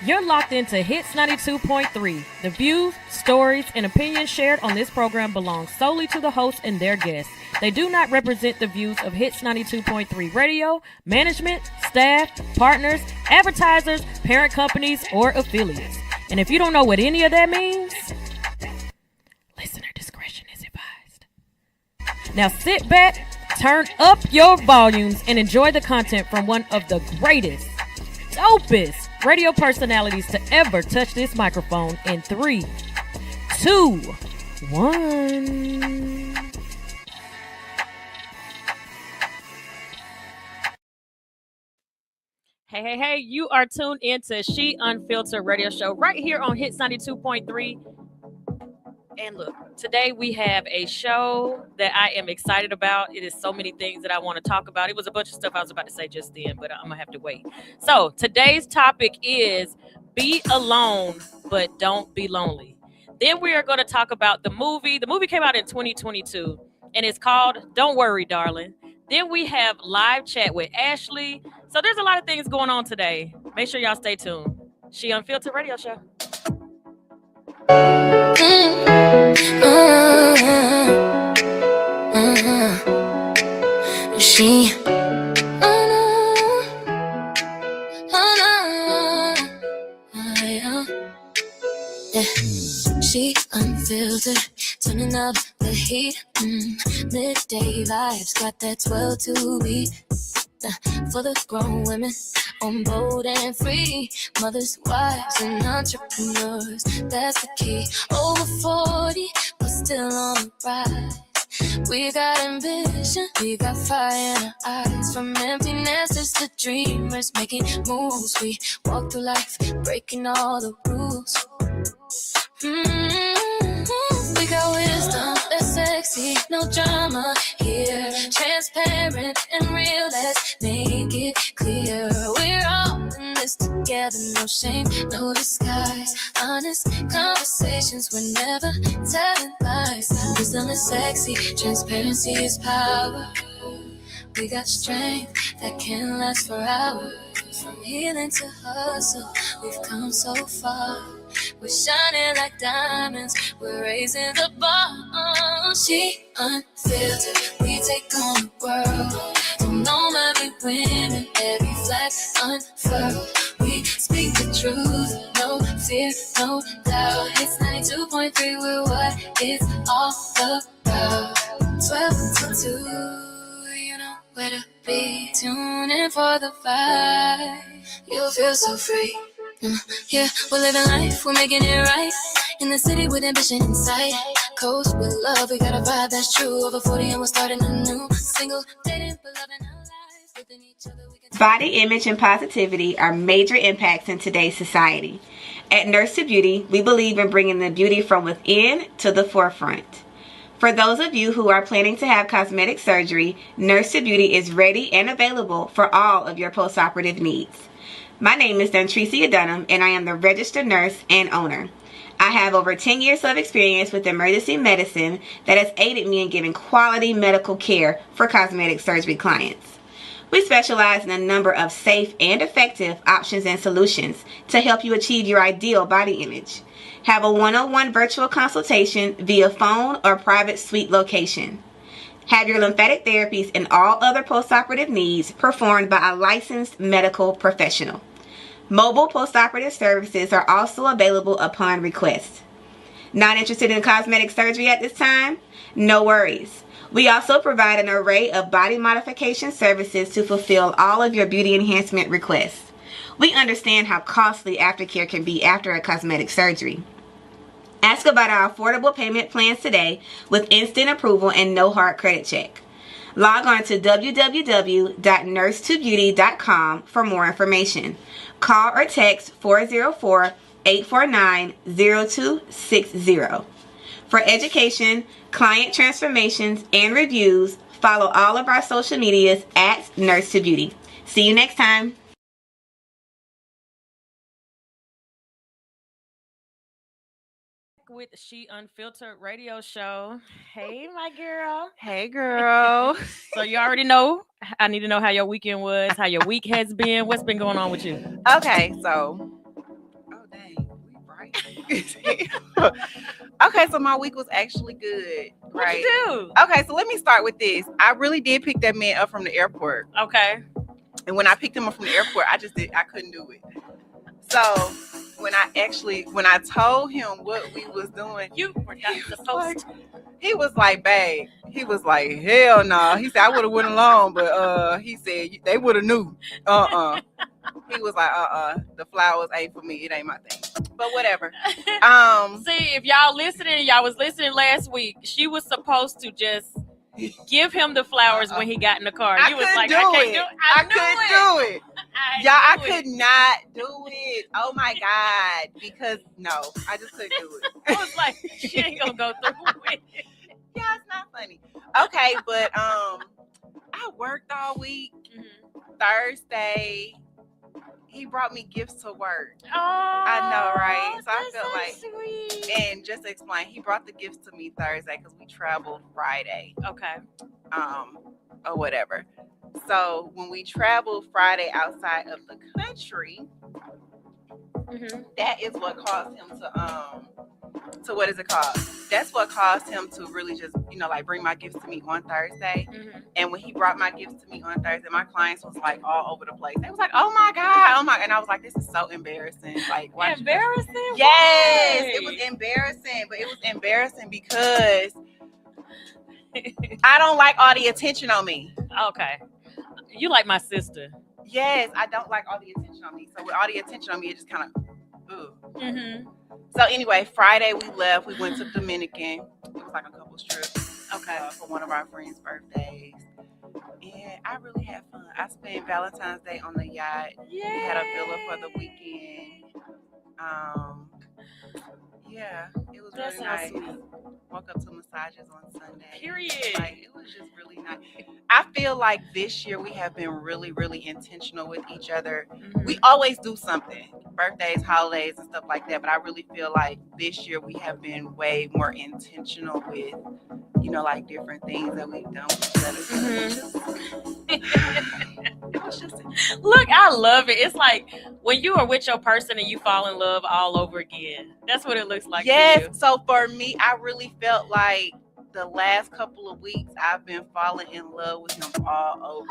You're locked into Hits 92.3. The views, stories, and opinions shared on this program belong solely to the hosts and their guests. They do not represent the views of Hits 92.3 Radio, management, staff, partners, advertisers, parent companies, or affiliates. And if you don't know what any of that means, listener discretion is advised. Now sit back, turn up your volumes, and enjoy the content from one of the greatest, dopest radio personalities to ever touch this microphone in 3, 2, 1. Hey, you are tuned into She Unfiltered Radio Show right here on Hits 92.3. And look, today we have a show that I am excited about. It is so many things that I want to talk about. It was a bunch of stuff I was about to say just then, but I'm going to have to wait. So today's topic is be alone, but don't be lonely. Then we are going to talk about the movie. The movie came out in 2022, and it's called Don't Worry, Darling. Then we have live chat with Ashley. So there's a lot of things going on today. Make sure y'all stay tuned. She Unfiltered Radio Show. She She unfiltered, turning up the heat. Midday vibes, got that 12 to beat. For the grown women, on bold and free. Mothers, wives, and entrepreneurs, that's the key. Over 40, but still on the rise. We got ambition, we got fire in our eyes. From empty nesters to dreamers, making moves. We walk through life, breaking all the rules. We got wisdom, that's sexy, no drama here. Transparent and real, let's make it clear. We're all in this together, no shame, no disguise. Honest conversations, we're never telling lies. Wisdom is sexy, transparency is power. We got strength that can last for hours. From healing to hustle, we've come so far. We're shining like diamonds, we're raising the bar. She unfiltered, we take on the world. Don't know every women, every flag unfurled. We speak the truth, no fear, no doubt. It's 92.3, we're what it's all about. 12 to 2, you know where to be. Tune in for the vibe, you'll feel so free. Yeah, we're living life, we're making it right. In the city with ambition in sight. Coast with love, we got a vibe that's true. Over 40 and we're starting a new single. Dating, but loving our lives within each other. Body image and positivity are major impacts in today's society. At Nurse to Beauty, we believe in bringing the beauty from within to the forefront. For those of you who are planning to have cosmetic surgery, Nurse to Beauty is ready and available for all of your post-operative needs. My name is Dontricia Dunham, and I am the registered nurse and owner. I have over 10 years of experience with emergency medicine that has aided me in giving quality medical care for cosmetic surgery clients. We specialize in a number of safe and effective options and solutions to help you achieve your ideal body image. Have a one-on-one virtual consultation via phone or private suite location. Have your lymphatic therapies and all other post-operative needs performed by a licensed medical professional. Mobile post-operative services are also available upon request. Not interested in cosmetic surgery at this time? No worries. We also provide an array of body modification services to fulfill all of your beauty enhancement requests. We understand how costly aftercare can be after a cosmetic surgery. Ask about our affordable payment plans today with instant approval and no hard credit check. Log on to www.nursetobeauty.com for more information. Call or text 404-849-0260. For education, client transformations, and reviews, follow all of our social medias at Nurse to Beauty. See you next time. With She Unfiltered Radio Show. Hey, my girl. Hey, girl. So you already know. I need to know how your weekend was, how your week has been. What's been going on with you? Okay, so Okay, so my week was actually good. What'd Right? you do? Okay, so let me start with this. I really did pick that man up from the airport. Okay. And when I picked him up from the airport, I couldn't do it. So when I told him what we was doing, You were not supposed to. he was like, babe, he was like, hell no. He said, I would have went along, but he said they would have knew. He was like, the flowers ain't for me. It ain't my thing. But whatever. See, if y'all was listening last week, she was supposed to just give him the flowers when he got in the car. I You was couldn't like, do I can't it. do it. I couldn't do it. Y'all, I knew it. could not do it. Oh my God. Because no, I just couldn't do it. I was like, she ain't gonna go through with it. Yeah, it's not funny. Okay, but I worked all week. Thursday, he brought me gifts to work. Oh, I know, right? So I felt that's like, sweet. and just to explain, he brought the gifts to me Thursday because we traveled Friday, Okay. or whatever. So when we traveled Friday outside of the country, that is what caused him to what is it called? That's what caused him to really just, like bring my gifts to me on Thursday. And when he brought my gifts to me on Thursday, my clients was like all over the place. They was like, oh my God. And I was like, this is so embarrassing. Like, why? Embarrassing? Yes, Why? it was embarrassing, but it was embarrassing because I don't like all the attention on me. Okay. You like my sister. Yes, I don't like all the attention on me. So with all the attention on me, it just kind of, Mm-hmm. So anyway, Friday we left. We went to Dominican. It was like a couple's trip. Okay. For one of our friends' birthdays. And I really had fun. I spent Valentine's Day on the yacht. Yeah. We had a villa for the weekend. Yeah, it was That really sounds nice. sweet. Woke up to massages on Sunday. Period. Like, it was just really nice. I feel like this year we have been really, really intentional with each other. We always do something, birthdays, holidays, and stuff like that. But I really feel like this year we have been way more intentional with, like different things that we've done with each other. It was just Look, I love it. It's like when you are with your person and you fall in love all over again. That's what it looks like. Yes. For you. So for me, I really felt like the last couple of weeks I've been falling in love with him all over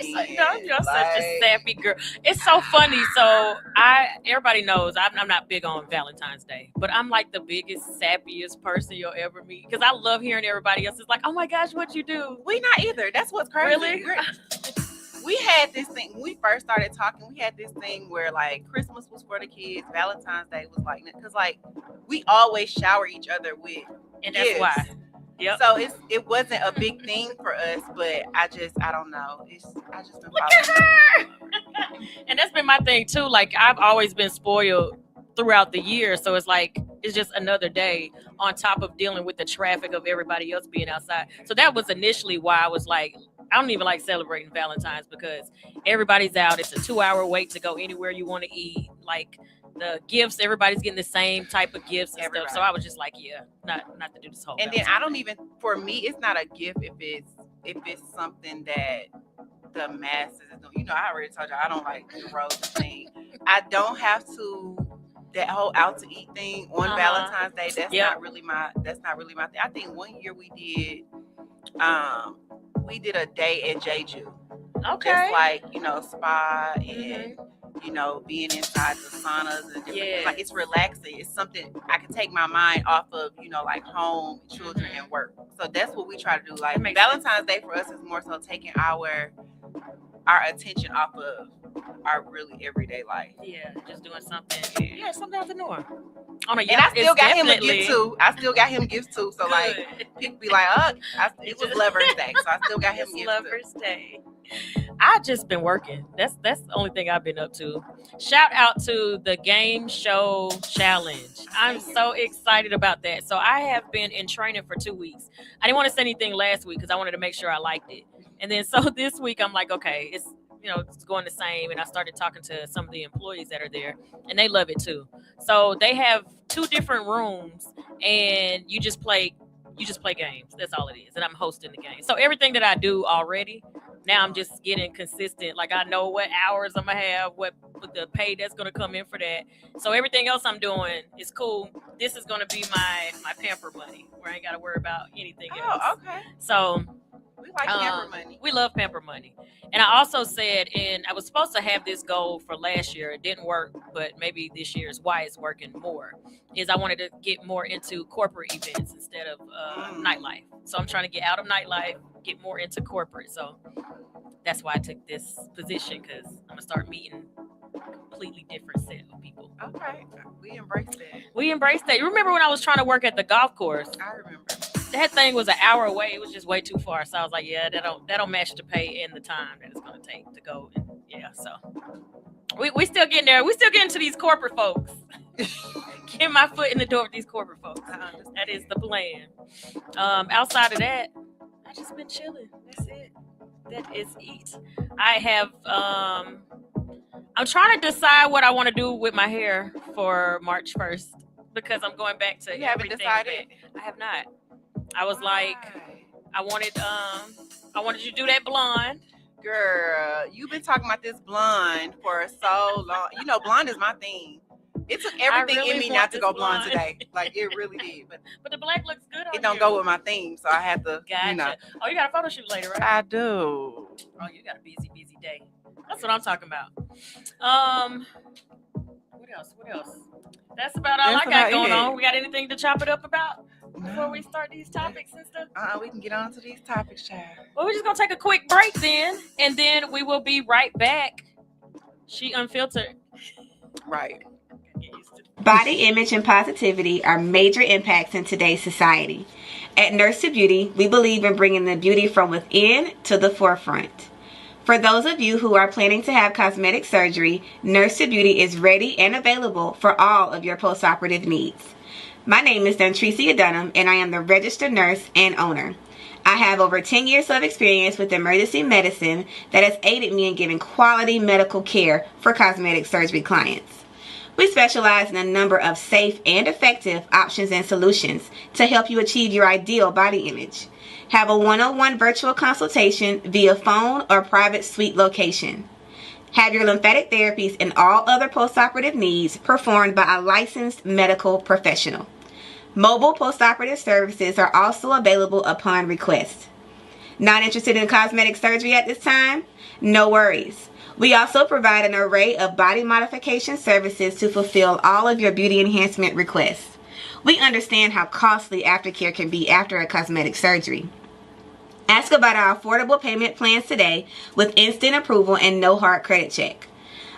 again. You're such a sappy girl. It's so funny. So everybody knows I'm not big on Valentine's Day, but I'm like the biggest, sappiest person you'll ever meet because I love hearing everybody else is like, oh my gosh, what you do? We not either. That's what's crazy. Really? We had this thing when we first started talking. We had this thing where like Christmas was for the kids, Valentine's Day was like, because like we always shower each other with And that's gifts. why. Yep. So it wasn't a big thing for us, but I don't know. I just been Look at her. And that's been my thing too. Like I've always been spoiled throughout the year, so it's like it's just another day on top of dealing with the traffic of everybody else being outside. So that was initially why I was like, I don't even like celebrating Valentine's because everybody's out. It's a 2-hour wait to go anywhere you want to eat. Like the gifts, everybody's getting the same type of gifts and stuff. So I was just like, yeah, not to do this whole. And then I don't even. For me, it's not a gift if it's something that the masses is doing. I already told you I don't like the rose thing. I don't have to. That whole out to eat thing on Valentine's Day. That's not really my thing. I think one year we did a day at Jeju. Okay. Just like, spa and, being inside the saunas and different things. Like, it's relaxing. It's something I can take my mind off of, like home, children, and work. So that's what we try to do. Like, Valentine's Day for us is more so taking our attention off of our really everyday life. Yeah, just doing something. Yeah, something out the norm. And I still got him a gift too. So like people be like, it was Lover's Day, so I still got him gifts. Lover's Day. I just been working. That's the only thing I've been up to. Shout out to the game show challenge. I'm so excited about that. So I have been in training for 2 weeks. I didn't want to say anything last week because I wanted to make sure I liked it. And then so this week I'm like, okay, it's going the same. And I started talking to some of the employees that are there and they love it too. So they have 2 different rooms and you just play games. That's all it is. And I'm hosting the game. So everything that I do already, now I'm just getting consistent. Like I know what hours I'm gonna have, what the pay that's gonna come in for that. So everything else I'm doing is cool. This is gonna be my pamper money, where I ain't gotta worry about anything else. Oh, okay. So we like pamper money. We love pamper money. And I also said, and I was supposed to have this goal for last year. It didn't work, but maybe this year is why it's working more. Is I wanted to get more into corporate events instead of nightlife. So I'm trying to get out of nightlife, get more into corporate. So that's why I took this position, because I'm gonna start meeting a completely different set of people. Okay, we embrace that. We embrace that. You remember when I was trying to work at the golf course? I remember. That thing was an hour away. It was just way too far. So I was like, yeah, that don't match the pay and the time that it's gonna take to go. And yeah, so we still getting there. We still getting to these corporate folks. Get my foot in the door with these corporate folks. That is the plan. Outside of that, I just been chilling. That's it. That is it. I have I'm trying to decide what I want to do with my hair for March 1st, because I'm going back to You haven't everything decided? I have not. I was like, I wanted you to do that blonde. Girl, you've been talking about this blonde for so long. You know, blonde is my thing. It took everything really in me want not to this go blonde blonde. today. Like, it really did. But the black looks good on it don't you. go with my theme, so I have to, Gotcha. you know. Oh, you got a photo shoot later, right? I do. Oh, you got a busy day. That's what I'm talking about. What else? That's about all That's I got about going it. on. We got anything to chop it up about before we start these topics and stuff? We can get on to these topics, child. Well, we're just going to take a quick break then, and then we will be right back. She Unfiltered. Right. Body image and positivity are major impacts in today's society. At Nurse to Beauty, we believe in bringing the beauty from within to the forefront. For those of you who are planning to have cosmetic surgery, Nurse to Beauty is ready and available for all of your postoperative needs. My name is Dontricia Dunham, and I am the registered nurse and owner. I have over 10 years of experience with emergency medicine that has aided me in giving quality medical care for cosmetic surgery clients. We specialize in a number of safe and effective options and solutions to help you achieve your ideal body image. Have a one-on-one virtual consultation via phone or private suite location. Have your lymphatic therapies and all other postoperative needs performed by a licensed medical professional. Mobile postoperative services are also available upon request. Not interested in cosmetic surgery at this time? No worries. We also provide an array of body modification services to fulfill all of your beauty enhancement requests. We understand how costly aftercare can be after a cosmetic surgery. Ask about our affordable payment plans today with instant approval and no hard credit check.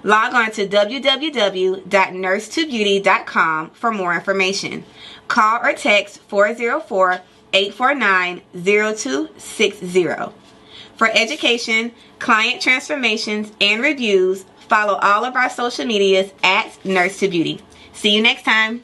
Log on to www.nursetobeauty.com for more information. Call or text 404-849-0260. For education, client transformations, and reviews, follow all of our social medias at Nurse to Beauty. See you next time.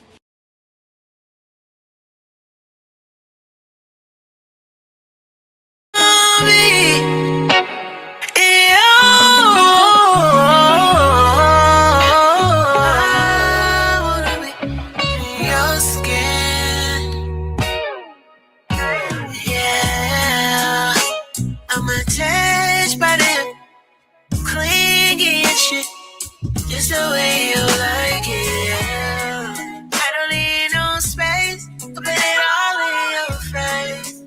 Just the way you like it, yeah. I don't need no space, I'll put it all in your face.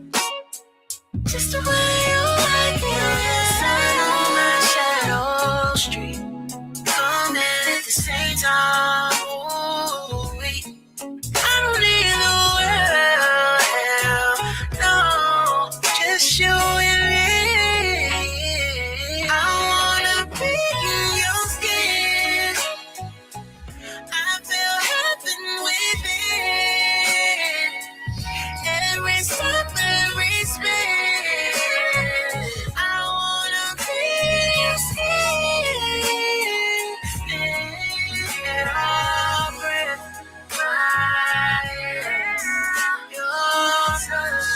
Just the way you like it, yeah. Sun on my shadow street, coming at the same time. Ooh, wait. I don't need the world, no, just you and me. I wanna be in your skin. I feel heaven within. Every step, every spin. I wanna be your skin. And I'll breathe fire. Your touch,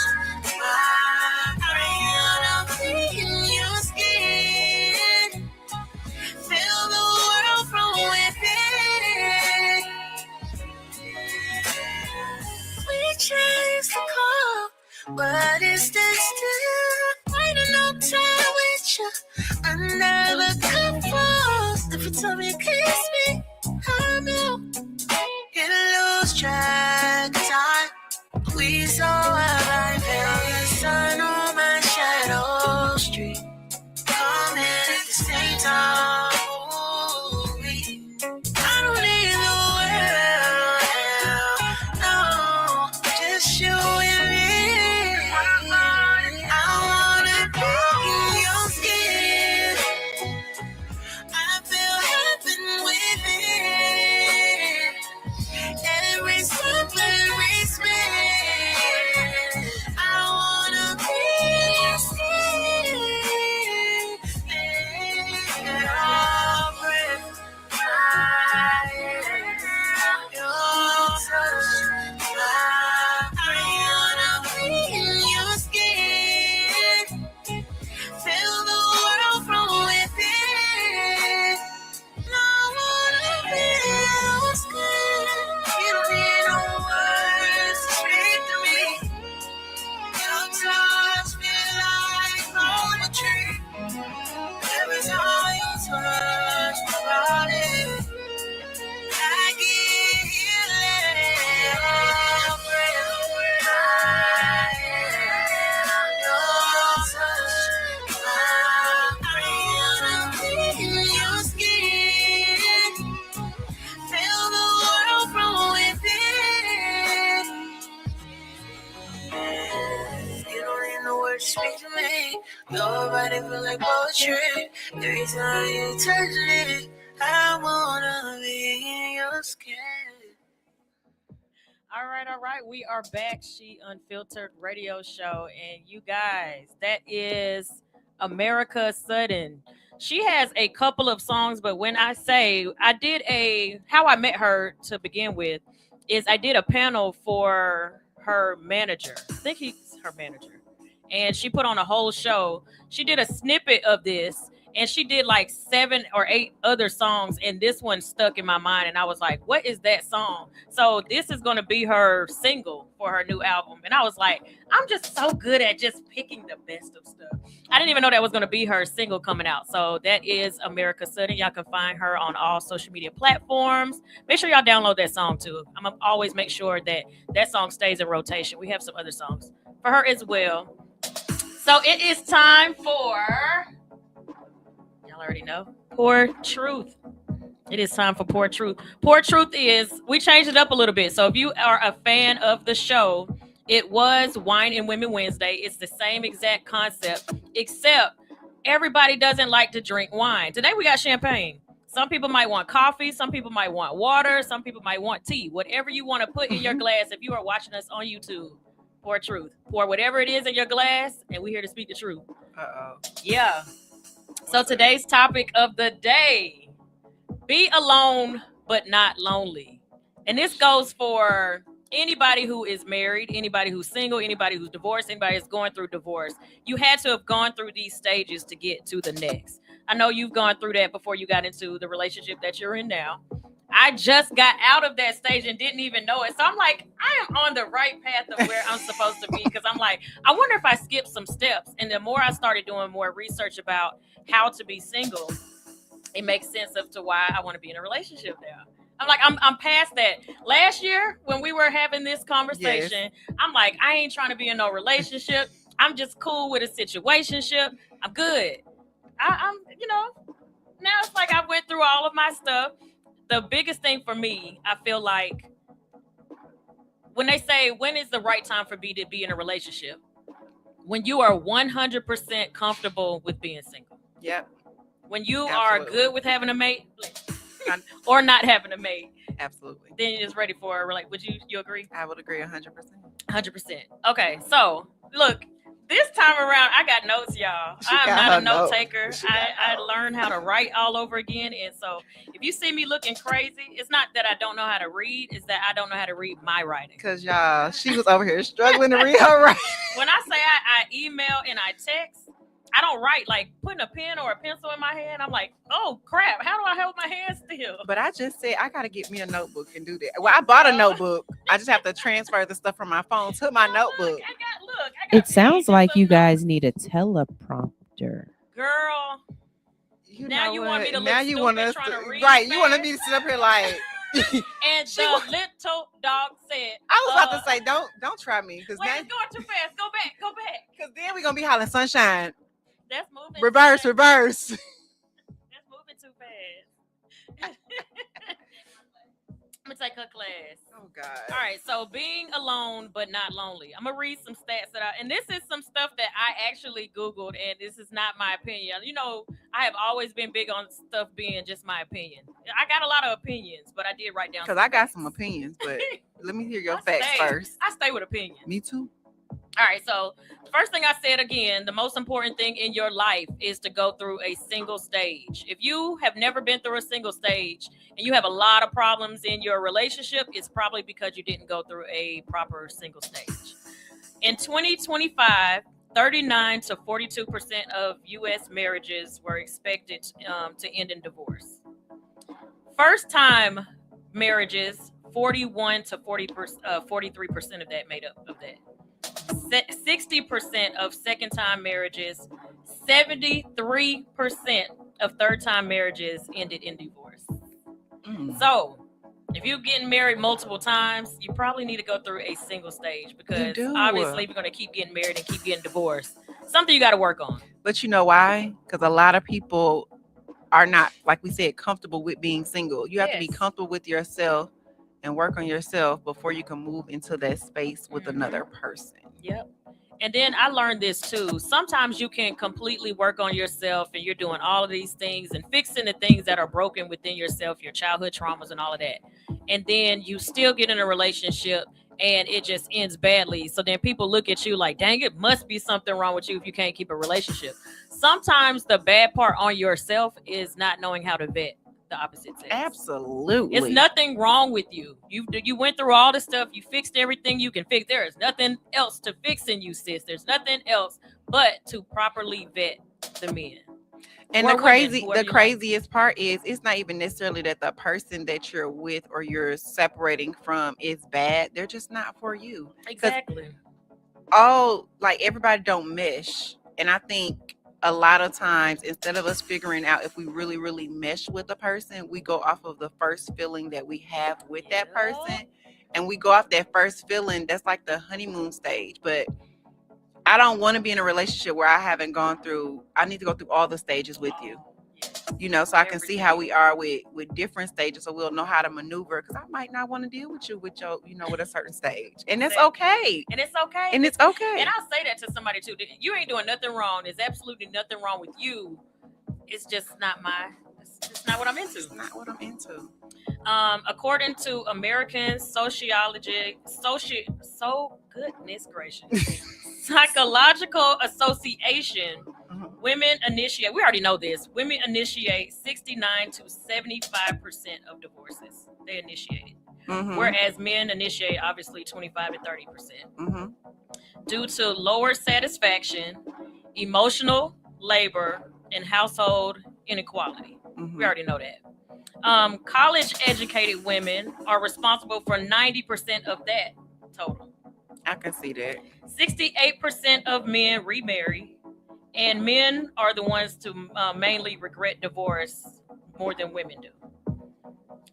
I wanna be in your skin. Feel the world from within. We chase the call, but it's still waiting on time with you. never confused. Every time you kiss me, I'm out. Get lose track of time. We so alive. Feel the sun on my shadow street. Coming at the same time. Ooh, I don't need the world, no, just you and me. I wanna be in your skin. I feel heaven within. Every step, every spin. I wanna be your skin. Your breath, your touch. I wanna be in your skin. Feel the world from within. I wanna be your skin. You don't need no words to speak to me. Your touch feel like poetry. Every time you touch my body, I get healing. Your breath, your touch. I wanna be in your skin. Feel the world from within. You don't need no words to speak to me. Your body feel like poetry. Every time you touch it, I wanna be in your skin. All right. We are back. She Unfiltered Radio Show. And you guys, that is America Sudden. She has a couple of songs, but when I say I did how I met her to begin with is I did a panel for her manager. I think he's her manager. And she put on a whole show. She did a snippet of this. And she did like 7 or 8 other songs, and this one stuck in my mind. And I was like, what is that song? So this is going to be her single for her new album. And I was like, I'm just so good at just picking the best of stuff. I didn't even know that was going to be her single coming out. So that is America Sudden. Y'all can find her on all social media platforms. Make sure y'all download that song too. I'm going to always make sure that song stays in rotation. We have some other songs for her as well. So it is time for... already know. Pour Truth. It is time for Pour Truth. Pour Truth is, we changed it up a little bit. So if you are a fan of the show, it was Wine and Women Wednesday. It's the same exact concept, except everybody doesn't like to drink wine. Today we got champagne. Some people might want coffee. Some people might want water. Some people might want tea. Whatever you want to put in your glass, if you are watching us on YouTube, Pour Truth. Pour whatever it is in your glass, and we're here to speak the truth. Uh-oh. Yeah. So today's topic of the day, be alone but not lonely. And this goes for anybody who is married, anybody who's single, anybody who's divorced, anybody who's going through divorce. You had to have gone through these stages to get to the next. I know you've gone through that before you got into the relationship that you're in now. I just got out of that stage and didn't even know it. So I'm like, I am on the right path of where I'm supposed to be. Because I'm like, I wonder if I skipped some steps. And the more I started doing more research about how to be single, it makes sense as to why I want to be in a relationship now. I'm like, I'm past that. Last year, when we were having this conversation, yes. I'm like, I ain't trying to be in no relationship. I'm just cool with a situationship. I'm good. I'm, now it's like I went through all of my stuff. The biggest thing for me, I feel like, when they say, when is the right time for me to be in a relationship? When you are 100% comfortable with being single. Yep. When you are good with having a mate or not having a mate. Absolutely. Then you're just ready for a relationship. Would you agree? I would agree 100%. 100%. Okay, so look, this time around, I got notes, y'all. I'm not a note taker. I learned how to write all over again. And so if you see me looking crazy, it's not that I don't know how to read. It's that I don't know how to read my writing. Because, y'all, she was over here struggling to read her writing. When I say I email and I text, I don't write. Like putting a pen or a pencil in my hand, I'm like, oh, crap. How do I hold my hand still? But I just said I got to get me a notebook and do that. Well, I bought a notebook. I just have to transfer the stuff from my phone to my notebook. It sounds like you guys need a teleprompter. Girl, Now you want me to look now you stupid want us trying to to read right? You want fast? me to sit up here like? And the little dog said, I was about to say, don't try me because wait, it's going too fast. Go back. because then we're gonna be hollering sunshine. That's moving. Reverse. That's moving too fast. I'm gonna take her class. Oh God. All right, so being alone but not lonely. I'm gonna read some stats and this is some stuff that I actually Googled, and this is not my opinion. You know, I have always been big on stuff being just my opinion. I got a lot of opinions, but I did write down. Because I got some opinions, but let me hear your facts first. I stay with opinions. Me too. All right, so first thing I said again, the most important thing in your life is to go through a single stage. If you have never been through a single stage and you have a lot of problems in your relationship, it's probably because you didn't go through a proper single stage. In 2025, 39 to 42% of U.S. marriages were expected to end in divorce. First-time marriages, 41 to 43% of that made up of that. 60% of second-time marriages, 73% of third-time marriages ended in divorce. So, if you're getting married multiple times, you probably need to go through a single stage because obviously you're going to keep getting married and keep getting divorced. Something you got to work on. But you know why? Because a lot of people are not, like we said, comfortable with being single. You have to be comfortable with yourself and work on yourself before you can move into that space with another person. Yep. And then I learned this too. Sometimes you can completely work on yourself and you're doing all of these things and fixing the things that are broken within yourself, your childhood traumas and all of that. And then you still get in a relationship and it just ends badly. So then people look at you like, dang, it must be something wrong with you if you can't keep a relationship. Sometimes the bad part on yourself is not knowing how to vet the opposite sex. Absolutely. It's nothing wrong with you. You went through all the stuff. You fixed everything you can fix. There is nothing else to fix in you, sis. There's nothing else but to properly vet the men. And the craziest part is it's not even necessarily that the person that you're with or you're separating from is bad. They're just not for you. Exactly. Like everybody don't mesh. And I think a lot of times, instead of us figuring out if we really, really mesh with a person, we go off of the first feeling that we have with that person. And we go off that first feeling. That's like the honeymoon stage. But I don't want to be in a relationship where I need to go through all the stages with you. You know, so I can see how we are with different stages, so we'll know how to maneuver. Because I might not want to deal with you with your, with a certain stage, and it's okay. And it's okay. And it's okay. And I'll say that to somebody too. You ain't doing nothing wrong. There's absolutely nothing wrong with you. It's just not it's not what I'm into. It's not what I'm into. According to American goodness gracious, Psychological Association. Women initiate, we already know this, women initiate 69 to 75% of divorces. They initiate. Whereas men initiate, obviously, 25 to 30%. Due to lower satisfaction, emotional labor, and household inequality. We already know that. College-educated women are responsible for 90% of that total. I can see that. 68% of men remarry. And men are the ones to mainly regret divorce more than women do.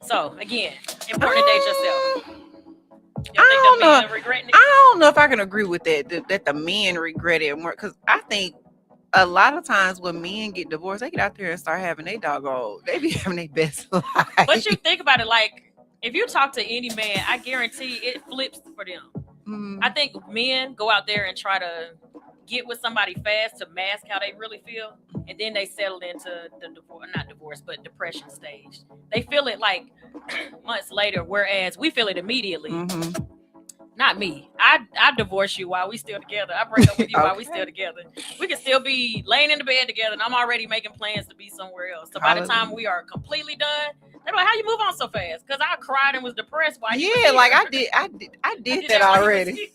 So, again, important to date yourself. I don't know if I can agree with that the men regret it more. Because I think a lot of times when men get divorced, they get out there and start having their doggone. They be having their best life. But you think about it, like, if you talk to any man, I guarantee it flips for them. I think men go out there and try to get with somebody fast to mask how they really feel, and then they settle into the depression stage. They feel it like months later, whereas we feel it immediately. Not me. I divorce you while we still together. I break up with you while we still together. We can still be laying in the bed together, and I'm already making plans to be somewhere else. So by the time we are completely done, they're like, "How you move on so fast?" Because I cried and was depressed while you was like here. I did that already.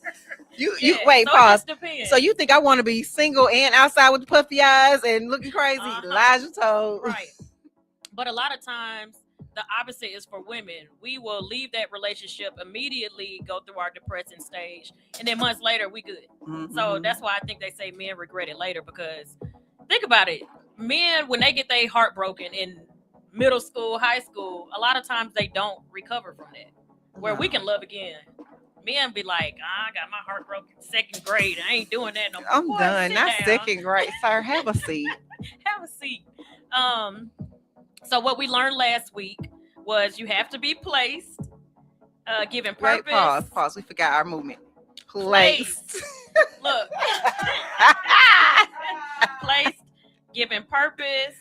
You wait, so pause. So you think I want to be single and outside with puffy eyes and looking crazy? Lies you told. Right. But a lot of times the opposite is for women. We will leave that relationship immediately, go through our depressing stage, and then months later we good. So that's why I think they say men regret it later, because think about it. men, when they get their heart broken in middle school, high school, a lot of times they don't recover from that. Where we can love again. Men be like, I got my heart broken 2nd grade. I ain't doing that no more. I'm Boy, done. sit Not down. 2nd grade, sir. Have a seat. Have a seat. So what we learned last week was you have to be placed, given purpose. Wait, pause. We forgot our movement. Placed. Look. Placed, given purpose,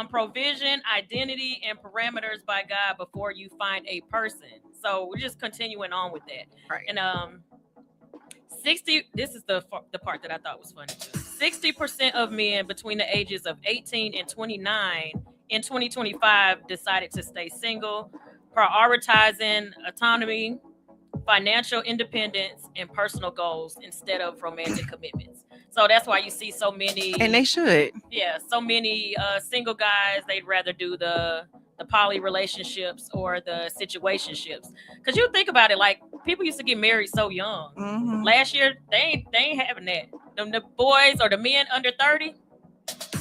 provision, identity, and parameters by God before you find a person. So we're just continuing on with that. Right. And 60. This is the part that I thought was funny too. 60% of men between the ages of 18 and 29 in 2025 decided to stay single, prioritizing autonomy, financial independence, and personal goals instead of romantic commitments. So that's why you see so many, and they should. Yeah, so many single guys. They'd rather do the poly relationships or the situationships. Because you think about it, like people used to get married so young. Mm-hmm. Last year, they ain't having that. The boys or the men under 30,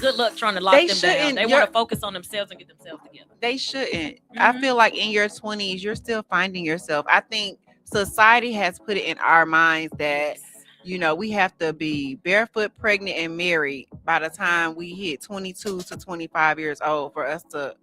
good luck trying to lock them down. They want to focus on themselves and get themselves together. They shouldn't. Mm-hmm. I feel like in your 20s, you're still finding yourself. I think society has put it in our minds that, you know, we have to be barefoot, pregnant, and married by the time we hit 22 to 25 years old for us to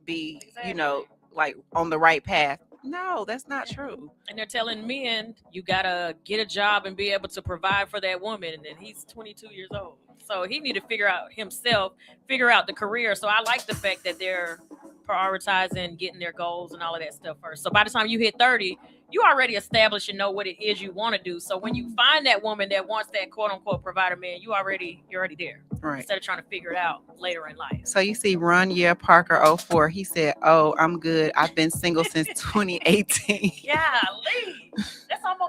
be, you know, like on the right path. No, that's not true. And they're telling men, you got to get a job and be able to provide for that woman. And he's 22 years old. So he need to figure out himself, figure out the career. So I like the fact that they're prioritizing getting their goals and all of that stuff first. So by the time you hit 30, you already established and know what it is you want to do. So when you find that woman that wants that quote unquote provider man, you're already there. Right. Instead of trying to figure it out later in life. So you see Ron Parker 04, he said, "Oh, I'm good. I've been single since 2018. Yeah, Lee.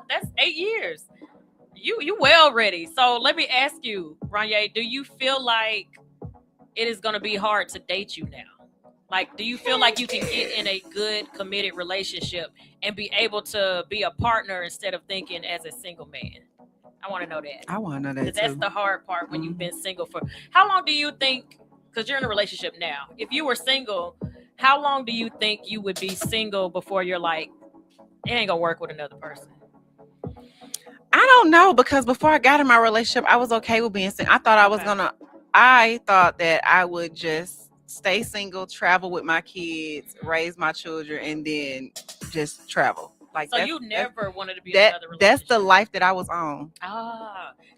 That's 8 years. You well ready. So let me ask you, Ranye, do you feel like it is going to be hard to date you now? Like, do you feel like you can get in a good, committed relationship and be able to be a partner instead of thinking as a single man? I want to know that. I want to know that too. That's the hard part when you've been single for... How long do you think... Because you're in a relationship now. If you were single, how long do you think you would be single before you're like, it ain't going to work with another person? I don't know, because before I got in my relationship, I was okay with being single. I thought I thought that I would just stay single, travel with my kids, raise my children, and then just travel. Like, so you never wanted to be in another relationship? That's the life that I was on.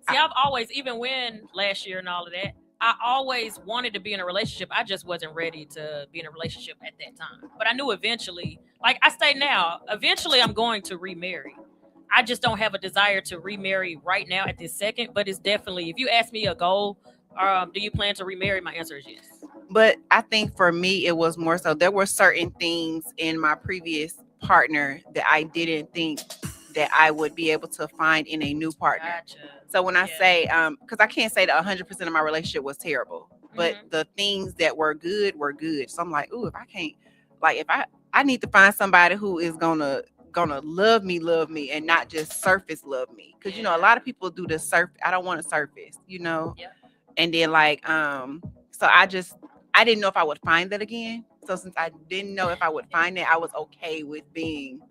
See, I've always, even when last year and all of that, I always wanted to be in a relationship. I just wasn't ready to be in a relationship at that time. But I knew eventually, like I say now, eventually I'm going to remarry. I just don't have a desire to remarry right now at this second. But it's definitely, if you ask me a goal, do you plan to remarry? My answer is yes. But I think for me, it was more so there were certain things in my previous partner that I didn't think that I would be able to find in a new partner. Gotcha. So when I say, because I can't say that 100% of my relationship was terrible, but the things that were good. So I'm like, ooh, if I can't, like, if I need to find somebody who is gonna love me and not just surface love me. Because, you know, a lot of people do the surface. I don't want to surface, you know? Yeah. And then like, so I didn't know if I would find that again. So since I didn't know if I would find it, I was okay with being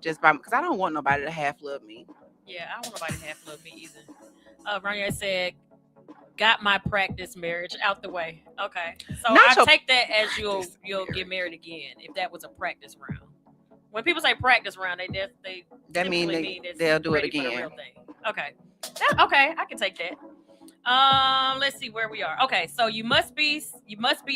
just by, because I don't want nobody to half love me. Yeah, I don't want nobody to half love me either. Rania said, got my practice marriage out the way. Okay. So I take that as you'll get married again if that was a practice round. When people say practice round, that mean they'll do it again. again. Real thing. Okay. Okay, I can take that. Let's see where we are. Okay, so you must be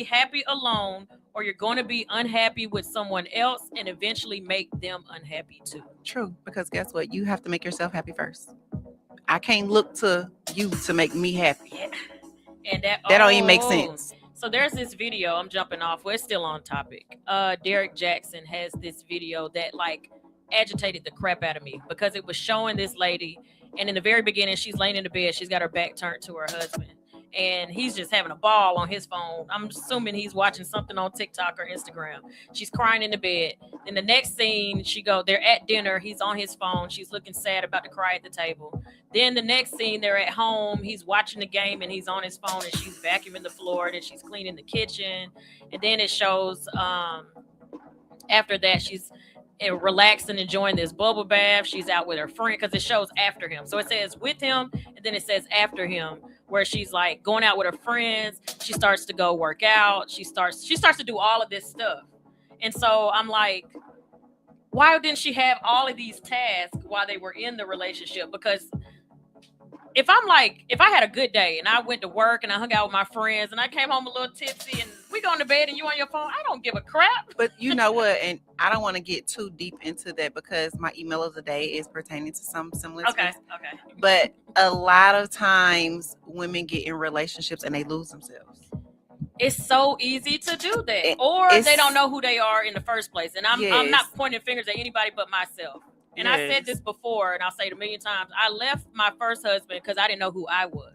happy alone, or you're going to be unhappy with someone else and eventually make them unhappy too. True, because guess what? You have to make yourself happy first. I can't look to you to make me happy. Yeah. And that don't even make sense. So there's this video, I'm jumping off. We're still on topic. Derek Jackson has this video that like agitated the crap out of me because it was showing this lady, and in the very beginning, she's laying in the bed. She's got her back turned to her husband. and he's just having a ball on his phone. I'm assuming he's watching something on TikTok or Instagram. She's crying in the bed. Then the next scene, they're at dinner. He's on his phone. She's looking sad, about to cry at the table. Then the next scene, they're at home. He's watching the game and he's on his phone, and she's vacuuming the floor, and she's cleaning the kitchen. And then it shows after that, she's relaxed and enjoying this bubble bath. She's out with her friend, because it shows after him. So it says with him, and then it says after him, where she's like going out with her friends. She starts to go work out. She starts to do all of this stuff. And so I'm like, why didn't she have all of these tasks while they were in the relationship? Because if I had a good day and I went to work and I hung out with my friends and I came home a little tipsy and we go to bed and you on your phone, I don't give a crap. But you know what? And I don't want to get too deep into that, because my email of the day is pertaining to some similar to this. Okay. But a lot of times women get in relationships and they lose themselves. It's so easy to do that. Or they don't know who they are in the first place. And I'm not pointing fingers at anybody but myself. And I said this before, and I'll say it a million times. I left my first husband because I didn't know who I was.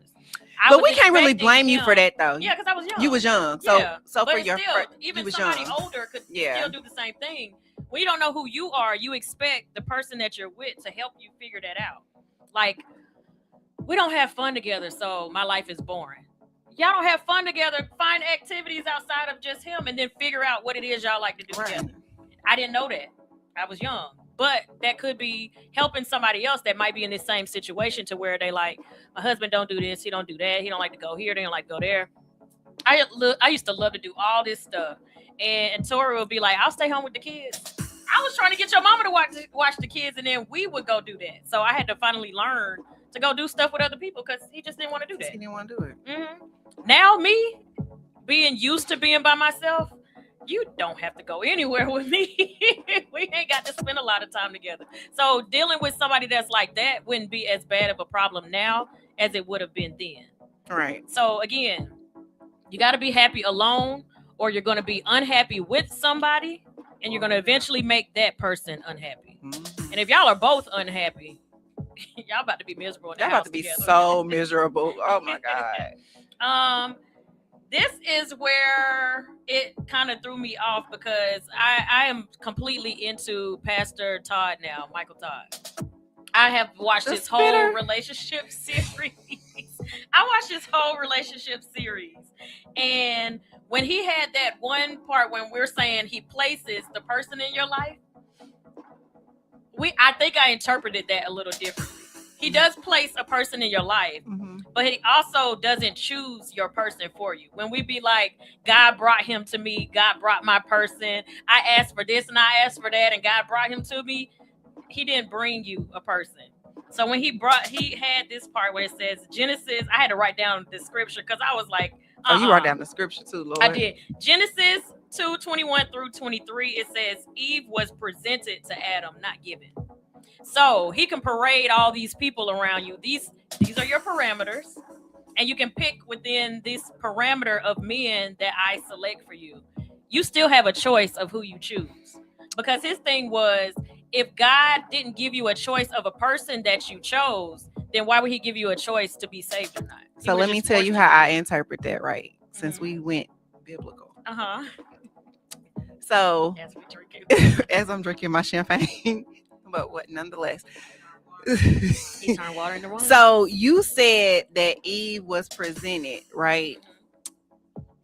But we can't really blame you for that, though. Yeah, because I was young. You was young. So but for your still, even somebody older could still do the same thing. When you don't know who you are, you expect the person that you're with to help you figure that out. Like, we don't have fun together, so my life is boring. Y'all don't have fun together. Find activities outside of just him and then figure out what it is y'all like to do together. I didn't know that. I was young. But that could be helping somebody else that might be in this same situation, to where they like, my husband don't do this, he don't do that, he don't like to go here, they don't like to go there. I used to love to do all this stuff. And Tori would be like, I'll stay home with the kids. I was trying to get your mama to watch the kids, and then we would go do that. So I had to finally learn to go do stuff with other people, because he just didn't want to do that. He didn't want to do it. Mm-hmm. Now me, being used to being by myself, you don't have to go anywhere with me. We ain't got to spend a lot of time together. So dealing with somebody that's like that wouldn't be as bad of a problem now as it would have been then. Right. So again, you got to be happy alone, or you're going to be unhappy with somebody, and you're going to eventually make that person unhappy. Mm-hmm. And if y'all are both unhappy, y'all about to be miserable. Y'all about to be so miserable. Oh my God. This is where it kind of threw me off, because I am completely into Pastor Todd now, Michael Todd. I have watched his whole relationship series. And when he had that one part when we're saying he places the person in your life, I think I interpreted that a little differently. He does place a person in your life, but he also doesn't choose your person for you. When we be like, God brought him to me, God brought my person, I asked for this and I asked for that, and God brought him to me, he didn't bring you a person. So when he had this part where it says Genesis, I had to write down the scripture, because I was like, Oh, you wrote down the scripture too, Lord. I did. Genesis 2:21 through 23, it says Eve was presented to Adam, not given. So he can parade all these people around you. These are your parameters, and you can pick within this parameter of men that I select for you. You still have a choice of who you choose, because his thing was, if God didn't give you a choice of a person that you chose, then why would he give you a choice to be saved or not? So let me tell you how I interpret that, right? Since we went biblical. So as I'm drinking my champagne, but what nonetheless. He turned water into wine. So you said that Eve was presented, right?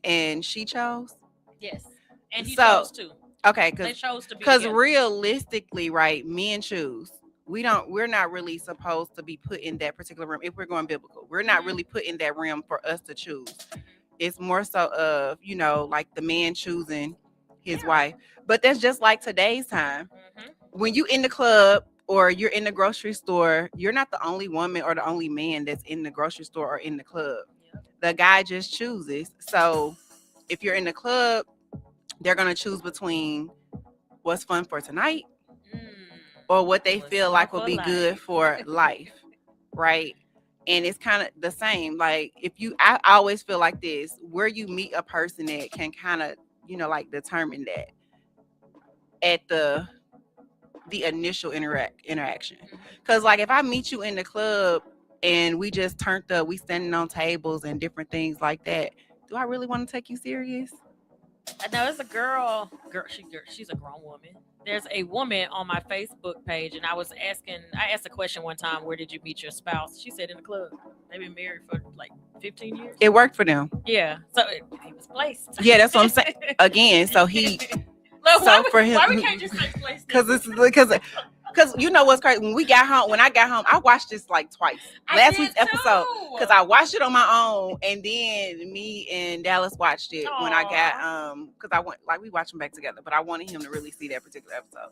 And she chose? Yes. And he chose to. Okay, they chose to be because together. Realistically, right, men choose. We're not really supposed to be put in that particular room. If we're going biblical, we're not really put in that realm for us to choose. It's more so of, like the man choosing his wife. But that's just like today's time. When you in the club or you're in the grocery store, you're not the only woman or the only man that's in the grocery store or in the club. The guy just chooses. So if you're in the club, they're going to choose between what's fun for tonight or what they feel like will be good for life, right? And it's kind of the same. Like I always feel like this, where you meet a person that can kind of, like determine that at the initial interaction. Because like if I meet you in the club and we just turned up. We standing on tables and different things like that. Do I really want to take you serious? No, it's a girl. She's a grown woman. There's a woman on my Facebook page, and I asked a question one time, where did you meet your spouse? She said in the club. They've been married for like 15 years. It worked for them. Yeah. So he was placed. Yeah, that's what I'm saying. Again, so he. Look, so for him, why we can't just say placed? Because you know what's crazy? When I got home, I watched this like twice. Last week's episode. Because I watched it on my own, and then me and Dallas watched it when I got because I went, like, we watched them back together, but I wanted him to really see that particular episode.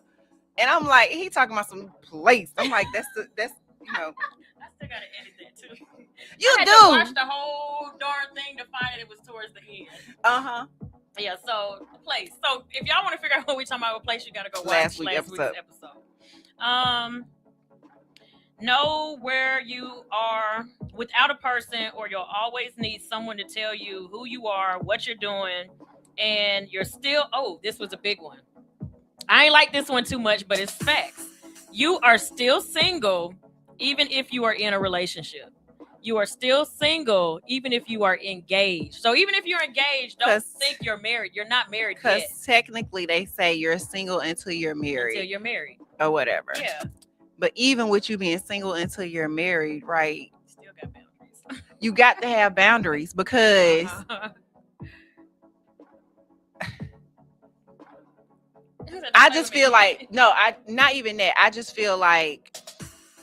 And I'm like, he talking about some place. I'm like, that's you know. I still gotta edit that too. You I had do to watch the whole darn thing to find it was towards the end. Yeah, so the place. So if y'all want to figure out what we're talking about, what place, you gotta go watch last week's episode. Know where you are without a person, or you'll always need someone to tell you who you are, what you're doing, and you're still, this was a big one. I ain't like this one too much, but it's facts. You are still single even if you are in a relationship. You are still single even if you are engaged. So even if you're engaged, don't think you're married. You're not married yet. Because technically they say you're single until you're married. Until you're married. Or whatever. Yeah. But even with you being single until you're married, right? Still got boundaries. You got to have boundaries because I just feel like, not even that. I just feel like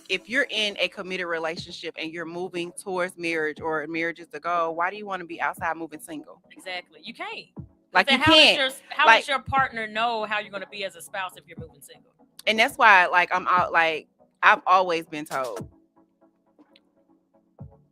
if you're in a committed relationship and you're moving towards marriage, or marriage is the goal, why do you want to be outside moving single? Exactly. You can't. Like, you can't. How does your partner know how you're going to be as a spouse if you're moving single? And that's why, like, I'm out. Like, I've always been told.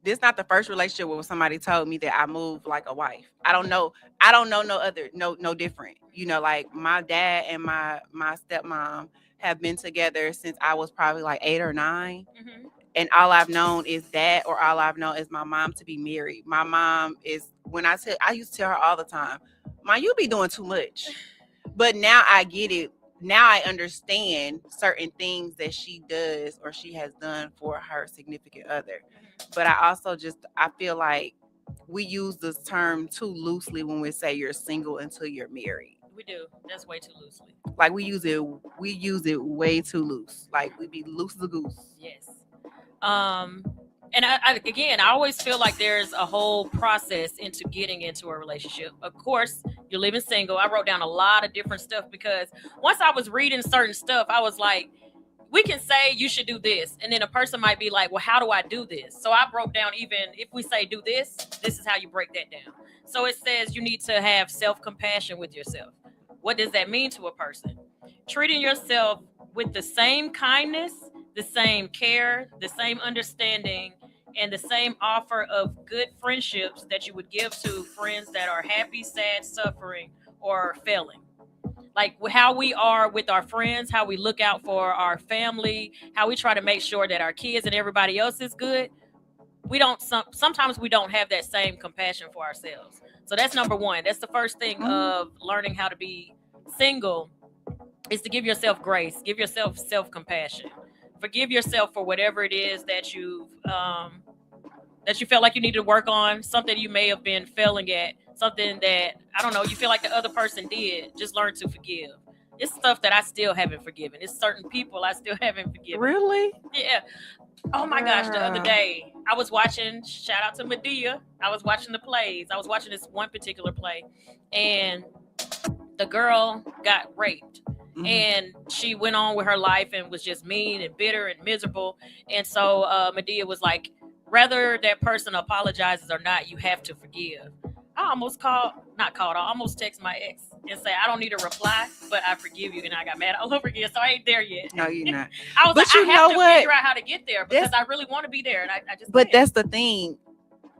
This is not the first relationship where somebody told me that I move like a wife. I don't know no different. You know, like, my dad and my stepmom have been together since I was probably like 8 or 9. Mm-hmm. And all I've known is that, or all I've known is my mom to be married. My mom is, I used to tell her all the time, Mom, you be doing too much. But now I get it. Now I understand certain things that she does or she has done for her significant other. But I feel like we use this term too loosely when we say you're single until you're married. We do. That's way too loosely. Like, we use it way too loose. Like, we be loose as a goose. Yes. And I always feel like there's a whole process into getting into a relationship. Of course, you're living single. I wrote down a lot of different stuff because once I was reading certain stuff, I was like, we can say you should do this. And then a person might be like, well, how do I do this? So I broke down, even if we say do this, this is how you break that down. So it says you need to have self-compassion with yourself. What does that mean to a person? Treating yourself with the same kindness, the same care, the same understanding, and the same offer of good friendships that you would give to friends that are happy, sad, suffering, or failing. Like how we are with our friends, how we look out for our family, how we try to make sure that our kids and everybody else is good. Sometimes we don't have that same compassion for ourselves. So that's number one. That's the first thing of learning how to be single, is to give yourself grace, give yourself self-compassion. Forgive yourself for whatever it is that you felt like you needed to work on, something you may have been failing at, something that, I don't know, you feel like the other person did. Just learn to forgive. It's stuff that I still haven't forgiven. It's certain people I still haven't forgiven. Really? Yeah. Oh my gosh, the other day I was watching, shout out to Medea, I was watching the plays. I was watching this one particular play, and the girl got raped. Mm-hmm. And she went on with her life and was just mean and bitter and miserable. And so Medea was like, whether that person apologizes or not, you have to forgive. I almost text my ex and say, I don't need a reply, but I forgive you. And I got mad all over again. So I ain't there yet. No, you're not. I was I have to figure out how to get there because I really want to be there. And I just can't. That's the thing.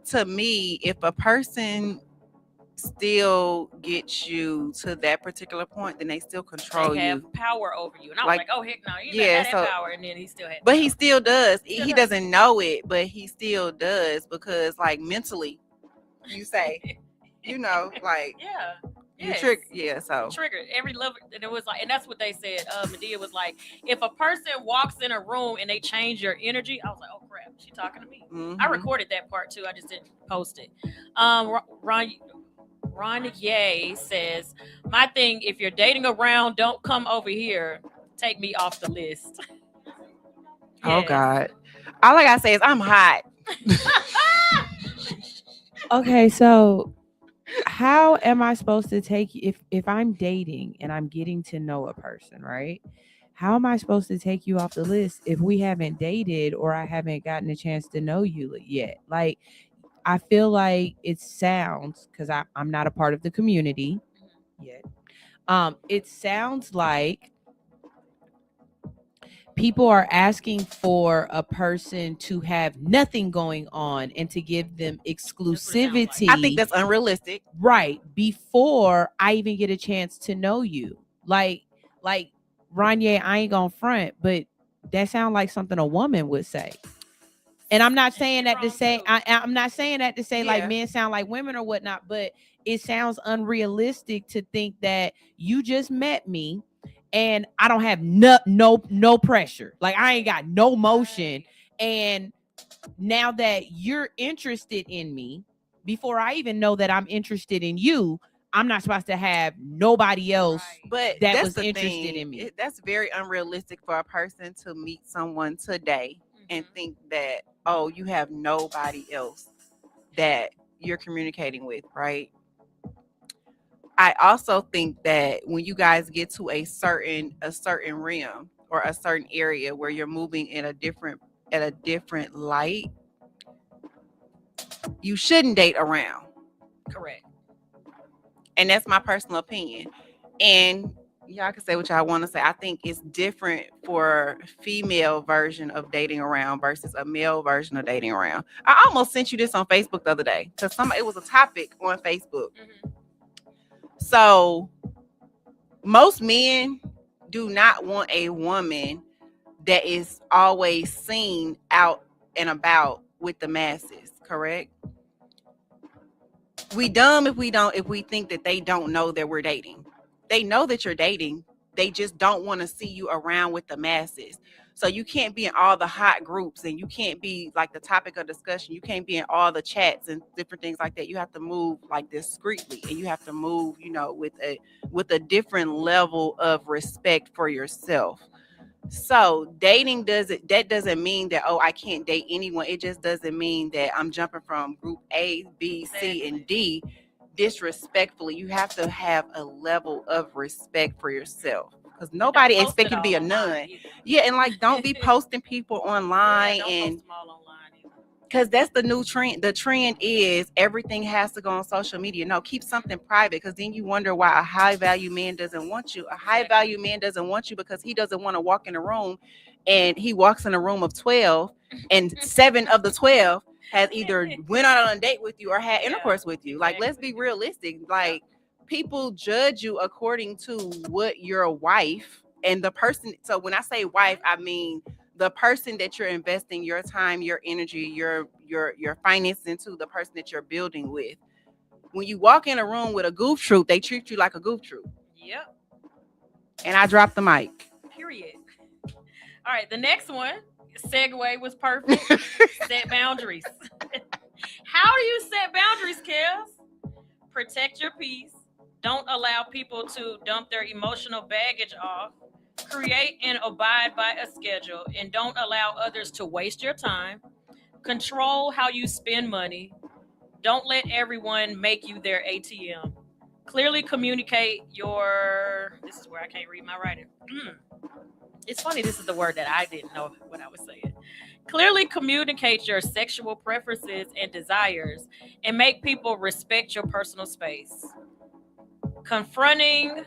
To me, if a person still gets you to that particular point, then they still control you. They have power over you. And I was like, oh, heck no, you had that power. And then he still had But power. He still does. He doesn't know it, but he still does because, like, mentally, you say, you know, like, yeah. You trigger, yeah. So triggered every level, and it was like, and that's what they said. Medea was like, if a person walks in a room and they change your energy, I was like, oh crap, she talking to me. I recorded that part too. I just didn't post it. Ron Ye says, my thing, if you're dating around, don't come over here. Take me off the list. Oh God, all I gotta say is I'm hot. Okay, so how am I supposed to take if I'm dating and I'm getting to know a person, right? How am I supposed to take you off the list if we haven't dated or I haven't gotten a chance to know you yet? Like, I feel like it sounds, because I'm not a part of the community yet. It sounds like people are asking for a person to have nothing going on and to give them exclusivity. Like. I think that's unrealistic. Right. Before I even get a chance to know you. Like Ronye, I ain't gonna front, but that sounds like something a woman would say. And I'm not saying that to say, I'm not saying that to say like men sound like women or whatnot, but it sounds unrealistic to think that you just met me and I don't have no pressure. Like I ain't got no motion. And now that you're interested in me, before I even know that I'm interested in you, I'm not supposed to have nobody else but that was interested in me. That's very unrealistic for a person to meet someone today and think that, oh, you have nobody else that you're communicating with, right? I also think that when you guys get to a certain realm or a certain area where you're moving in a different light, you shouldn't date around. Correct. And that's my personal opinion. And y'all can say what y'all want to say. I think it's different for a female version of dating around versus a male version of dating around. I almost sent you this on Facebook the other day because it was a topic on Facebook. So most men do not want a woman that is always seen out and about with the masses, correct? We dumb if we think that they don't know that we're dating. They know that you're dating. They just don't want to see you around with the masses. So you can't be in all the hot groups and you can't be like the topic of discussion. You can't be in all the chats and different things like that. You have to move like discreetly and you have to move, with a different level of respect for yourself. So dating doesn't mean that, oh, I can't date anyone. It just doesn't mean that I'm jumping from group A, B, C, and D disrespectfully. You have to have a level of respect for yourself because nobody expects you to be a nun. Yeah, and like don't be posting people online and because that's the new trend. The trend is everything has to go on social media. No, keep something private because then you wonder why a high value man doesn't want you. A high value man doesn't want you because he doesn't want to walk in a room and he walks in a room of 12 and 7 of the 12 has either went out on a date with you or had intercourse with you. Like, let's be realistic. Like, people judge you according to what your wife and the person. So when I say wife, I mean the person that you're investing your time, your energy, your finances into, the person that you're building with. When you walk in a room with a goof troop, they treat you like a goof troop. Yep. And I dropped the mic. Period. All right, the next one, segue was perfect. Set boundaries. How do you set boundaries, Kels? Protect your peace. Don't allow people to dump their emotional baggage off. Create and abide by a schedule and don't allow others to waste your time. Control how you spend money. Don't let everyone make you their ATM. Clearly communicate this is where I can't read my writing. It's funny, this is the word that I didn't know what I was saying. Clearly communicate your sexual preferences and desires and make people respect your personal space. Controlling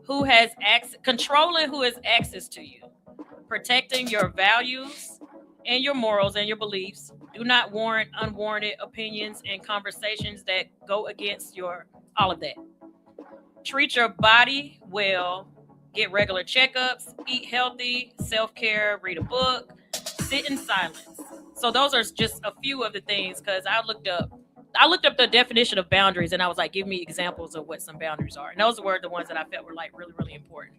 who has access to you, protecting your values and your morals and your beliefs. Do not warrant unwarranted opinions and conversations that go against all of that. Treat your body well, get regular checkups, eat healthy, self-care, read a book, sit in silence. So those are just a few of the things because I looked up I looked up the definition of boundaries, and I was like, give me examples of what some boundaries are. And those were the ones that I felt were like really, really important.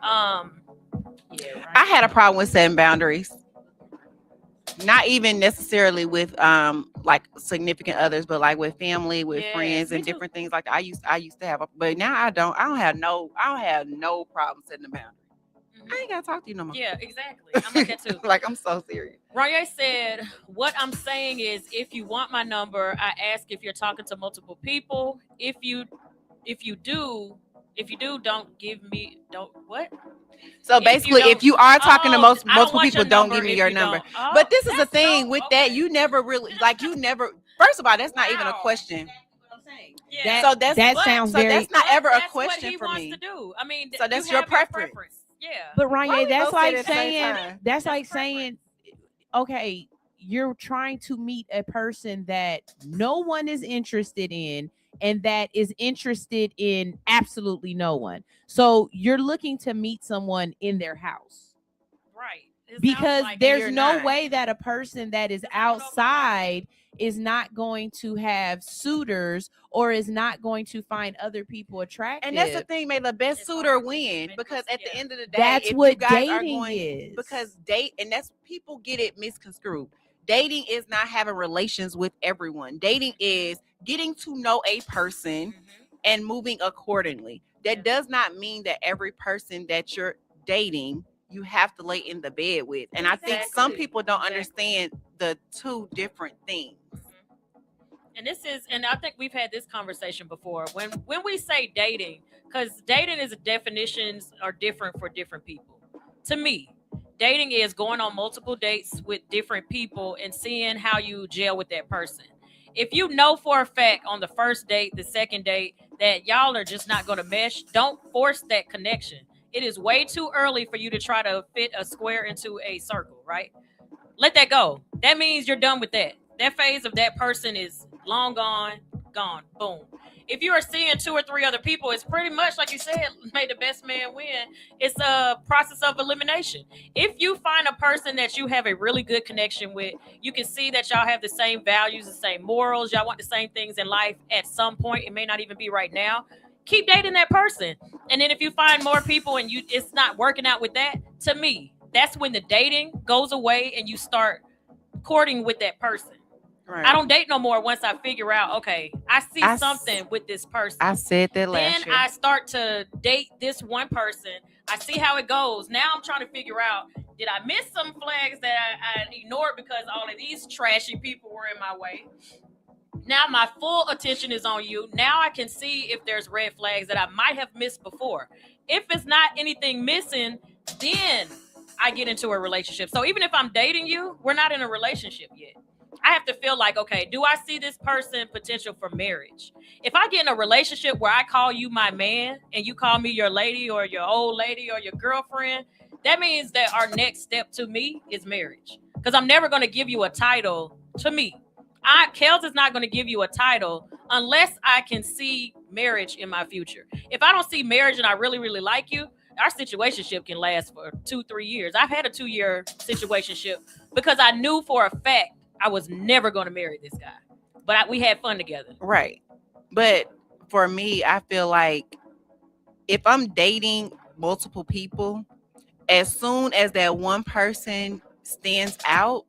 Yeah, right. I had a problem with setting boundaries. Not even necessarily with like significant others, but like with family, with friends, and different things like that. I used to have, but now I don't have no problem setting a boundary. I ain't gotta talk to you no more. Yeah, exactly. I'm like that too. Like, I'm so serious. Ranye said, what I'm saying is, if you want my number, I ask if you're talking to multiple people. If you do, don't give me, don't what? So basically, if you are talking to multiple people, don't give me your number. But this is the thing with that, you never really, like, first of all, that's not even a question. Yeah. So that's not ever a question for me. To do. I mean, so that's your preference. Yeah. But Ranye, that's like saying, okay, you're trying to meet a person that no one is interested in, and that is interested in absolutely no one. So you're looking to meet someone in their house. Right. Because there's no way that a person that is outside is not going to have suitors or is not going to find other people attractive. And that's the thing, may the best suitor win, because at the end of the day, that's what dating is. Because and that's, people get it misconstrued. Dating is not having relations with everyone. Dating is getting to know a person and moving accordingly. That does not mean that every person that you're dating you have to lay in the bed with. And I think some people don't understand the two different things. And I think we've had this conversation before. When we say dating, because dating is definitions are different for different people. To me, dating is going on multiple dates with different people and seeing how you gel with that person. If you know for a fact on the first date, the second date, that y'all are just not going to mesh, don't force that connection. It is way too early for you to try to fit a square into a circle, right? Let that go. That means you're done with that. That phase of that person is long gone, boom. If you are seeing 2 or 3 other people, it's pretty much like you said, may the best man win. It's a process of elimination. If you find a person that you have a really good connection with, you can see that y'all have the same values, the same morals, y'all want the same things in life at some point. It may not even be right now. Keep dating that person. And then if you find more people and it's not working out with that, to me, that's when the dating goes away and you start courting with that person. Right. I don't date no more once I figure out, okay, I see something with this person. I said that last year. Then I start to date this one person. I see how it goes. Now I'm trying to figure out, did I miss some flags that I ignored because all of these trashy people were in my way? Now my full attention is on you. Now I can see if there's red flags that I might have missed before. If it's not anything missing, then I get into a relationship. So even if I'm dating you, we're not in a relationship yet. I have to feel like, okay, do I see this person potential for marriage? If I get in a relationship where I call you my man and you call me your lady or your old lady or your girlfriend, that means that our next step to me is marriage. Because I'm never going to give you a title to me. Kels is not going to give you a title unless I can see marriage in my future. If I don't see marriage and I really, really like you, our situationship can last for 2-3 years. I've had a 2-year situationship because I knew for a fact I was never going to marry this guy. But we had fun together. Right. But for me, I feel like if I'm dating multiple people, as soon as that one person stands out,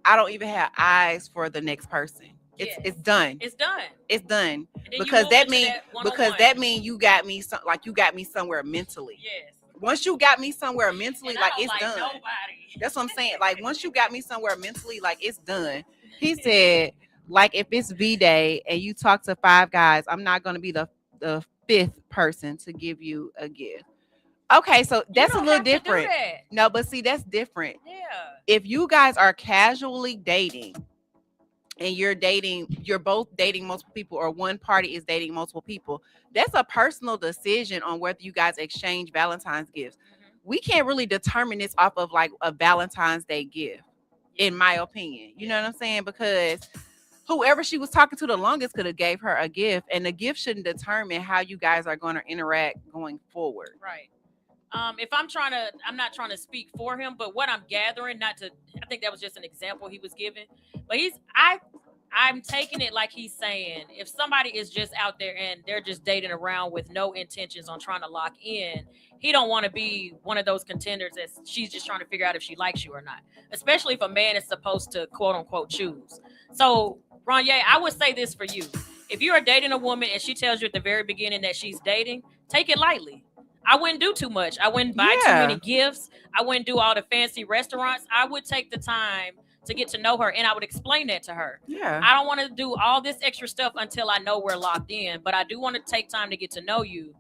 I don't even have eyes for the next person. It's done. It's done. It's done. Because that means you got me somewhere mentally. Yes. Once you got me somewhere mentally, like it's done. Nobody. That's what I'm saying. Like once you got me somewhere mentally, like it's done. He said, like if it's V-Day and you talk to 5 guys, I'm not going to be the 5th person to give you a gift. Okay, so that's a little different. No, but see, that's different. Yeah. If you guys are casually dating and you're both dating multiple people, or one party is dating multiple people, that's a personal decision on whether you guys exchange Valentine's gifts. Mm-hmm. We can't really determine this off of like a Valentine's Day gift, in my opinion. You know what I'm saying? Because whoever she was talking to the longest could have gave her a gift, and the gift shouldn't determine how you guys are going to interact going forward. Right. If I'm not trying to speak for him, but what I'm gathering, I think that was just an example he was giving, but I I'm taking it like he's saying, if somebody is just out there and they're just dating around with no intentions on trying to lock in, he don't want to be one of those contenders that she's just trying to figure out if she likes you or not, especially if a man is supposed to quote unquote choose. So Ronye, I would say this for you. If you are dating a woman and she tells you at the very beginning that she's dating, take it lightly. I wouldn't do too much. I wouldn't buy too many gifts. I wouldn't do all the fancy restaurants. I would take the time to get to know her, and I would explain that to her. Yeah. I don't want to do all this extra stuff until I know we're locked in, but I do want to take time to get to know you.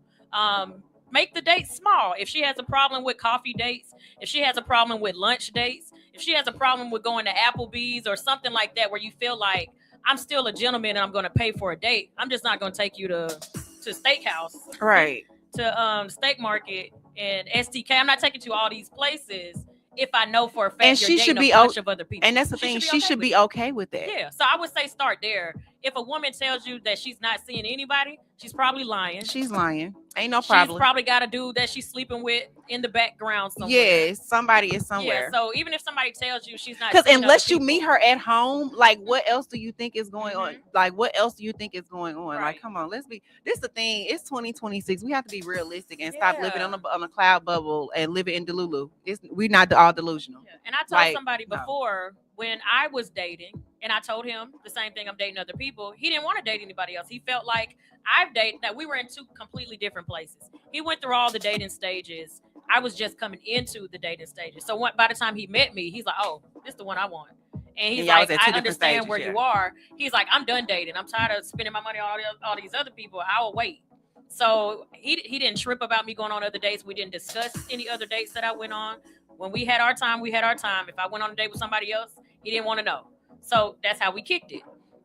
Make the date small. If she has a problem with coffee dates, if she has a problem with lunch dates, if she has a problem with going to Applebee's or something like that, where you feel like I'm still a gentleman and I'm going to pay for a date, I'm just not going to take you to Steakhouse, Right, to Steak Market and STK. I'm not taking you to all these places if I know for a fact and you're she dating should be a bunch of other people. And that's the thing, she should be okay with that. Yeah, so I would say start there. If a woman tells you that she's not seeing anybody, she's probably lying. She's lying. Ain't no problem. She's probably got a dude that she's sleeping with in the background somewhere. Yes, somebody is somewhere. Yeah, so even if somebody tells you she's not, Because seeing unless other you meet people, her at home, like what else do you think is going on? Like what else do you think is going on? Right. Like, come on, this is the thing. It's 2026. We have to be realistic and stop living on a cloud bubble and living in Delulu. We're not all delusional. Yeah. And I told somebody before when I was dating, and I told him the same thing, I'm dating other people. He didn't want to date anybody else. He felt like I've dated, that we were in two completely different places. He went through all the dating stages. I was just coming into the dating stages. So by the time he met me, he's like, oh, this is the one I want. And he's like, I understand where you are. He's like, I'm done dating. I'm tired of spending my money on all these other people. I will wait. So he didn't trip about me going on other dates. We didn't discuss any other dates that I went on. When we had our time, we had our time. If I went on a date with somebody else, he didn't want to know. So that's how we kicked it.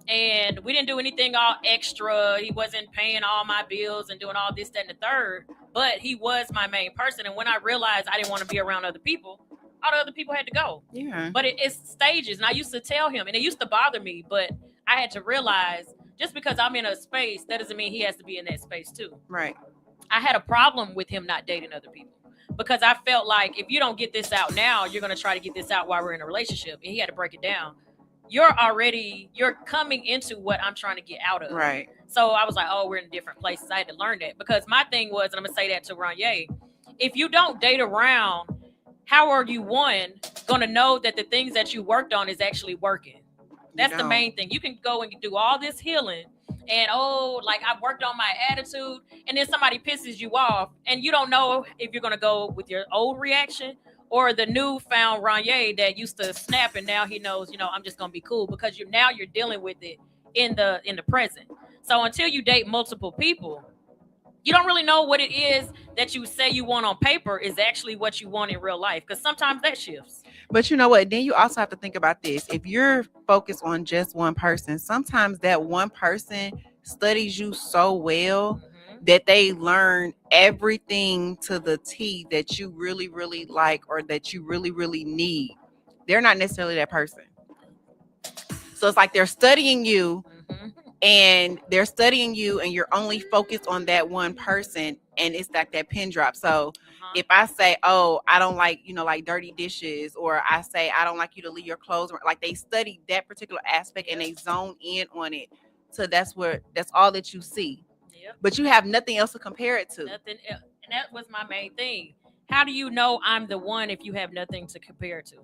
And we didn't do anything all extra. He wasn't paying all my bills and doing all this, that, and the third. But he was my main person. And when I realized I didn't want to be around other people, all the other people had to go. Yeah. But it's stages. And I used to tell him, and it used to bother me, but I had to realize just because I'm in a space, that doesn't mean he has to be in that space too. Right. I had a problem with him not dating other people because I felt like if you don't get this out now, you're going to try to get this out while we're in a relationship. And he had to break it down. You're coming into what I'm trying to get out of. Right. So I was like, oh, we're in different places. I had to learn that because my thing was, and I'm going to say that to Ronye, if you don't date around, how are you, one, going to know that the things that you worked on is actually working? That's the main thing. You can go and do all this healing and, like I worked on my attitude, and then somebody pisses you off and you don't know if you're going to go with your old reaction or the newfound Ronye that used to snap and now he knows, I'm just going to be cool because you're dealing with it in the present. So until you date multiple people, you don't really know what it is that you say you want on paper is actually what you want in real life, because sometimes that shifts. But you know what? Then you also have to think about this. If you're focused on just one person, sometimes that one person studies you so well that they learn everything to the T that you really, really like or that you really, really need. They're not necessarily that person. So it's like they're studying you. And they're studying you and you're only focused on that one person, and it's like that pin drop. So if I say, oh, I don't like, like dirty dishes, or I say, I don't like you to leave your clothes, like they study that particular aspect and they zone in on it. So that's all that you see. But you have nothing else to compare it to. Nothing else. And that was my main thing. How do you know I'm the one if you have nothing to compare to?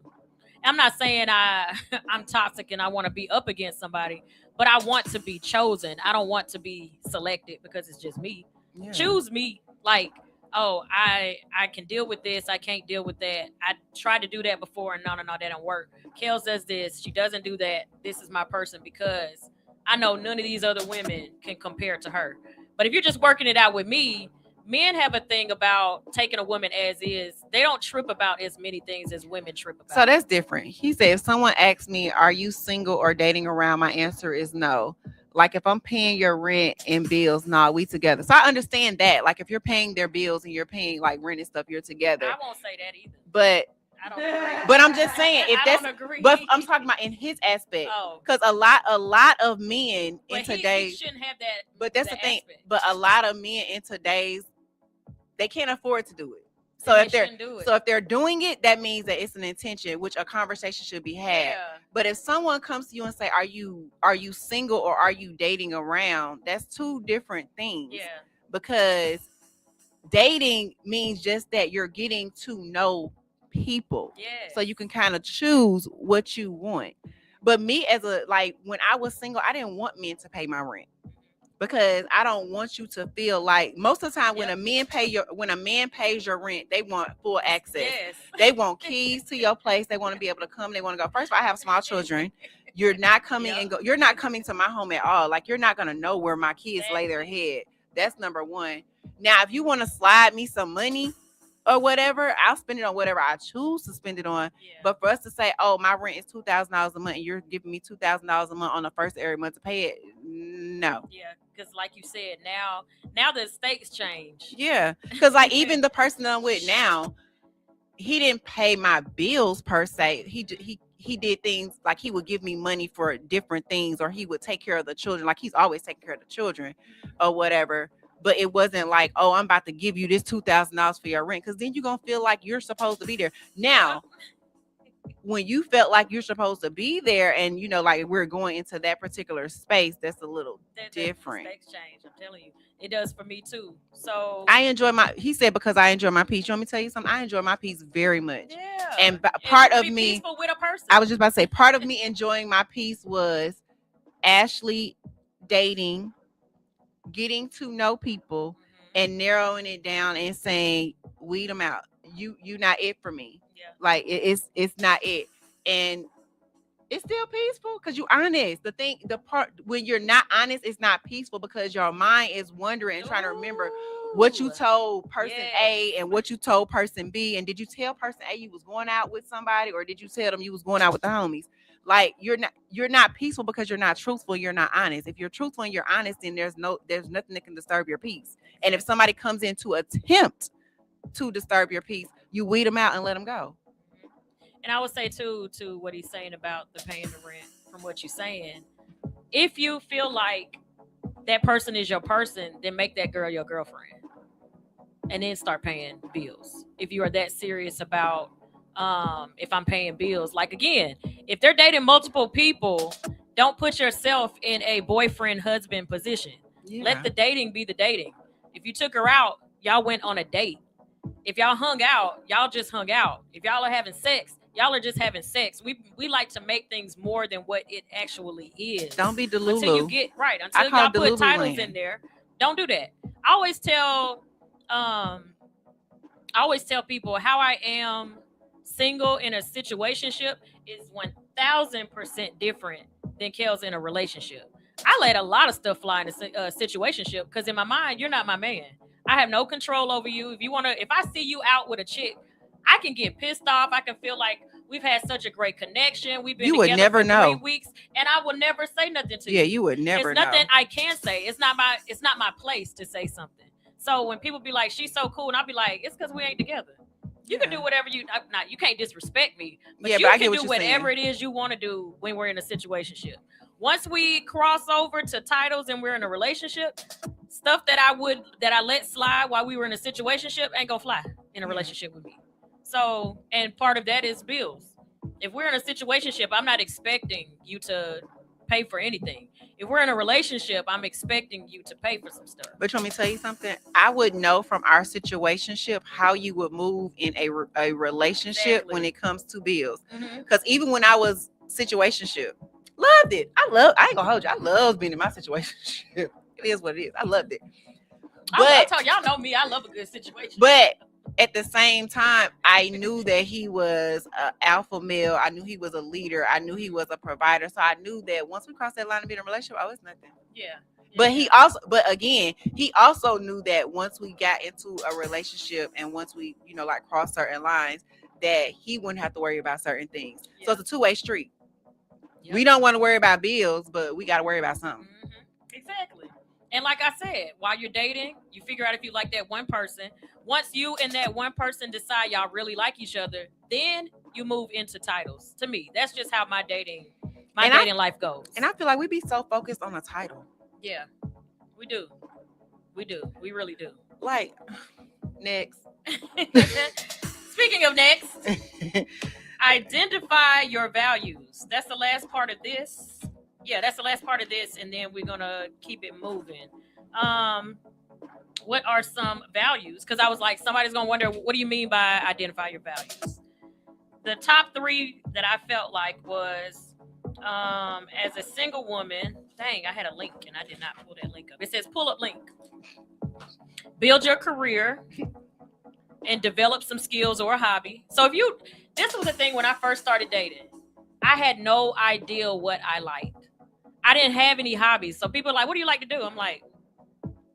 I'm not saying I'm toxic and I want to be up against somebody, but I want to be chosen. I don't want to be selected because it's just me. Yeah. Choose me. Like, oh, I can deal with this. I can't deal with that. I tried to do that before and no, that don't work. Kels does this. She doesn't do that. This is my person because I know none of these other women can compare to her. But if you're just working it out with me, men have a thing about taking a woman as is. They don't trip about as many things as women trip about. So that's different. He said, if someone asks me, are you single or dating around? My answer is no. Like if I'm paying your rent and bills, nah, we together. So I understand that. Like if you're paying their bills and you're paying like rent and stuff, you're together. I won't say that either. But I don't agree. But I'm just saying, if I don't agree. But I'm talking about in his aspect, because a lot of men in today's, he shouldn't have that. But that's the thing. But a lot of men in today's, they can't afford to do it. So Then if they they're shouldn't do it. so if they're doing it, that means that it's an intention, which a conversation should be had. Yeah. But if someone comes to you and say, "Are you single or are you dating around?" That's two different things. Yeah. Because dating means just that you're getting to know people. Yes. So you can kind of choose what you want. But me as when I was single, I didn't want men to pay my rent. Because I don't want you to feel like most of the time when a man pays your rent, they want full access. Yes. They want keys to your place. They want to be able to come. They want to go. First of all, I have small children. You're not coming You're not coming to my home at all. Like you're not gonna know where my kids lay their head. That's number one. Now, if you want to slide me some money or whatever, I'll spend it on whatever I choose to spend it on. Yeah. But for us to say, "Oh, my rent is $2,000 a month," and you're giving me $2,000 a month on the first every month to pay it, no. Yeah, because like you said, now the stakes change. Yeah, because like even the person that I'm with now, he didn't pay my bills per se. He did things like he would give me money for different things, or he would take care of the children. Like he's always taking care of the children, or whatever. But it wasn't like, "Oh, I'm about to give you this $2,000 for your rent," because then you're gonna feel like you're supposed to be there. Now, when you felt like you're supposed to be there, and like we're going into that particular space, that's a little different. Stakes change. I'm telling you, it does for me too. So I enjoy he said, because I enjoy my peace. You want me to tell you something? I enjoy my peace very much. yeah, And part of be me, peaceful with a person. I was just about to say, part of me enjoying my peace was Ashley dating, getting to know people, and narrowing it down and saying, weed them out. You not it for me. Yeah. Like it's not it. And it's still peaceful because you're honest. The part when you're not honest, it's not peaceful because your mind is wondering and trying to remember what you told person A and what you told person B. And did you tell person A you was going out with somebody, or did you tell them you was going out with the homies? Like you're not peaceful because you're not truthful, you're not honest. If you're truthful and you're honest, then there's nothing that can disturb your peace. And if somebody comes in to attempt to disturb your peace, you weed them out and let them go. And I would say too, to what he's saying about the paying the rent, from what you're saying, if you feel like that person is your person, then make that girl your girlfriend, and then start paying bills. If you are that serious about, if I'm paying bills, like again, if they're dating multiple people, don't put yourself in a boyfriend husband position. Yeah. Let the dating be the dating. If you took her out, y'all went on a date. If y'all hung out, y'all just hung out. If y'all are having sex, y'all are just having sex. We like to make things more than what it actually is. Don't be delulu. Until you get right. Until y'all put titles in there. Don't do that. I always tell people how I am single in a situationship is 1,000% different than Kel's in a relationship. I let a lot of stuff fly in a situationship because in my mind, you're not my man. I have no control over you. If I see you out with a chick, I can get pissed off. I can feel like we've had such a great connection. We've been together for 3 weeks, and I will never say nothing to you. Yeah, you would never know. There's nothing I can say. It's not my place to say something. So when people be like, "She's so cool," and I'll be like, "It's because we ain't together." You can do whatever you can't disrespect me, but you can do whatever it is you want to do when we're in a situationship. Once we cross over to titles and we're in a relationship, stuff that I let slide while we were in a situationship ain't gonna fly in a relationship with me. So, and part of that is bills. If we're in a situationship, I'm not expecting you to pay for anything. If we're in a relationship, I'm expecting you to pay for some stuff. But you want me to tell you something? I would know from our situationship how you would move in a relationship when it comes to bills. Because even when I was situationship, loved it. I ain't gonna hold you. I love being in my situationship. It is what it is. I loved it. But y'all know me. I love a good situation. But at the same time, I knew that he was an alpha male. I knew he was a leader. I knew he was a provider. So I knew that once we crossed that line of being in a relationship, it's nothing. Yeah. But he also knew that once we got into a relationship and once we, crossed certain lines, that he wouldn't have to worry about certain things. Yeah. So it's a two-way street. Yep. We don't want to worry about bills, but we got to worry about something. Exactly. And like I said, while you're dating, you figure out if you like that one person. Once you and that one person decide y'all really like each other, then you move into titles. To me, that's just how my dating life goes. And I feel like we be so focused on the title. Yeah, we do. We really do. Like, next. Speaking of next, identify your values. That's the last part of this. Yeah, that's the last part of this, and then we're gonna keep it moving. What are some values? Because I was like, somebody's gonna wonder, what do you mean by identify your values? The top 3 that I felt like was, as a single woman, dang, I had a link and I did not pull that link up. It says pull up link. Build your career and develop some skills or a hobby. So this was the thing when I first started dating. I had no idea what I liked. I didn't have any hobbies. So people are like, what do you like to do? I'm like,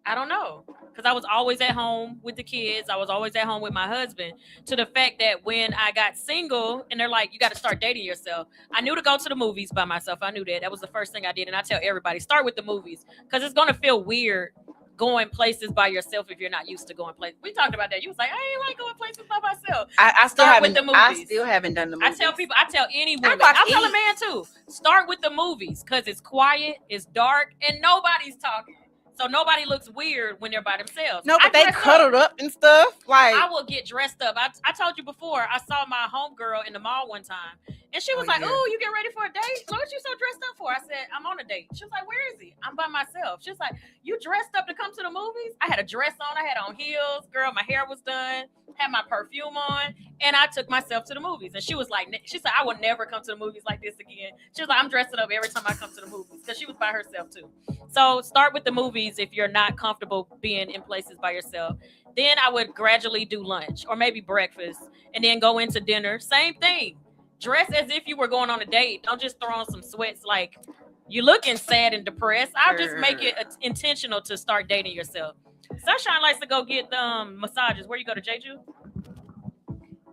I don't know. Because I was always at home with the kids. I was always at home with my husband. To the fact that when I got single and they're like, you got to start dating yourself. I knew to go to the movies by myself. I knew that. That was the first thing I did. And I tell everybody, start with the movies. Because it's going to feel weird going places by yourself if you're not used to going places. We talked about that. You was like, I ain't like going places by myself. I still Start haven't. with the movies. I still haven't done the movies. I tell any woman. I tell a man too. Start with the movies because it's quiet, it's dark, and nobody's talking. So nobody looks weird when they're by themselves. No, but they cuddled up and stuff. Like I will get dressed up. I told you before, I saw my homegirl in the mall one time. And she was like, "Oh, you get ready for a date? What you so dressed up for?" I said, "I'm on a date." She was like, "Where is he?" "I'm by myself." She was like, "You dressed up to come to the movies?" I had a dress on. I had on heels. Girl, my hair was done. Had my perfume on. And I took myself to the movies. And she was like, she said, "I will never come to the movies like this again." She was like, "I'm dressing up every time I come to the movies." Because she was by herself too. So start with the movies if you're not comfortable being in places by yourself. Then I would gradually do lunch or maybe breakfast and then go into dinner. Same thing. Dress as if you were going on a date. Don't just throw on some sweats like you're looking sad and depressed. I'll just make it intentional to start dating yourself. Sunshine likes to go get massages. Where you go to Jeju?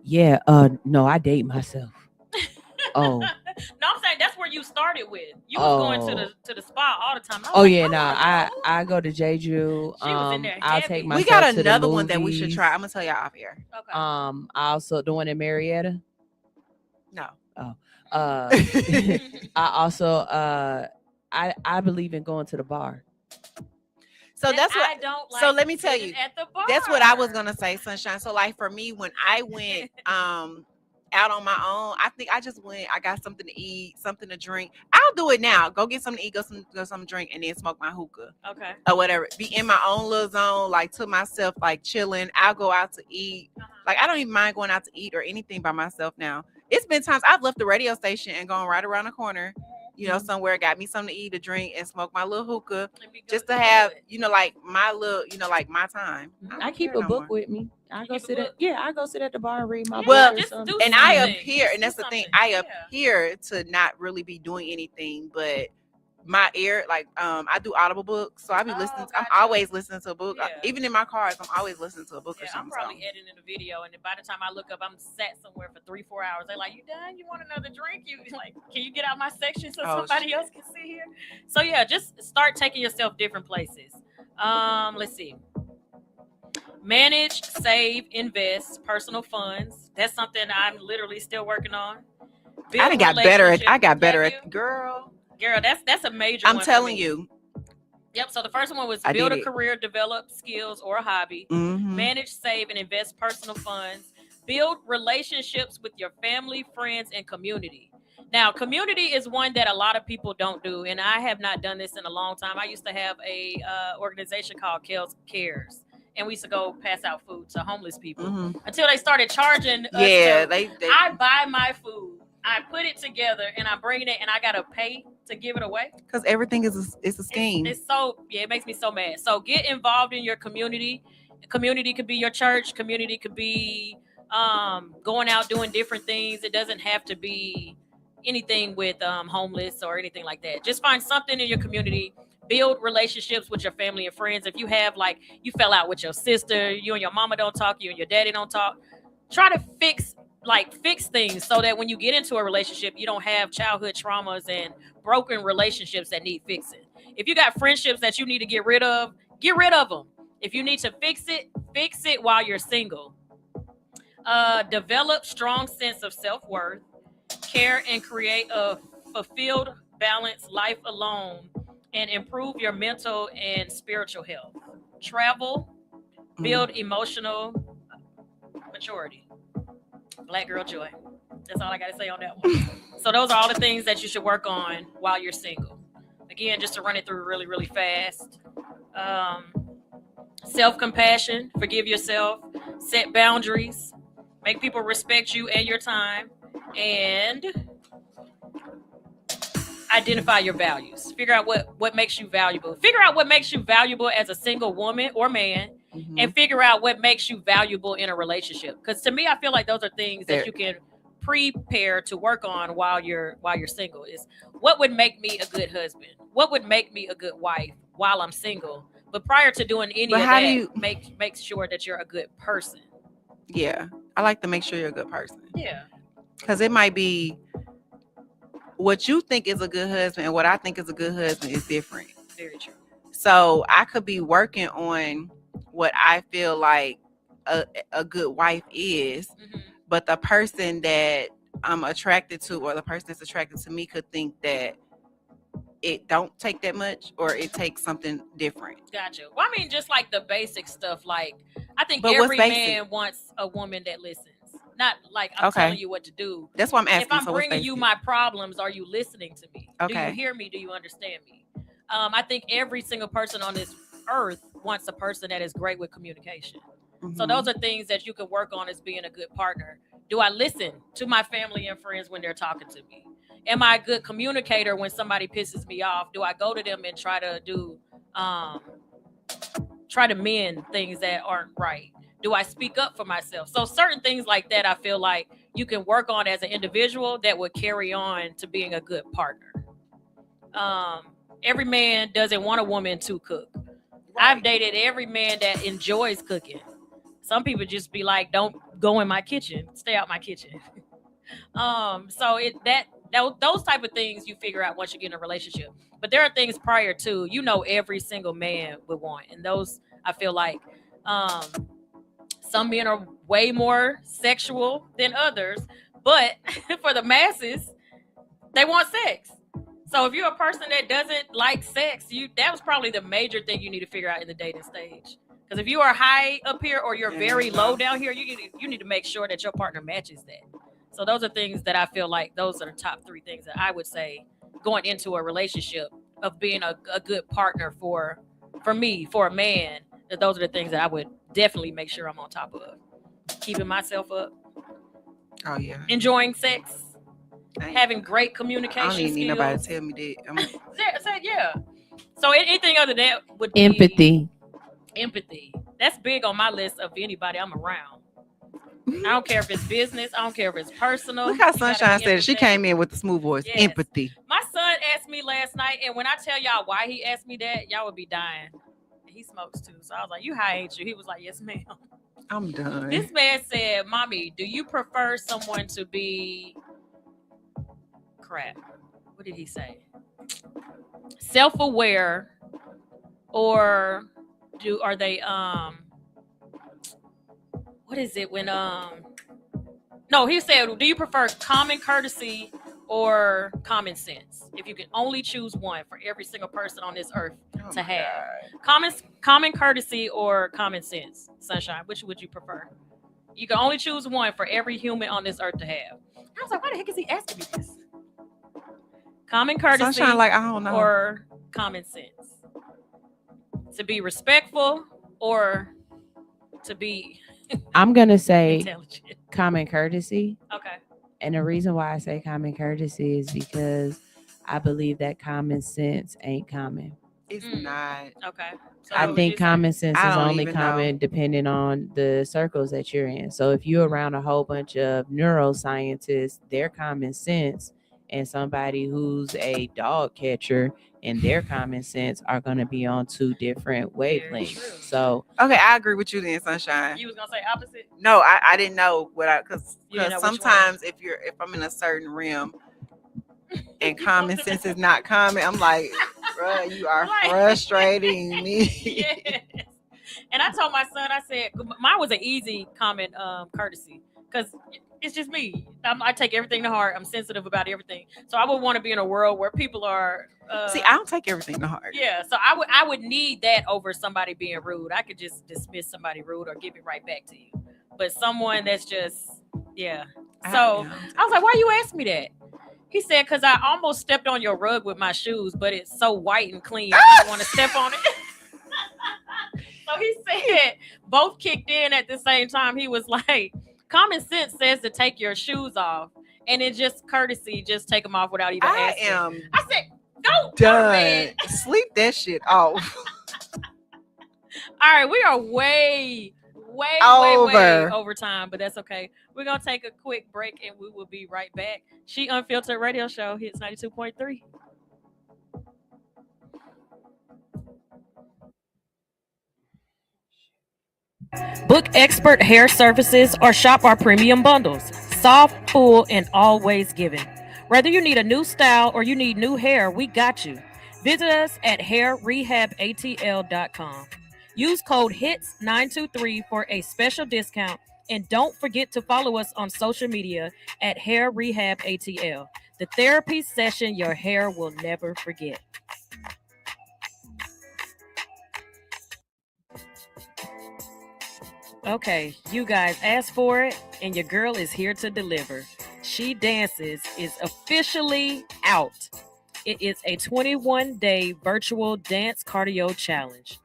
Yeah. No, I date myself. Oh. No, I'm saying that's where you started with. You was going to the spa all the time. I go to Jeju. She was in there I'll heavy. take myself we got to another the one that we should movies. try. I'm gonna tell y'all off here. Okay. I also the one in Marietta. No. I also I believe in going to the bar. So And that's what I don't like. so let me tell sitting you. at the bar. That's what I was gonna say, Sunshine. So like for me, when I went out on my own, I think I just went. I got something to eat, something to drink. I'll do it now. Go get something to eat, go some drink, and then smoke my hookah. Okay. Or whatever. Be in my own little zone, like to myself, like chilling. I'll go out to eat. Like I don't even mind going out to eat or anything by myself now. It's been times I've left the radio station and gone right around the corner, somewhere, got me something to eat, to drink, and smoke my little hookah, just to have, like my little, like my time. I keep a book with me. I go sit at the bar and read my book. Well, or something. and I something. appear, and that's the thing, I appear to not really be doing anything, but my ear, like I do audible books, so I be listening. I'm always listening to a book. Yeah. Even in my cars, I'm always listening to a book or I'm something. probably editing a video, and then by the time I look up, I'm sat somewhere for 3-4 hours. They're like, "You done? You want another drink? You like? Can you get out my section so somebody else can sit here?" So yeah, just start taking yourself different places. Let's see. Manage, save, invest personal funds. That's something I'm literally still working on. I done got better. I got better at girl. Girl, that's a major. I'm one telling for me. you. Yep. So the first one was build a career, develop skills or a hobby, manage, save, and invest personal funds, build relationships with your family, friends, and community. Now, community is one that a lot of people don't do, and I have not done this in a long time. I used to have a organization called Kels Cares, and we used to go pass out food to homeless people until they started charging us. Yeah, I buy my food, I put it together, and I bring it, and I gotta pay to give it away because everything is a scheme. It's so it makes me so mad. So get involved in your community. Community could be your church. Community could be going out doing different things. It doesn't have to be anything with homeless or anything like that. Just find something in your community. Build relationships with your family and friends. If you have you fell out with your sister, you and your mama don't talk, you and your daddy don't talk, try to fix things so that when you get into a relationship, you don't have childhood traumas and broken relationships that need fixing. If you got friendships that you need to get rid of them. If you need to fix it while you're single. Develop strong sense of self-worth, care and create a fulfilled, balanced life alone, and improve your mental and spiritual health. Travel, build emotional maturity. Black girl joy. That's all I got to say on that one. So those are all the things that you should work on while you're single. Again, just to run it through really, really fast. Self-compassion, forgive yourself, set boundaries, make people respect you and your time, and identify your values. Figure out what makes you valuable. Figure out what makes you valuable as a single woman or man, and figure out what makes you valuable in a relationship. Because to me, I feel like those are things that you can prepare to work on while you're single. Is what would make me a good husband? What would make me a good wife while I'm single? But prior to doing any of that, make sure that you're a good person. Yeah, I like to make sure you're a good person. Yeah, because it might be what you think is a good husband and what I think is a good husband is different. Very true. So I could be working on what I feel like a good wife is, but the person that I'm attracted to or the person that's attracted to me could think that it don't take that much or it takes something different. Gotcha. Well, I mean, just like the basic stuff, like I think every man wants a woman that listens. Not like I'm telling you what to do. That's what I'm asking. If I'm bringing you my problems, are you listening to me? Okay. Do you hear me? Do you understand me? I think every single person on this earth wants a person that is great with communication. So those are things that you can work on as being a good partner. Do I listen to my family and friends when they're talking to me? Am I a good communicator when somebody pisses me off? Do I go to them and try to mend things that aren't right? Do I speak up for myself? So certain things like that, I feel like you can work on as an individual that would carry on to being a good partner. Every man doesn't want a woman to cook. Right. I've dated every man that enjoys cooking. Some people just be like, don't go in my kitchen, stay out my kitchen. So those type of things you figure out once you get in a relationship. But there are things prior to, every single man would want. And those, I feel like, some men are way more sexual than others, but for the masses, they want sex. So if you're a person that doesn't like sex, that was probably the major thing you need to figure out in the dating stage. Because if you are high up here or you're very low down here, you need to make sure that your partner matches that. So those are things that I feel like those are the top 3 things that I would say going into a relationship of being a good partner for me, for a man. That those are the things that I would definitely make sure I'm on top of. Keeping myself up. Oh, yeah. Enjoying sex. Having great communication skills. I don't even need nobody to tell me that. Yeah. So anything other than that would be empathy. That's big on my list of anybody I'm around. I don't care if it's business. I don't care if it's personal. Look how Sunshine said it. She came in with the smooth voice. Yes. Empathy. My son asked me last night, and when I tell y'all why he asked me that, y'all would be dying. He smokes too. So I was like, you high, ain't you? He was like, yes, ma'am. I'm done. This man said, Mommy, do you prefer someone to be what did he say? Self-aware, or are they what is it when no, he said, do you prefer common courtesy or common sense? If you can only choose one for every single person on this earth to have. Common courtesy or common sense, Sunshine, which would you prefer? You can only choose one for every human on this earth to have. I was like, why the heck is he asking me this? Common courtesy, Sunshine, like, I don't know. Or common sense? To be respectful or to be I'm going to say intelligent? Common courtesy. Okay. And the reason why I say common courtesy is because I believe that common sense ain't common. It's not. Okay. So I think common sense is only common depending on the circles that you're in. So if you're around a whole bunch of neuroscientists, their common sense and somebody who's a dog catcher and their common sense are going to be on 2 different wavelengths. So okay, I agree with you then, Sunshine. You was gonna say opposite? No, I didn't know because sometimes if I'm in a certain realm and common sense is not common, I'm like, bruh, you are frustrating me. Yes. And I told my son, I said, mine was an easy common courtesy because it's just me. I take everything to heart. I'm sensitive about everything. So I would want to be in a world where people are. See, I don't take everything to heart. Yeah. So I would need that over somebody being rude. I could just dismiss somebody rude or give it right back to you. but someone that's just, yeah. So Yeah. I was like, why you ask me that? He said, because I almost stepped on your rug with my shoes, but it's so white and clean. I didn't want to step on it. So he said both kicked in at the same time. He was like, common sense says to take your shoes off. And it's just courtesy, just take them off without even asking. I said, go done. Sleep that shit off. All right, we are way over time, but that's okay. We're going to take a quick break and we will be right back. She Unfiltered Radio Show, hits 92.3. Book expert hair services or shop our premium bundles. Soft, full, and always giving. Whether you need a new style or you need new hair, we got you. Visit us at hairrehabatl.com. Use code HITS923 for a special discount. And don't forget to follow us on social media at Hair Rehab ATL. The therapy session your hair will never forget. Okay, you guys asked for it, and your girl is here to deliver. She Dances is officially out. It is a 21-day virtual dance cardio challenge.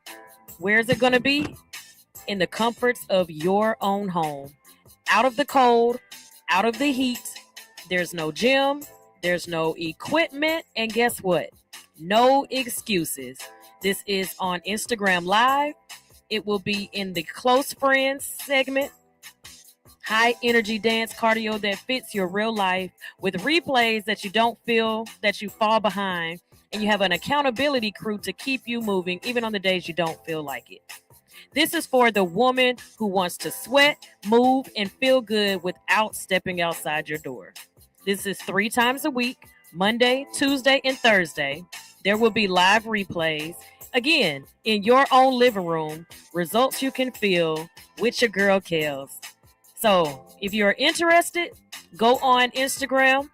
Where is it going to be? In the comforts of your own home. Out of the cold, out of the heat. There's no gym, there's no equipment, and guess what? No excuses. This is on Instagram Live. It will be in the close friends segment. High energy dance cardio that fits your real life with replays that you don't feel that you fall behind. And you have an accountability crew to keep you moving even on the days you don't feel like it. This is for the woman who wants to sweat, move, and feel good without stepping outside your door. This is 3 times a week, Monday, Tuesday, and Thursday. There will be live replays. Again, in your own living room, results you can feel with your girl Kels. So if you're interested, go on Instagram,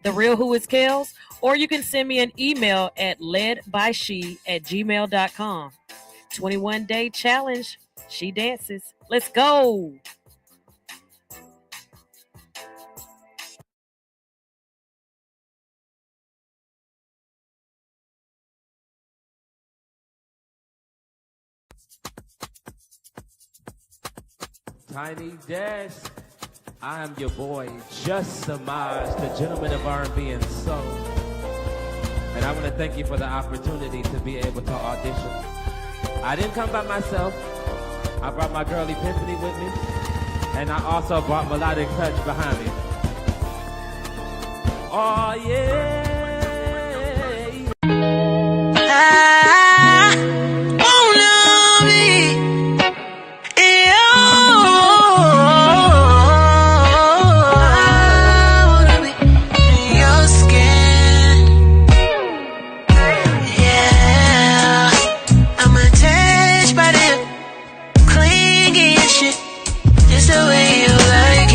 The Real Who Is Kels, or you can send me an email at ledbyshe@gmail.com. 21-day challenge. She Dances. Let's go. Tiny Desk. I am your boy, Just Samaj, the gentleman of R&B and soul. And I want to thank you for the opportunity to be able to audition. I didn't come by myself. I brought my girl Epiphany with me. And I also brought Melodic Touch behind me. Oh, yeah. Just the way you like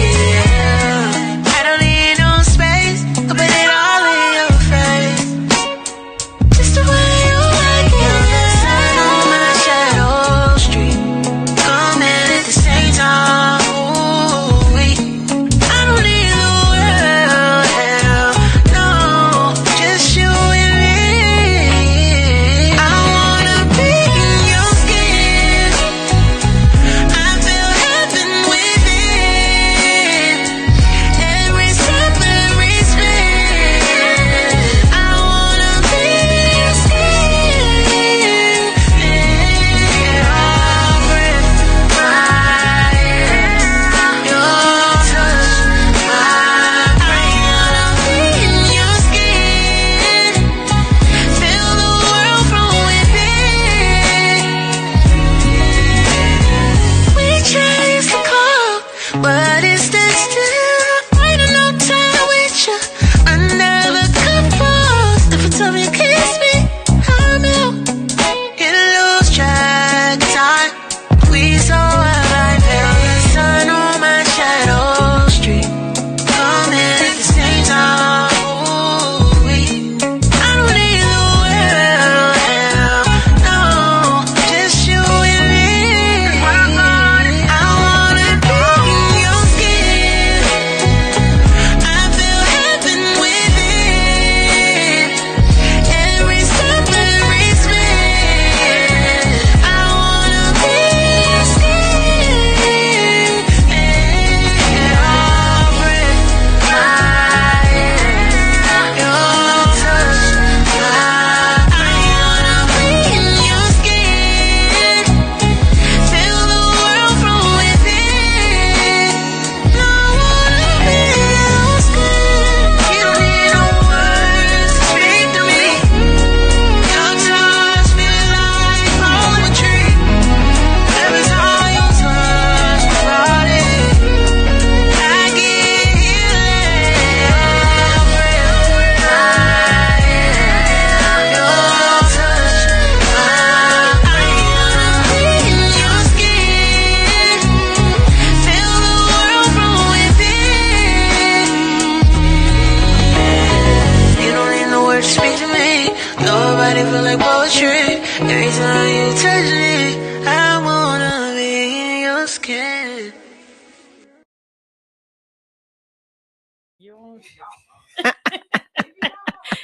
time you touch me, I wanna be in your skin.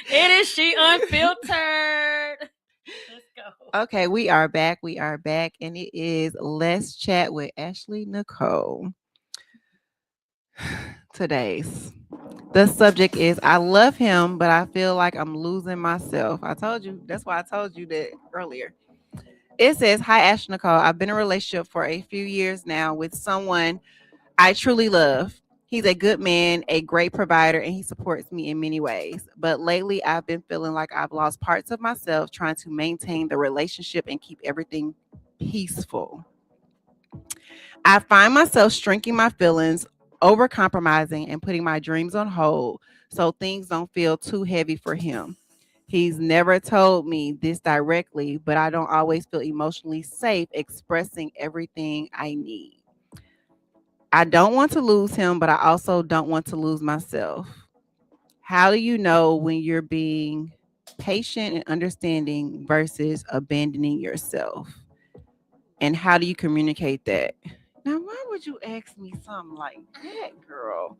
It is She Unfiltered. Let's go. Okay, we are back. And it is Let's Chat with Ashley Nicole. The subject is I love him, but I feel like I'm losing myself. I told you, that's why I told you that earlier. It says, hi, Ashley Nicole. I've been in a relationship for a few years now with someone I truly love. He's a good man, a great provider, and he supports me in many ways. But lately, I've been feeling like I've lost parts of myself trying to maintain the relationship and keep everything peaceful. I find myself shrinking my feelings, over-compromising, and putting my dreams on hold so things don't feel too heavy for him. He's never told me this directly, but I don't always feel emotionally safe expressing everything I need. I don't want to lose him, but I also don't want to lose myself. How do you know when you're being patient and understanding versus abandoning yourself? And how do you communicate that? Now, why would you ask me something like that, girl?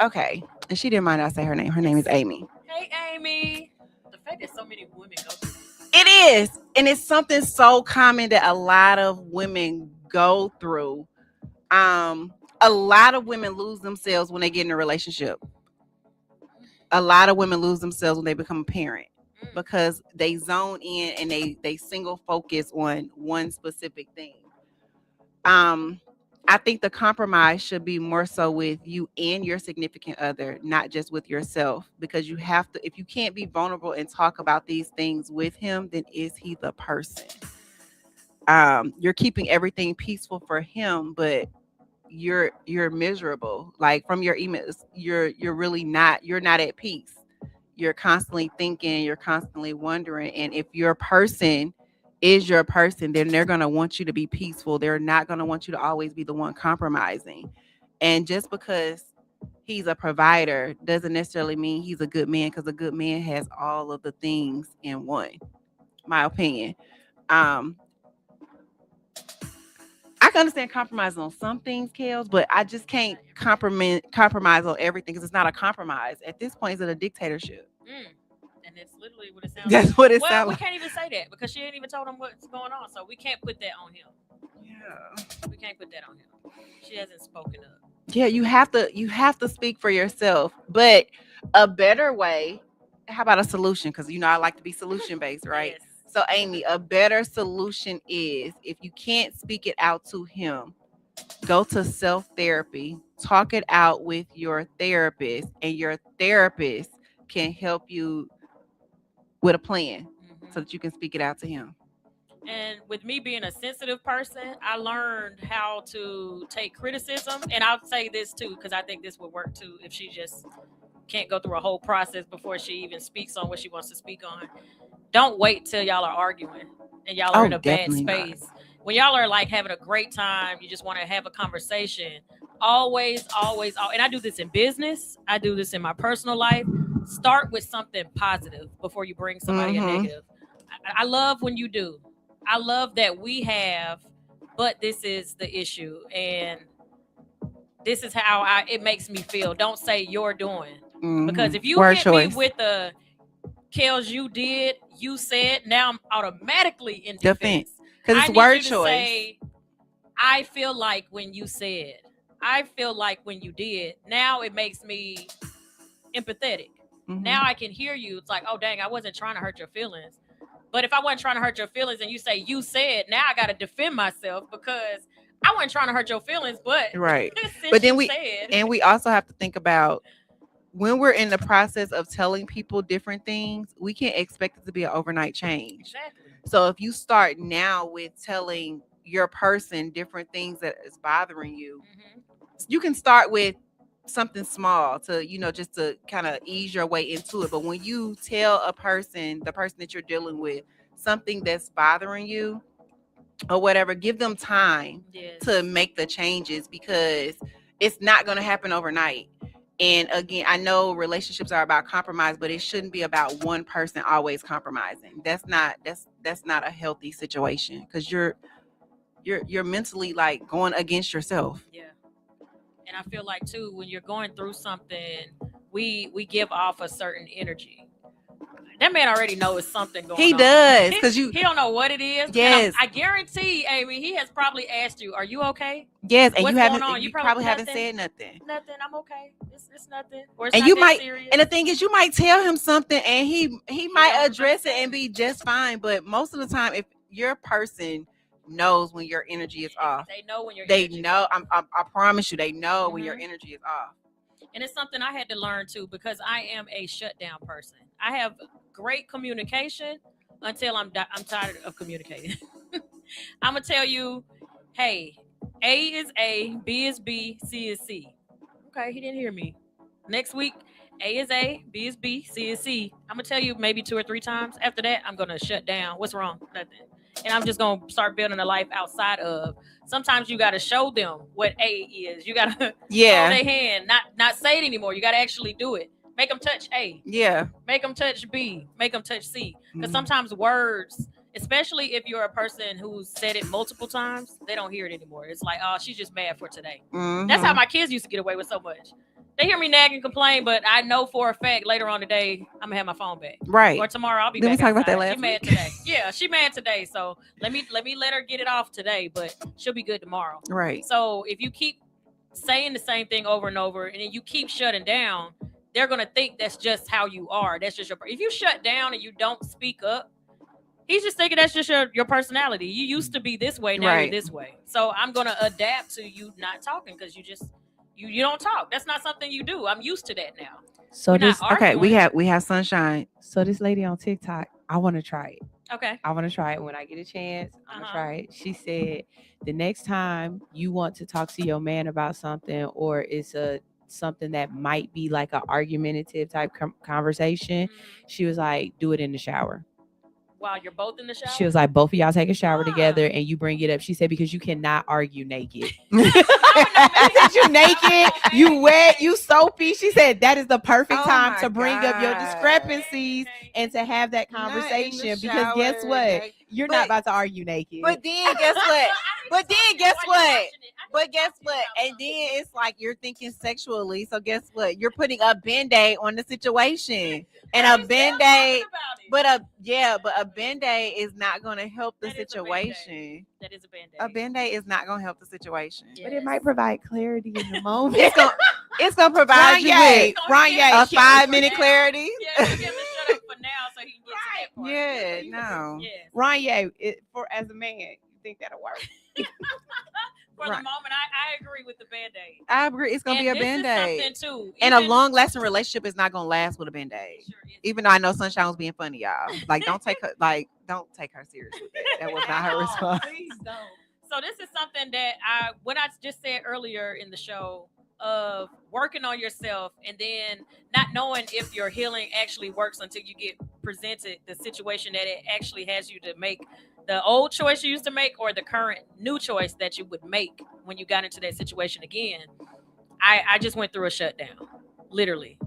Okay. And she didn't mind I say her name. Her name is Amy. Hey, Amy. The fact that so many women go through this. It is. And it's something so common that a lot of women go through. A lot of women lose themselves when they get in a relationship. A lot of women lose themselves when they become a parent because they zone in and they single focus on one specific thing. I think the compromise should be more so with you and your significant other, not just with yourself, because you have to, if you can't be vulnerable and talk about these things with him, then is he the person? You're keeping everything peaceful for him, but you're miserable. Like from your emails, you're not at peace. You're constantly thinking, you're constantly wondering. And if your person is your person, then they're going to want you to be peaceful. They're not going to want you to always be the one compromising. And just because he's a provider doesn't necessarily mean he's a good man, because a good man has all of the things in one, my opinion. I can understand compromising on some things, Kels, but I just can't compromise on everything, because it's not a compromise. At this point, it's a dictatorship. And it's literally what it sounds That's like. what it Well, sounds we like. can't even say that because she ain't even told him what's going on. So we can't put that on him. Yeah. We can't put that on him. She hasn't spoken up. Yeah, you have to speak for yourself. But a better way, how about a solution? Because I like to be solution based, right? Yes. So Amy, a better solution is, if you can't speak it out to him, go to self-therapy, talk it out with your therapist, and your therapist can help you with a plan so that you can speak it out to him. And with me being a sensitive person, I learned how to take criticism. And I'll say this too, because I think this would work too if she just can't go through a whole process before she even speaks on what she wants to speak on. Don't wait till y'all are arguing and y'all are in a bad space. Not. When y'all are like having a great time, you just want to have a conversation. Always. And I do this in business. I do this in my personal life. Start with something positive before you bring somebody a negative. I love when you do. I love that we have, but this is the issue. And this is how it makes me feel. Don't say you're doing. Because if you hit me with the Kels, you did, you said, now I'm automatically in defense. Because it's word choice. Say, I feel like when you said, I feel like when you did, now it makes me empathetic. Now I can hear you. It's like, oh, dang, I wasn't trying to hurt your feelings. But if I wasn't trying to hurt your feelings and you say you said, now I got to defend myself because I wasn't trying to hurt your feelings. But right. But then we also have to think about when we're in the process of telling people different things, we can't expect it to be an overnight change. Exactly. So if you start now with telling your person different things that is bothering you, you can start with something small to, just to kind of ease your way into it. But when you tell the person that you're dealing with, something that's bothering you or whatever, give them time to make the changes, because it's not going to happen overnight. And again, I know relationships are about compromise, but it shouldn't be about one person always compromising. That's not a healthy situation, because you're mentally like going against yourself. Yeah. And I feel like too, when you're going through something, we give off a certain energy. That man already knows something going on. He does, because he don't know what it is. Yes. I guarantee, Amy, he has probably asked you, "Are you okay?" Yes, and What's you haven't. going on? You probably haven't said nothing. Nothing. I'm okay. It's nothing. Or it's And not you that might, serious. and the thing is, you might tell him something, and he might address it and be just fine. But most of the time, if your person knows when your energy is off, they know when your they energy know. is off. I promise you, they know when your Mhm. energy is off. And it's something I had to learn too, because I am a shutdown person. I have great communication until I'm tired of communicating. I'm gonna tell you, hey, A is A, B is B, C is C. Okay, he didn't hear me. Next week, A is A, B is B, C is C. I'm gonna tell you maybe 2 or 3 times. After that, I'm gonna shut down. What's wrong? Nothing. And I'm just gonna start building a life outside of. Sometimes you gotta show them what A is. You gotta hold their hand, not say it anymore. You gotta actually do it. Make them touch A. Yeah. Make them touch B. Make them touch C. Because Mhm. sometimes words, especially if you're a person who's said it multiple times, they don't hear it anymore. It's like, oh, she's just mad for today. Mhm. That's how my kids used to get away with so much. They hear me nag and complain, but I know for a fact later on today I'm gonna have my phone back. Right. Or tomorrow I'll be Didn't back. we talk about that outside. last She mad week? today. Yeah, she mad today. So let me let her get it off today, but she'll be good tomorrow. Right. So if you keep saying the same thing over and over, and then you keep shutting down, they're gonna think that's just how you are. That's just your. If you shut down and you don't speak up, he's just thinking that's just your personality. You used to be this way, now Right. you're this way. So I'm gonna adapt to you not talking, because you don't talk. That's not something you do. I'm used to that now. So We're not this Okay, we arguing. have sunshine. so this lady on TikTok, I want to try it. Okay. I want to try it when I get a chance. I'm gonna Uh-huh. try it. She said the next time you want to talk to your man about something, or it's something that might be like an argumentative type conversation, she was like, do it in the shower. While you're both in the shower. She was like, both of y'all take a shower Ah. together and you bring it up. She said, because you cannot argue naked. I She said, you naked, you wet, you soapy. She said that is the perfect Oh time my to bring up your God. discrepancies and to have that Not in the conversation. Because guess shower, what? like- You're but- not about to argue naked. But then guess what? But then guess what? But guess what? And then it's like you're thinking sexually. So guess what? You're putting a band-aid on the situation. And a band-aid, but a band-aid is not going to help the That is a Band-Aid. situation. That is a Band-Aid. A band-aid is not going to help the situation. Yeah. But it might provide clarity in the moment. It's gonna provide you with Ranye, a 5-minute clarity. Yeah, you get him to shut up for now so he can get to that part. Yeah, no. Yes. Ranye, for as a man, you think that'll work? For the Right. moment, I agree with the Band-Aid. I agree. It's gonna And be a this is band-aid. something too. And a Even- long-lasting relationship is not gonna last with a band-aid. Sure is. Even though I know Sunshine was being funny, y'all. Like, don't take her serious with that. That was not her No, response. please don't. So this is something that when I just said earlier in the show, of working on yourself and then not knowing if your healing actually works until you get presented the situation that it actually has you to make the old choice you used to make or the current new choice that you would make when you got into that situation again. I just went through a shutdown literally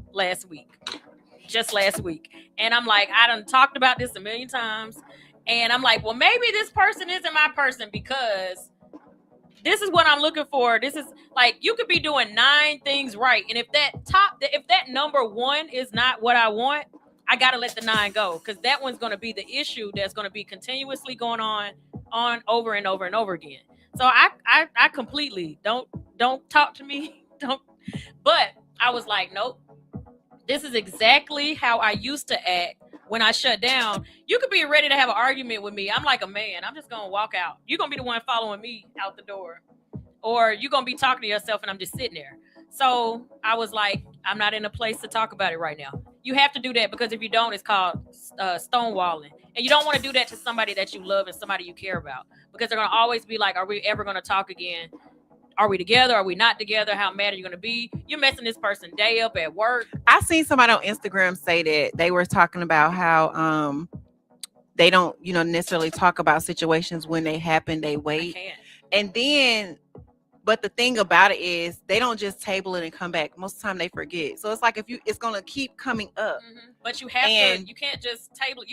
just last week. And I'm like, I done talked about this a million times. And I'm like, well, maybe this person isn't my person because this is what I'm looking for. This is like, you could be doing 9 things right. And if that number 1 is not what I want, I got to let the 9 go. Because that one's going to be the issue that's going to be continuously going on over and over and over again. So I completely don't talk to me. But I was like, nope, this is exactly how I used to act when I shut down. You could be ready to have an argument with me. I'm like a man. I'm just going to walk out. You're going to be the one following me out the door. Or you're going to be talking to yourself and I'm just sitting there. So I was like, I'm not in a place to talk about it right now. You have to do that because if you don't, it's called stonewalling. And you don't want to do that to somebody that you love and somebody you care about. Because they're going to always be like, are we ever going to talk again? Are we together? Are we not together? How mad are you going to be? You're messing this person day up at work. I seen somebody on Instagram say that they were talking about how they don't, necessarily talk about situations when they happen. They wait. I can't. And then But the thing about it is they don't just table it and come back. Most of the time they forget. So it's like it's gonna keep coming up. But you can't just table it.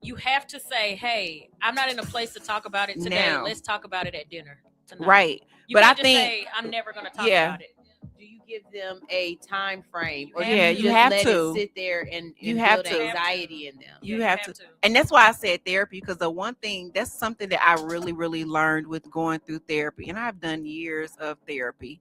You have to say, hey, I'm not in a place to talk about it today. Now. Let's talk about it at dinner tonight. Right. You but can't I just think say, I'm never gonna talk about it. Do you give them a time frame, or Yeah, do you just have let to. it sit there and You build have to. anxiety in them? you have to. And that's why I said therapy, because the one thing, that's something that I really, really learned with going through therapy. And I've done years of therapy.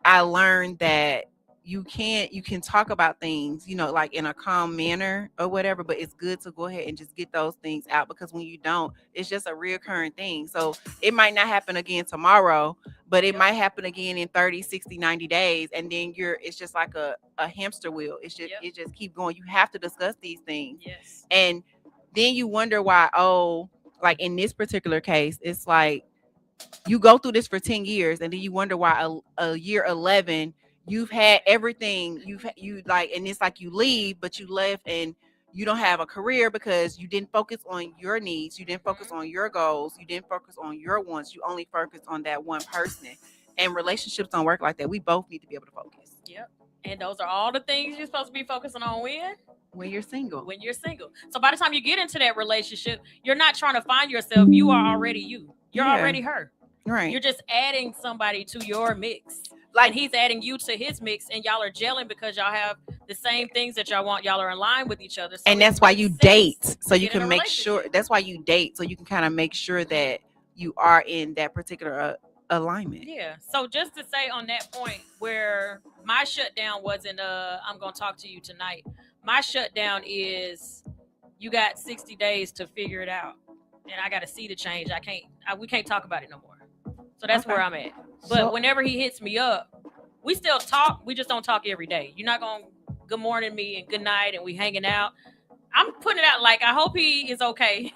I learned that you can talk about things, like in a calm manner or whatever, but it's good to go ahead and just get those things out, because when you don't, it's just a reoccurring thing. So it might not happen again tomorrow, but it might happen again in 30, 60, 90 days. And then it's just like a hamster wheel. It just keep going. You have to discuss these things. Yes. And then you wonder why, like in this particular case, it's like you go through this for 10 years and then you wonder why a year 11 you've had everything you like, and it's like you leave, but you left and you don't have a career because you didn't focus on your needs, you didn't focus on your goals, you didn't focus on your wants, you only focus on that one person. And relationships don't work like that. We both need to be able to focus. Yep. And those are all the things you're supposed to be focusing on when you're single. So by the time you get into that relationship, you're not trying to find yourself. You are already you. You're already her. Right. You're just adding somebody to your mix. And he's adding you to his mix, and y'all are gelling because y'all have the same things that y'all want. Y'all are in line with each other. So and that's why you date. So you can make sure. That's why you date. So you can kind of make sure that you are in that particular alignment. Yeah. So just to say on that point where my shutdown wasn't, I'm going to talk to you tonight. My shutdown is you got 60 days to figure it out. And I got to see the change. We can't talk about it no more. So that's where I'm at. But whenever he hits me up, we still talk. We just don't talk every day. You're not going to good morning me and good night and we hanging out. I'm putting it out like I hope he is okay.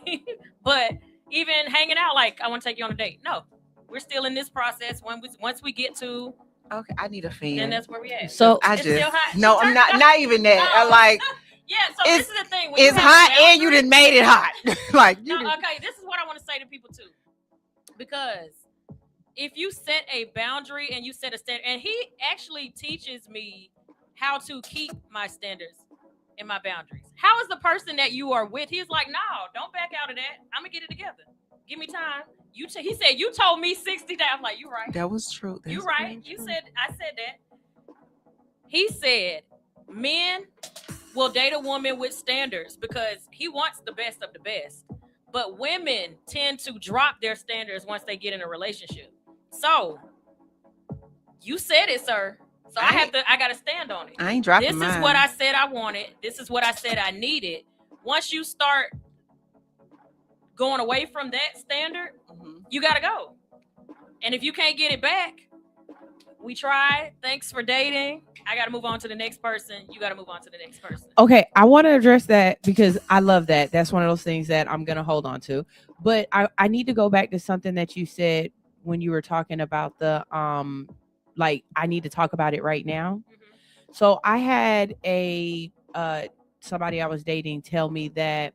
But even hanging out like I want to take you on a date. No, we're still in this process. Once we get to okay, I need a fan. And that's where we at. So I it's just still hot. no, I'm not even that. No. I like yeah. So this is the thing. When it's hot and you done made it hot. Like no, okay. This is what I want to say to people too, because if you set a boundary and you set a standard, and he actually teaches me how to keep my standards and my boundaries. How is the person that you are with? He's like, no, don't back out of that. I'm gonna get it together. Give me time. He said, you told me 60 days. I'm like, you right. That was true. You right. You said, I said that. He said, men will date a woman with standards because he wants the best of the best. But women tend to drop their standards once they get in a relationship. So you said it, sir. So I got to stand on it. I ain't dropping mine. This is what I said I wanted. This is what I said I needed. Once you start going away from that standard, you got to go. And if you can't get it back, we tried. Thanks for dating. I got to move on to the next person. You got to move on to the next person. Okay, I want to address that because I love that. That's one of those things that I'm going to hold on to. But I need to go back to something that you said when you were talking about the, like, I need to talk about it right now. Mm-hmm. So I had somebody I was dating tell me that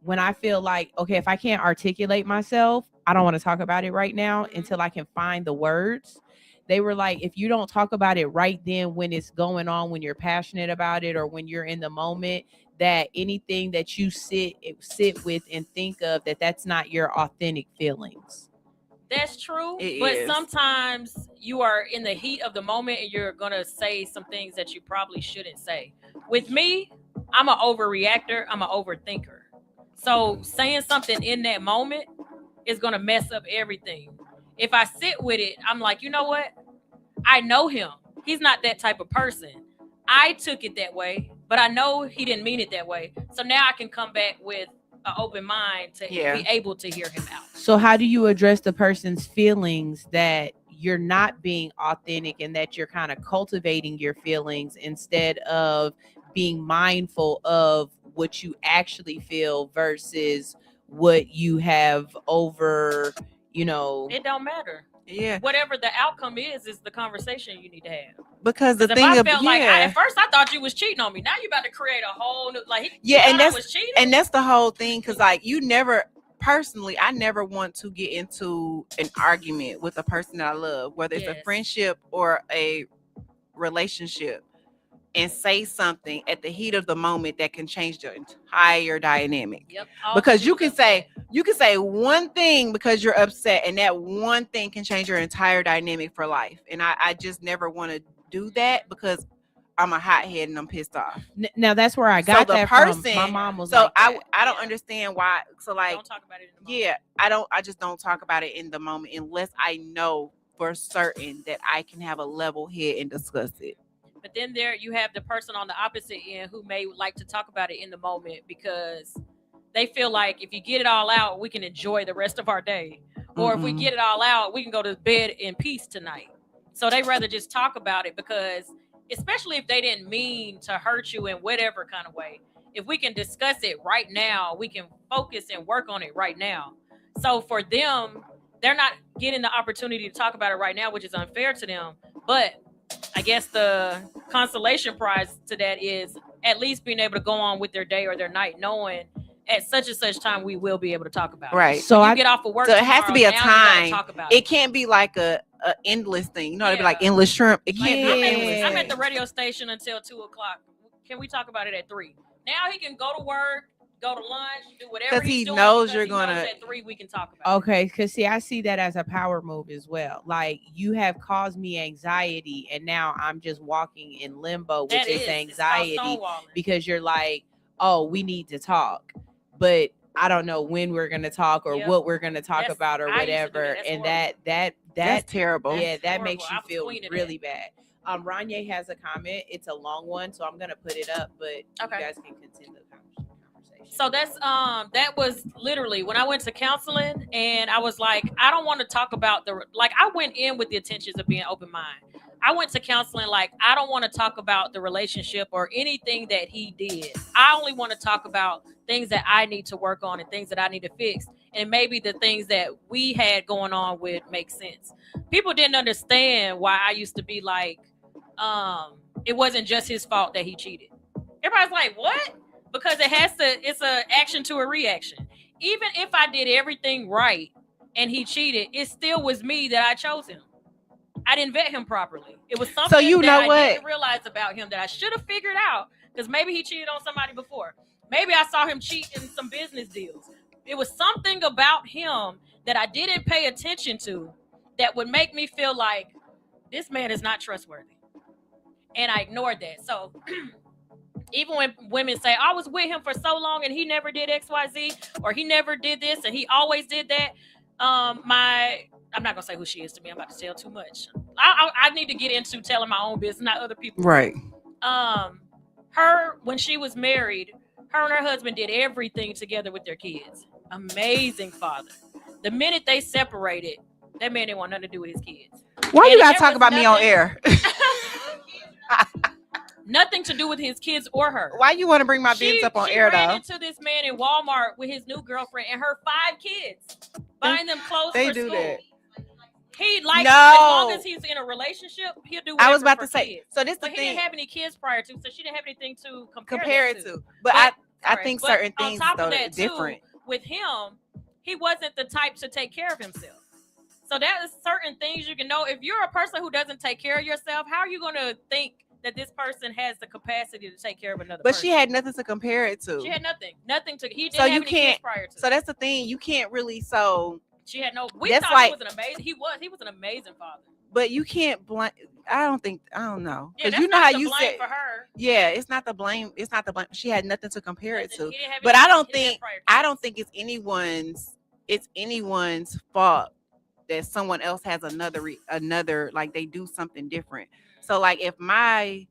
when I feel like, okay, if I can't articulate myself, I don't want to talk about it right now until I can find the words. They were like, if you don't talk about it right then when it's going on, when you're passionate about it or when you're in the moment, that anything that you sit with and think of, that's not your authentic feelings. That's true. But sometimes you are in the heat of the moment and you're going to say some things that you probably shouldn't say. With me, I'm an overreactor. I'm an overthinker. So saying something in that moment is going to mess up everything. If I sit with it, I'm like, you know what? I know him. He's not that type of person. I took it that way, but I know he didn't mean it that way. So now I can come back with an open mind to be able to hear him out. So how do you address the person's feelings that you're not being authentic and that you're kind of cultivating your feelings instead of being mindful of what you actually feel versus what you have over, It don't matter. Yeah. Whatever the outcome is the conversation you need to have. Because the thing at first I thought you was cheating on me. Now you about to create a whole new and that's cheating. And that's the whole thing. Cause like you never personally, I never want to get into an argument with a person that I love, whether it's a friendship or a relationship, and say something at the heat of the moment that can change the entire dynamic. Yep. Because you can say one thing because you're upset, and that one thing can change your entire dynamic for life. And I just never want to do that because I'm a hothead and I'm pissed off. Now that's where I got that from. My mom was like that. I don't understand why. So like, don't talk about it in the moment. Yeah, I just don't talk about it in the moment unless I know for certain that I can have a level head and discuss it. But then there you have the person on the opposite end who may like to talk about it in the moment because they feel like if you get it all out, we can enjoy the rest of our day. Or if we get it all out, we can go to bed in peace tonight. So they rather just talk about it because, especially if they didn't mean to hurt you in whatever kind of way, if we can discuss it right now, we can focus and work on it right now. So for them, they're not getting the opportunity to talk about it right now, which is unfair to them. But I guess the consolation prize to that is at least being able to go on with their day or their night, knowing at such and such time we will be able to talk about it. Right. So I get off of work. So it has to be a time. Talk about it can't be like a endless thing. You know, it'd be like endless shrimp. It can't be endless. I'm at the radio station until 2:00. Can we talk about it at 3? Now he can go to work, go to lunch, do whatever he's doing. Knows you're gonna. At 3 we can talk about. Okay, because see, I see that as a power move as well. Like you have caused me anxiety, and now I'm just walking in limbo with this anxiety because you're like, oh, we need to talk, but I don't know when we're gonna talk or what we're gonna talk about or whatever, and that's terrible. Yeah, that makes you feel really bad. Ranye has a comment. It's a long one, so I'm gonna put it up, but you guys can continue the conversation. So that's that was literally when I went to counseling, and I was like, I don't want to talk about I went in with the intentions of being open minded. I went to counseling like I don't want to talk about the relationship or anything that he did. I only want to talk about things that I need to work on and things that I need to fix, and maybe the things that we had going on would make sense. People didn't understand why I used to be like, it wasn't just his fault that he cheated. Everybody's like, what? Because it's a action to a reaction. Even if I did everything right and he cheated, it still was me that I chose him. I didn't vet him properly. It was something I didn't realize about him that I should have figured out, because maybe he cheated on somebody before. Maybe I saw him cheat in some business deals. It was something about him that I didn't pay attention to that would make me feel like this man is not trustworthy. And I ignored that. So even when women say, I was with him for so long and he never did XYZ, or he never did this and he always did that. I'm not going to say who she is to me. I'm about to tell too much. I need to get into telling my own business, not other people. Right. Her, when she was married, her and her husband did everything together with their kids. Amazing father. The minute they separated, that man didn't want nothing to do with his kids. Why you got to talk about me on air? Nothing to do with his kids or her. Why you want to bring my business up on air, though? She ran into this man in Walmart with his new girlfriend and her 5 kids, buying them clothes for school. That. He likes, as long as he's in a relationship, he'll do whatever. I was about to say, kids. So this the thing. He didn't have any kids prior to, so she didn't have anything to compare it to. But I think certain things though are different. With him, he wasn't the type to take care of himself. So that is certain things you can know. If you're a person who doesn't take care of yourself, how are you going to think that this person has the capacity to take care of another person? But she had nothing to compare it to. She had nothing to. He didn't have any kids prior to. So that's the thing. You can't really. She had no. We thought he was an amazing. He was an amazing father. But you can't blame. I don't know. Yeah, you know how you said for her. Yeah, it's not the blame. It's not the blame. She had nothing to compare it to. But I don't think it's anyone's fault that someone else has another like they do something different. So like if my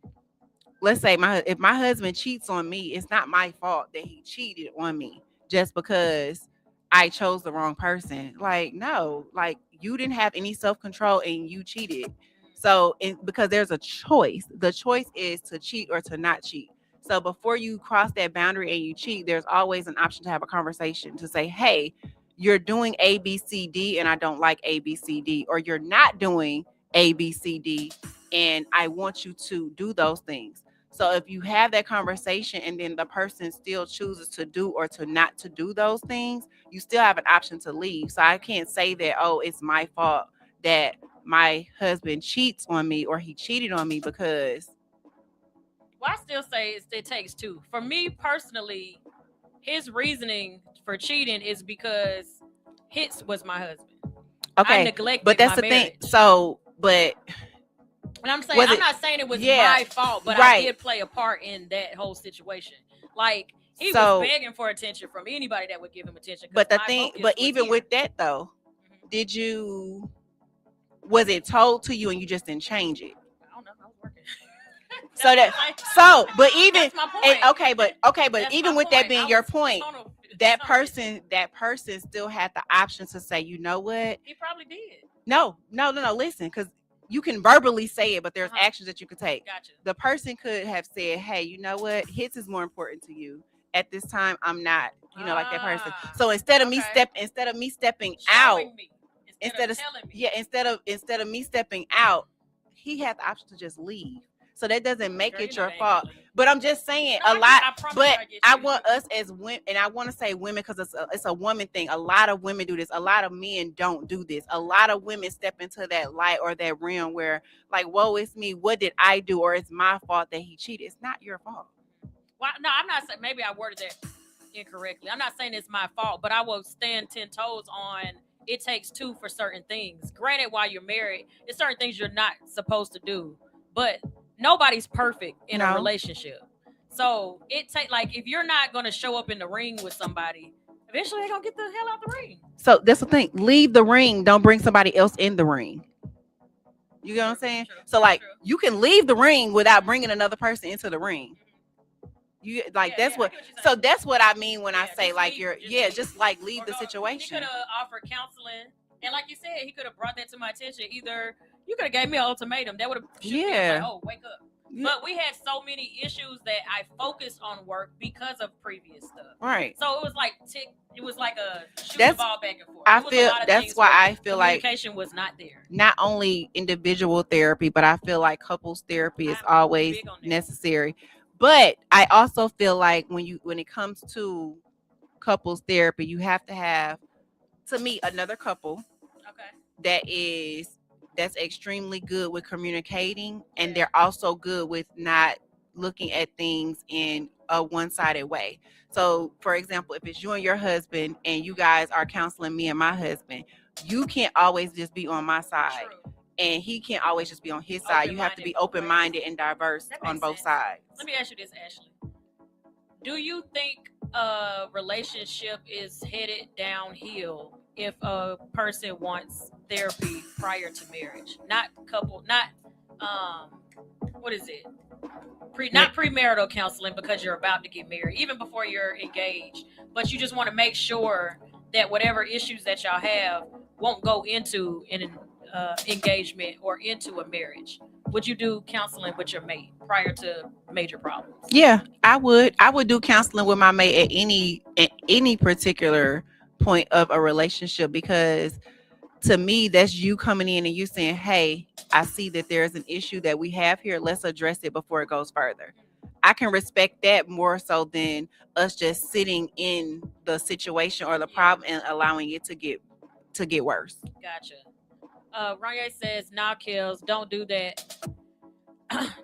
husband cheats on me, it's not my fault that he cheated on me just because I chose the wrong person. Like, no, like you didn't have any self-control and you cheated. So because there's a choice, the choice is to cheat or to not cheat. So before you cross that boundary and you cheat, there's always an option to have a conversation to say, hey, you're doing A, B, C, D, and I don't like A, B, C, D, or you're not doing A, B, C, D, and I want you to do those things. So if you have that conversation and then the person still chooses to do or to not to do those things, you still have an option to leave. So I can't say that, oh, it's my fault that my husband cheats on me or he cheated on me, because Well, I still say it takes two. For me personally, his reasoning for cheating is because Hits was my husband. I okay, neglected but that's my the marriage. thing. So, but And I'm saying, was I'm it- not saying it was yeah, my fault, but I right. did play a part in that whole situation. Like, he So- was begging for attention from anybody that would give him attention. 'cause but the my thing, focus but was even here. with that though, was it told to you and you just didn't change it? I don't know. I was working. So but even That's my point. and okay, but That's even my with that point. being I your was point, tunnel- that tunnel vision. person still had the option to say, you know what? He probably did. No. Listen, because you can verbally say it, but there's Uh-huh. actions that you could take. Gotcha. The person could have said, hey, you know what? Hits is more important to you. At this time, I'm not, like that person. Ah, So instead of me okay. stepping out, Showing me instead of telling me. yeah, instead of me stepping out, he had the option to just leave. So that doesn't make Girl, it you know your they ain't fault. gonna leave. But I'm just saying No, a I lot. get- I promise But I get I you. want us as women, and I want to say women because it's a woman thing. A lot of women do this. A lot of men don't do this. A lot of women step into that light or that realm where, like, whoa, it's me. What did I do? Or it's my fault that he cheated. It's not your fault. Well, no, I'm not saying. Maybe I worded that incorrectly. I'm not saying it's my fault, but I will stand 10 toes on. It takes two for certain things. Granted, while you're married, there's certain things you're not supposed to do, but nobody's perfect in a No. relationship. So it take like if you're not gonna show up in the ring with somebody, eventually they're gonna get the hell out the ring. So that's the thing. Leave the ring. Don't bring somebody else in the ring. You get what I'm saying? True, So like true. you can leave the ring without bringing another person into the ring. You like Yeah, that's yeah, I what. get what you're So saying. that's what I mean when I Yeah, say just like leave, you're just just leave. like leave Or the He situation. could have offered counseling, and like you said, he could have brought that to my attention. Either you could have gave me an ultimatum that would have Yeah. like, oh, wake up. Yeah. But we had so many issues that I focused on work because of previous stuff. Right. So it was like it was like a shooting That's- the ball back and forth. I It was a feel lot of that's things why where I feel like communication was not there. not only individual therapy, but I feel like couples therapy is I'm always big on that. necessary. But I also feel like when it comes to couples therapy, you have to have, to me, another couple Okay. that's extremely good with communicating, and Yeah. they're also good with not looking at things in a one-sided way. So for example, if it's you and your husband and you guys are counseling me and my husband, you can't always just be on my side. True. And he can't always just be on his side. You have to be Open-minded open-minded and diverse That on makes both sense. sides. Let me ask you this, Ashley. Do you think a relationship is headed downhill if a person wants therapy prior to marriage? Not what is it? Not premarital counseling because you're about to get married, even before you're engaged, but you just want to make sure that whatever issues that y'all have won't go into an engagement or into a marriage. Would you do counseling with your mate prior to major problems? Yeah, I would do counseling with my mate at any particular point of a relationship, because to me, that's you coming in and you saying, hey, I see that there's an issue that we have here. Let's address it before it goes further. I can respect that more so than us just sitting in the situation or the problem and allowing it to get worse. Gotcha. Ranye says, "Nah, kills. Don't do that.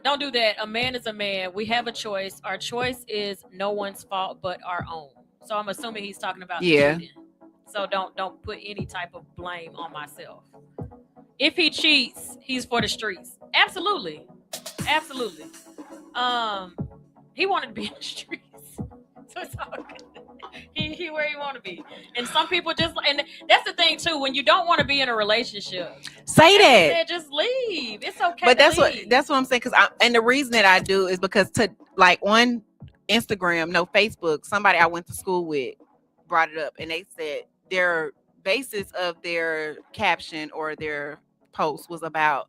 Don't do that. A man is a man. We have a choice. Our choice is no one's fault but our own." So I'm assuming he's talking about Yeah. cheating. So don't put any type of blame on myself. If he cheats, he's for the streets. Absolutely. Absolutely. He wanted to be in the streets. So it's all good. He where he want to be. And some people just, and that's the thing too, when you don't want to be in a relationship, Say like I that. said, just leave. It's okay. But to that's leave. what I'm saying, and the reason that I do is because to like on Instagram, no, Facebook, somebody I went to school with brought it up, and they said their basis of their caption or their post was about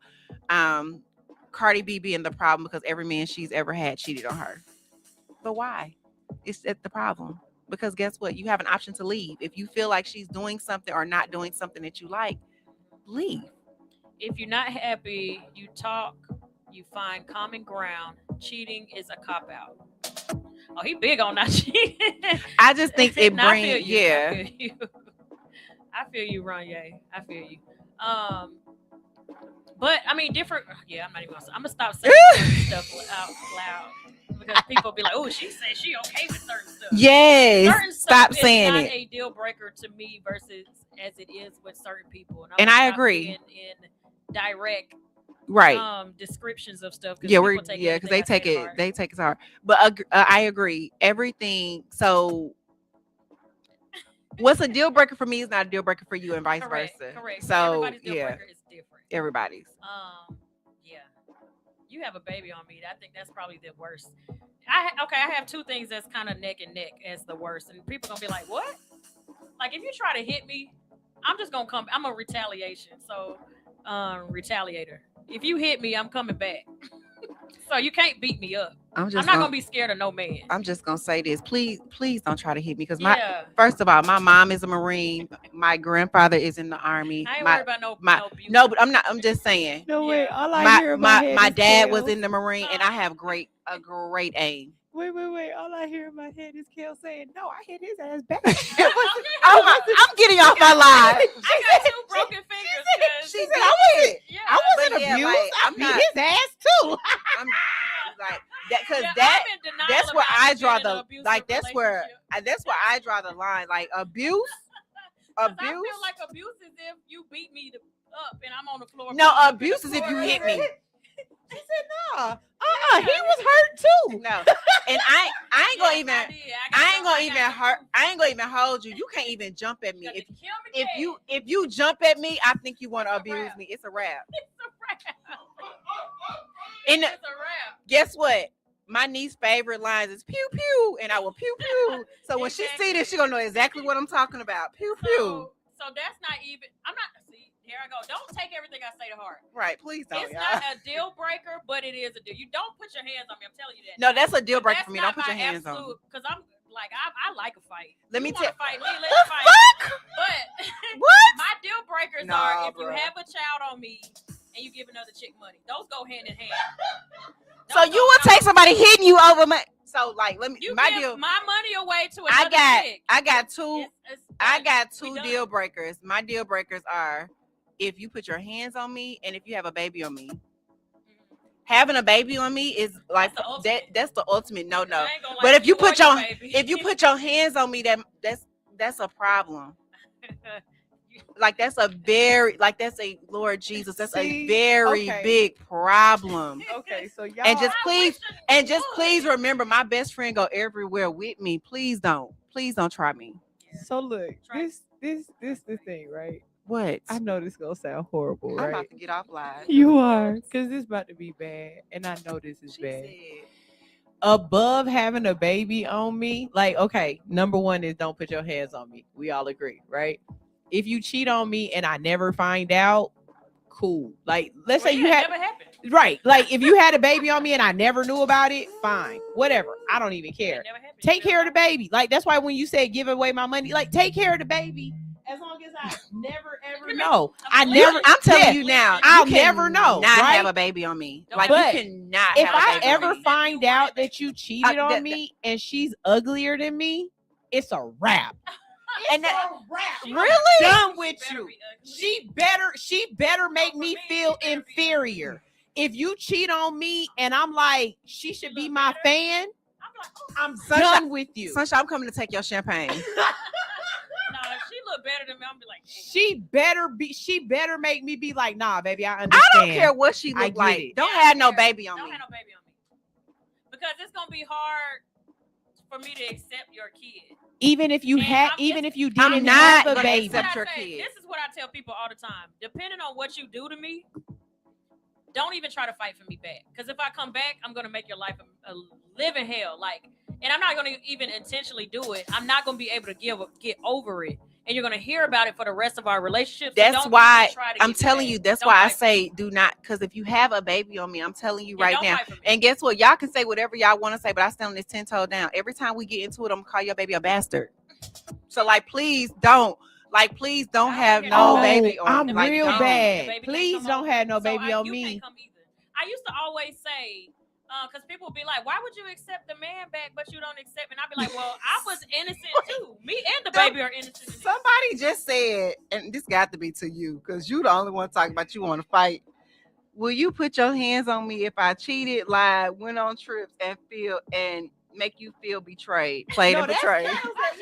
Cardi B being the problem because every man she's ever had cheated on her. But why? It's at the problem. Because guess what? You have an option to leave. If you feel like she's doing something or not doing something that you like, leave. If you're not happy, you talk, you find common ground, cheating is a cop out. Oh, he big on not cheating. I just think it Nah, I brings, feel you. yeah. I feel you, Ronye. I feel you. But I mean, different. Yeah, I'm not even. I'm gonna stop saying certain stuff out loud because people be like, "Oh, she said she okay with certain stuff." Yes, Certain stop stuff saying is not it. a deal breaker to me versus as it is with certain people. And I'm I gonna stop agree. being in direct Right. descriptions of stuff. Yeah, because they take it. They take it hard. But I agree. Everything. So, what's a deal breaker for me is not a deal breaker for you, and vice versa. Correct. So everybody's deal yeah, breaker is different. everybody's. Yeah. You have a baby on me. I think that's probably the worst. I have two things that's kind of neck and neck as the worst, and people gonna be like, "What?" Like if you try to hit me, I'm just gonna come. I'm a retaliation. So, retaliator. If you hit me, I'm coming back. So you can't beat me up. I'm not gonna be scared of no man. I'm just gonna say this. Please don't try to hit me because first of all, my mom is a Marine. My grandfather is in the Army. I ain't worried about no abuse. No, but I'm not. I'm just saying. No way. All I hear in my head my is dad Kale. was in the Marine, and I have a great aim. Wait. All I hear in my head is Kale saying, "No, I hit his ass back." I'm getting off my line. I got two broken fingers. She said, I wasn't But yeah, abused. like, I beat his ass too. I'm like that because I'm in denial that's where about I being draw in an the abusive like that's where relationship. I draw the line. Like abuse. I feel like abuse is if you beat me up and I'm on the floor. No, abuse is if you hit me. She said, "Nah, he was hurt too." No, and I ain't gonna even. I ain't gonna even hold you. You can't even jump at me. If you jump at me, I think you want to abuse me. It's a wrap. And It's a wrap. guess what? My niece's favorite lines is pew pew, and I will pew pew. So when she see this, she gonna know exactly what I'm talking about. Pew pew. So that's not even. I'm not. See, here I go. Don't take everything I say to heart. Right, please don't. It's not a deal breaker, but it is a deal. You don't put your hands on me. I'm telling you that. No, that's a deal But breaker that's for me. Don't not put your my hands on me. Because I'm like I like a fight. Let me tell. tell. Fight me. Let's fight. But What? my deal breakers Nah, are if bro. you have a child on me and you give another chick money. Those go hand in hand. So you will take somebody hitting you over my. So like, let me. You My give deal. my money away to another chick. I got two. I got We two done. deal breakers. My deal breakers are if you put your hands on me and if you have a baby on me. Having a baby on me is like that's the ultimate no. I ain't gonna But like if you or put your your baby. if you put your hands on me, that's a problem. Like that's a Lord Jesus, that's a very big problem. Okay, so y'all And just please remember, my best friend go everywhere with me. Please don't try me. So look, this the thing, right? What? I know this gonna sound horrible, right? I'm about to get off live. You are, because this about to be bad, and I know this is bad. Above having a baby on me, like, okay, number one is don't put your hands on me. We all agree, right? If you cheat on me and I never find out, cool. Like, let's say you had never happened. Right. Like if you had a baby on me and I never knew about it, fine. Whatever. I don't even care. Take care of the baby. Like that's why when you say give away my money, like take care of the baby. As long as I never ever know. I'm telling you now. I'll never know. Not right? have a baby on me. Like But you cannot. If have a I baby ever on me. find out that you cheated on me and she's uglier than me, it's a wrap. And Really? Done with you. She better make me feel inferior. If you cheat on me and I'm like, she should be my fan, I'm done with you. Sunshine, I'm coming to take your champagne. No, if she look better than me, I'm be like, she better make me be like, nah, baby, I understand. I don't care what she look like. It. Don't have no baby on me. Don't have no baby on me. Because it's gonna be hard for me to accept your kid. Even if you didn't not have a gonna baby. accept your kid. This is what I tell people all the time. Depending on what you do to me, don't even try to fight for me back. Because if I come back, I'm gonna make your life a living hell. Like, and I'm not gonna even intentionally do it. I'm not gonna be able to get over it. And you're gonna hear about it for the rest of our relationship. So That's don't why even try to I'm get telling back. you. That's Don't why I fight for say me. do not. Because if you have a baby on me, I'm telling you right don't now. fight for me. And guess what? Y'all can say whatever y'all want to say, but I stand on this 10-toe down. Every time we get into it, I'm gonna call your baby a bastard. So like, please don't. Like, please don't have no baby on I'm me. Like, real don't. bad. Baby Please can't come don't over. have no So baby on you me. can't come either. I used to always say, Because people will be like, why would you accept the man back, but you don't accept? And I'd be like, well, I was innocent too. Me and the baby are innocent. Somebody just said, and this got to be to you, because you the only one talking about you want to fight. Will you put your hands on me if I cheated, lied, went on trips, and make you feel betrayed, played and betrayed?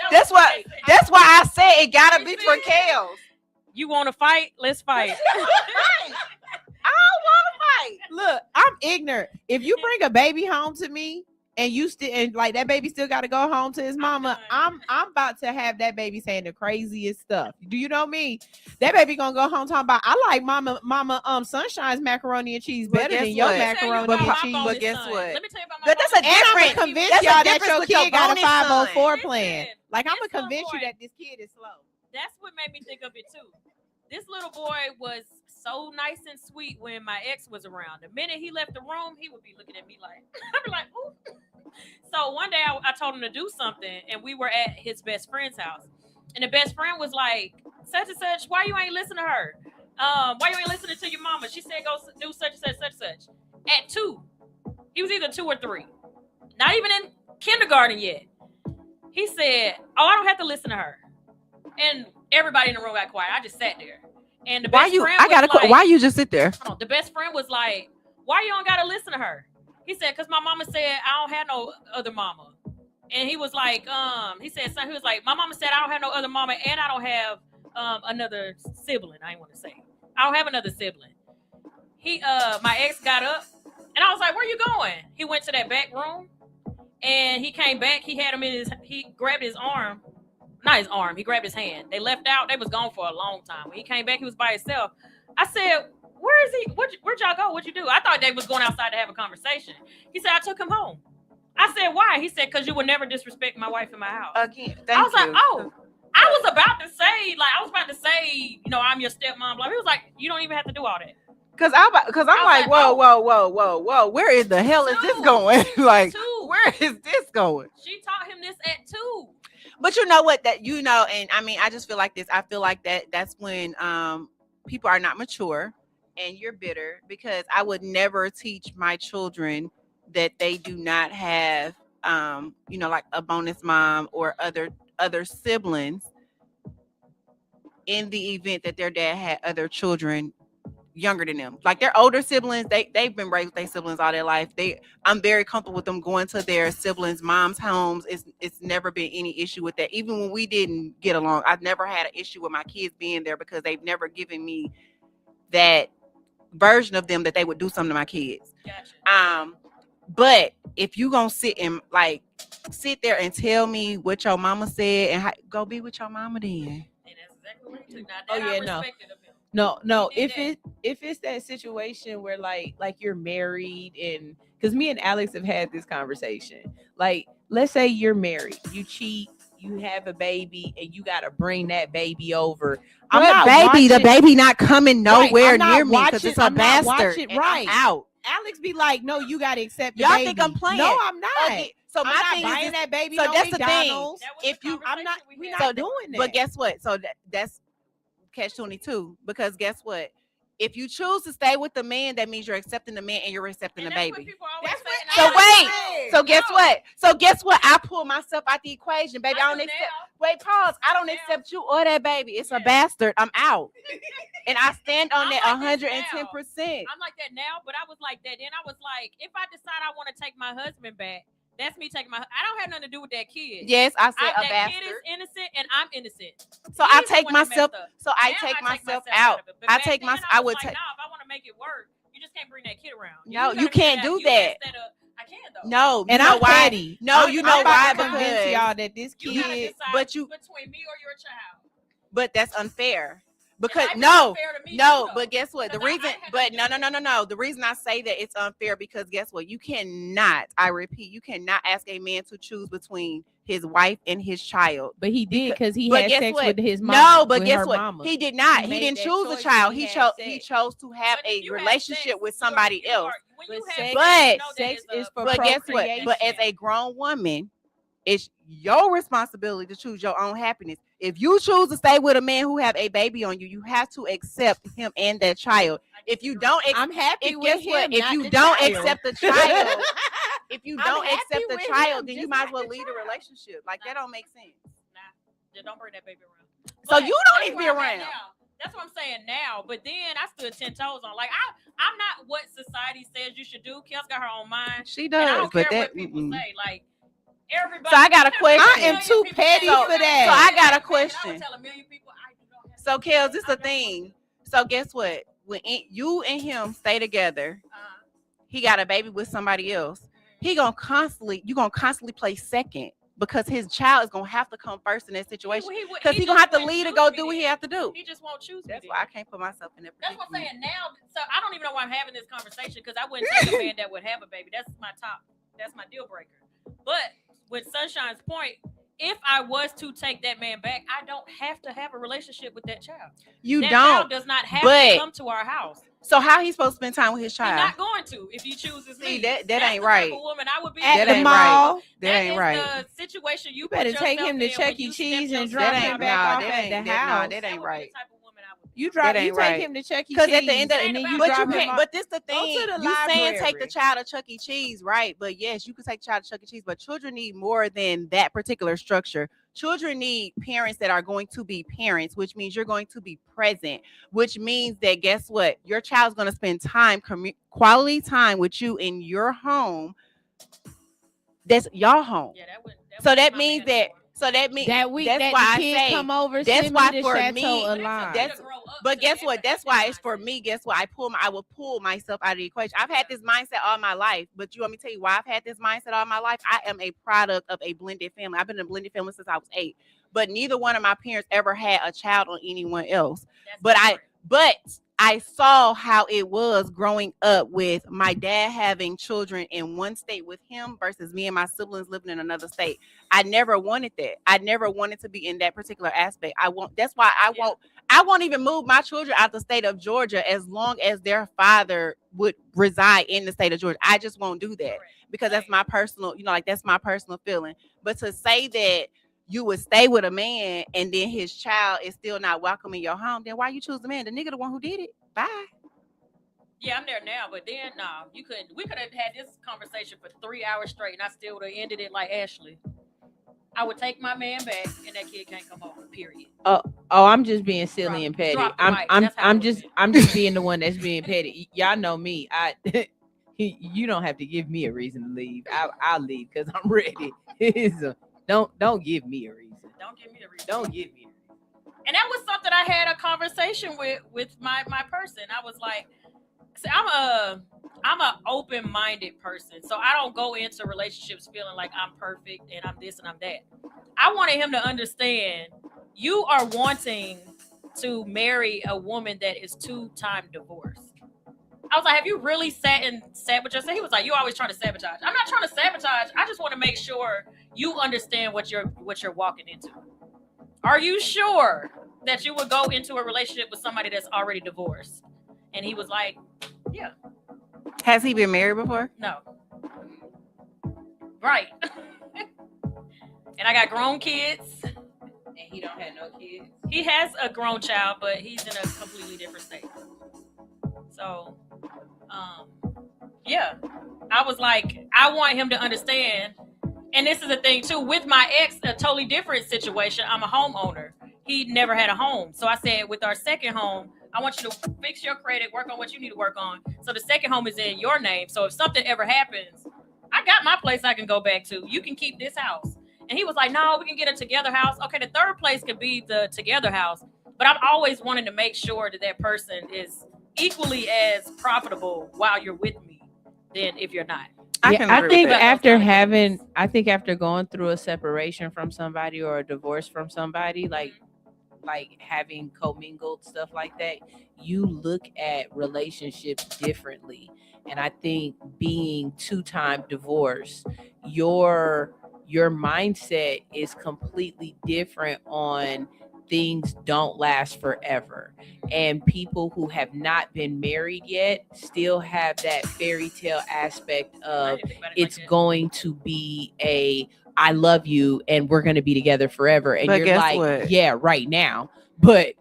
That's why I said it gotta be for Kels. You want to fight? Let's fight. I don't want to fight. Look, I'm ignorant. If you bring a baby home to me and you still and like that baby still got to go home to his mama, I'm about to have that baby saying the craziest stuff. Do you know me? That baby gonna go home talking about I like mama Sunshine's macaroni and cheese better than your macaroni and cheese. But guess what? Let me tell you about my That's a bonus And I'm different. gonna convince That's a y'all that difference your with your kid got a bonus 504 son. plan. Listen, Like I'm this gonna convince little you boy- that this kid is slow. That's what made me think of it too. This little boy was so nice and sweet when my ex was around. The minute he left the room, he would be looking at me like, I'd be like, ooh. So one day I told him to do something, and we were at his best friend's house. And the best friend was like, such and such, why you ain't listen to her? Why you ain't listening to your mama? She said go do such and such, such and such. At 2. He was either 2 or 3. Not even in kindergarten yet. He said, oh, I don't have to listen to her. And everybody in the room got quiet. I just sat there. And the best friend why you just sit there? the best friend was like, why you don't gotta listen to her? He said, because my mama said I don't have no other mama. And he was like, he was like, my mama said I don't have no other mama and I don't have another sibling. I ain't want to say. I don't have another sibling. My ex got up and I was like, where you going? He went to that back room and he came back. He had him he grabbed his arm. Not his arm. He grabbed his hand. They left out. They was gone for a long time. When he came back, he was by himself. I said, where is he? Where'd y'all go? What'd you do? I thought they was going outside to have a conversation. He said, I took him home. I said, why? He said, because you would never disrespect my wife in my house. Again, I was like, oh. I was about to say, I'm your stepmom. He was like, you don't even have to do all that. Because I'm like, whoa. Where is the hell is this going? Like, 2. where is this going? She taught him this at 2. But you know what? And I mean, I just feel like this. I feel like that's when people are not mature and you're bitter, because I would never teach my children that they do not have, like a bonus mom or other siblings in the event that their dad had other children younger than them. Like their older siblings, they've been raised with their siblings all their life. I'm very comfortable with them going to their siblings' mom's homes. It's never been any issue with that. Even when we didn't get along, I've never had an issue with my kids being there because they've never given me that version of them that they would do something to my kids. Gotcha. But if you gonna sit there and tell me what your mama said and go be with your mama then. And that's exactly what he took. Now, I respected of him. No. If it's that situation where like you're married, and because me and Alex have had this conversation. Like, let's say you're married, you cheat, you have a baby, and you gotta bring that baby over. The baby not coming nowhere near me because it's a bastard. Right. I'm out. Alex be like, no, you gotta accept the Y'all baby. think I'm playing? No, I'm not. Okay, so I'm my not thing buying is that baby. so No that's the McDonald's. thing. If you, I'm not. We're So not doing that. But guess what? So that's catch-22, because guess what? If you choose to stay with the man, that means you're accepting the man and you're accepting the baby. So guess what? I pull myself out the equation, baby. I don't accept. Wait, pause. I don't accept you or that baby. It's a bastard. I'm out. And I stand on that 110%. I'm like that now, but I was like that then. I was like, if I decide I want to take my husband back, that's me taking I don't have nothing to do with that kid. Yes, I said a that bastard. kid is innocent and I'm innocent. So I take myself. So I take myself out. I take my. I would take. If I want to make it work, you just can't bring that kid around. No, you can't do that. I can though. No, and I'm petty. No, you know why? Convince y'all that this kid. But between me or your child. But that's unfair. Because but guess what? The reason, the reason I say that it's unfair, because guess what? You cannot, I repeat, you cannot ask a man to choose between his wife and his child. But he did, because he had sex with his mom. No, but guess what? Mama. He did not. He didn't choose a child. He chose to have a relationship with somebody else. But sex is for But guess what? But as a grown woman, it's your responsibility to choose your own happiness. If you choose to stay with a man who have a baby on you, you have to accept him and that child. If you don't, I'm happy with guess him. what? If not you the don't child. accept the child, if you I'm don't happy accept the with child, him, then you just might as not well the leave the child. relationship. Like that don't make sense. Nah, just don't bring that baby around. So But you don't that's need to be where I'm at around. now. That's what I'm saying now. But then I stood 10 toes on. Like I'm not what society says you should do. Kels got her own mind. She And I does, don't but care that. what people say. Like everybody. So I got a question. I am too petty for that. So I got a I question. would tell a million people I don't have So to- Kels, this I the don't thing. So guess what? When you and him stay together, he got a baby with somebody else. You gonna constantly play second because his child is gonna have to come first in that situation because he gonna have to lead to go do what he have to do. He just won't choose. That's me why I then. can't put myself in that. That's what I'm predicament. saying now. So I don't even know why I'm having this conversation because I wouldn't take a man that would have a baby. That's my top. That's my deal breaker. But with Sunshine's point, if I was to take that man back, I don't have to have a relationship with that child. You that don't. child does not have to come to our house. So how he supposed to spend time with his He's child? not going to if he chooses See, me. that That's ain't the right. type of woman I would be. At That the ain't mall. That That ain't is right. the situation you better put take yourself him to in Chuck when E. you Cheese step and yourself drop out him of back the off house. at the Nah, house. that ain't That would be right. the type of woman I would be. You That ain't take right. him to Chuck E. Because Cheese. at the end of Ain't and then about you but drop you him can't. off. But this the Go thing. to the You saying take library. the child to Chuck E. Cheese, right? But yes, you can take the child to Chuck E. Cheese. But children need more than that particular structure. Children need parents that are going to be parents, which means you're going to be present. Which means that guess what? Your child's going to spend time, quality time with you in your home. That's your home. Yeah, So that means that. So that means That week that's that why the kids I say come over, that's send why me to for Chateau me, Alive. that's- But guess what? That's why it's for me. Guess what? I will pull myself out of the equation. I've had this mindset all my life, but you want me to tell you why I've had this mindset all my life? I am a product of a blended family. I've been in a blended family since I was 8, but neither one of my parents ever had a child on anyone else. But I saw how it was growing up with my dad having children in one state with him versus me and my siblings living in another state. I never wanted that. I never wanted to be in that particular aspect. That's why I won't even move my children out the state of Georgia as long as their father would reside in the state of Georgia. I just won't do that because that's my personal, that's my personal feeling. But to say that you would stay with a man and then his child is still not welcome in your home, then why you choose the man? The nigga the one who did it. Bye. Yeah, I'm there now, but then you couldn't. We could have had this conversation for 3 hours straight, and I still would have ended it like Ashley. I would take my man back, and that kid can't come home. Period. Oh, I'm just being silly and petty. Drop the mic. I'm That's how it I'm would've just being the one that's being petty. Y'all know me. You don't have to give me a reason to leave. I'll leave because I'm ready. Don't give me a reason. Don't give me a reason. Don't give me a reason. And that was something I had a conversation with my person. I was like, see, I'm a open-minded person, so I don't go into relationships feeling like I'm perfect and I'm this and I'm that. I wanted him to understand you are wanting to marry a woman that is 2-time divorced. I was like, have you really sat with yourself? He was like, you always trying to sabotage. I'm not trying to sabotage. I just want to make sure you understand what you're walking into. Are you sure that you would go into a relationship with somebody that's already divorced? And he was like, yeah. Has he been married before? No. Right. And I got grown kids. And he don't have no kids. He has a grown child, but he's in a completely different state. So, yeah. I was like, I want him to understand. And this is the thing, too. With my ex, a totally different situation. I'm a homeowner. He never had a home. So I said, with our second home, I want you to fix your credit, work on what you need to work on. So the second home is in your name. So if something ever happens, I got my place I can go back to. You can keep this house. And he was like, no, we can get a together house. Okay, the third place could be the together house. But I'm always wanting to make sure that person is equally as profitable while you're with me than if you're not. I think after going through a separation from somebody or a divorce from somebody, like having commingled stuff like that, you look at relationships differently. And I think being 2-time divorced, your mindset is completely different on things don't last forever. And people who have not been married yet still have that fairy tale aspect of it's going to be I love you and we're going to be together forever. And but you're like, what? yeah, right now. But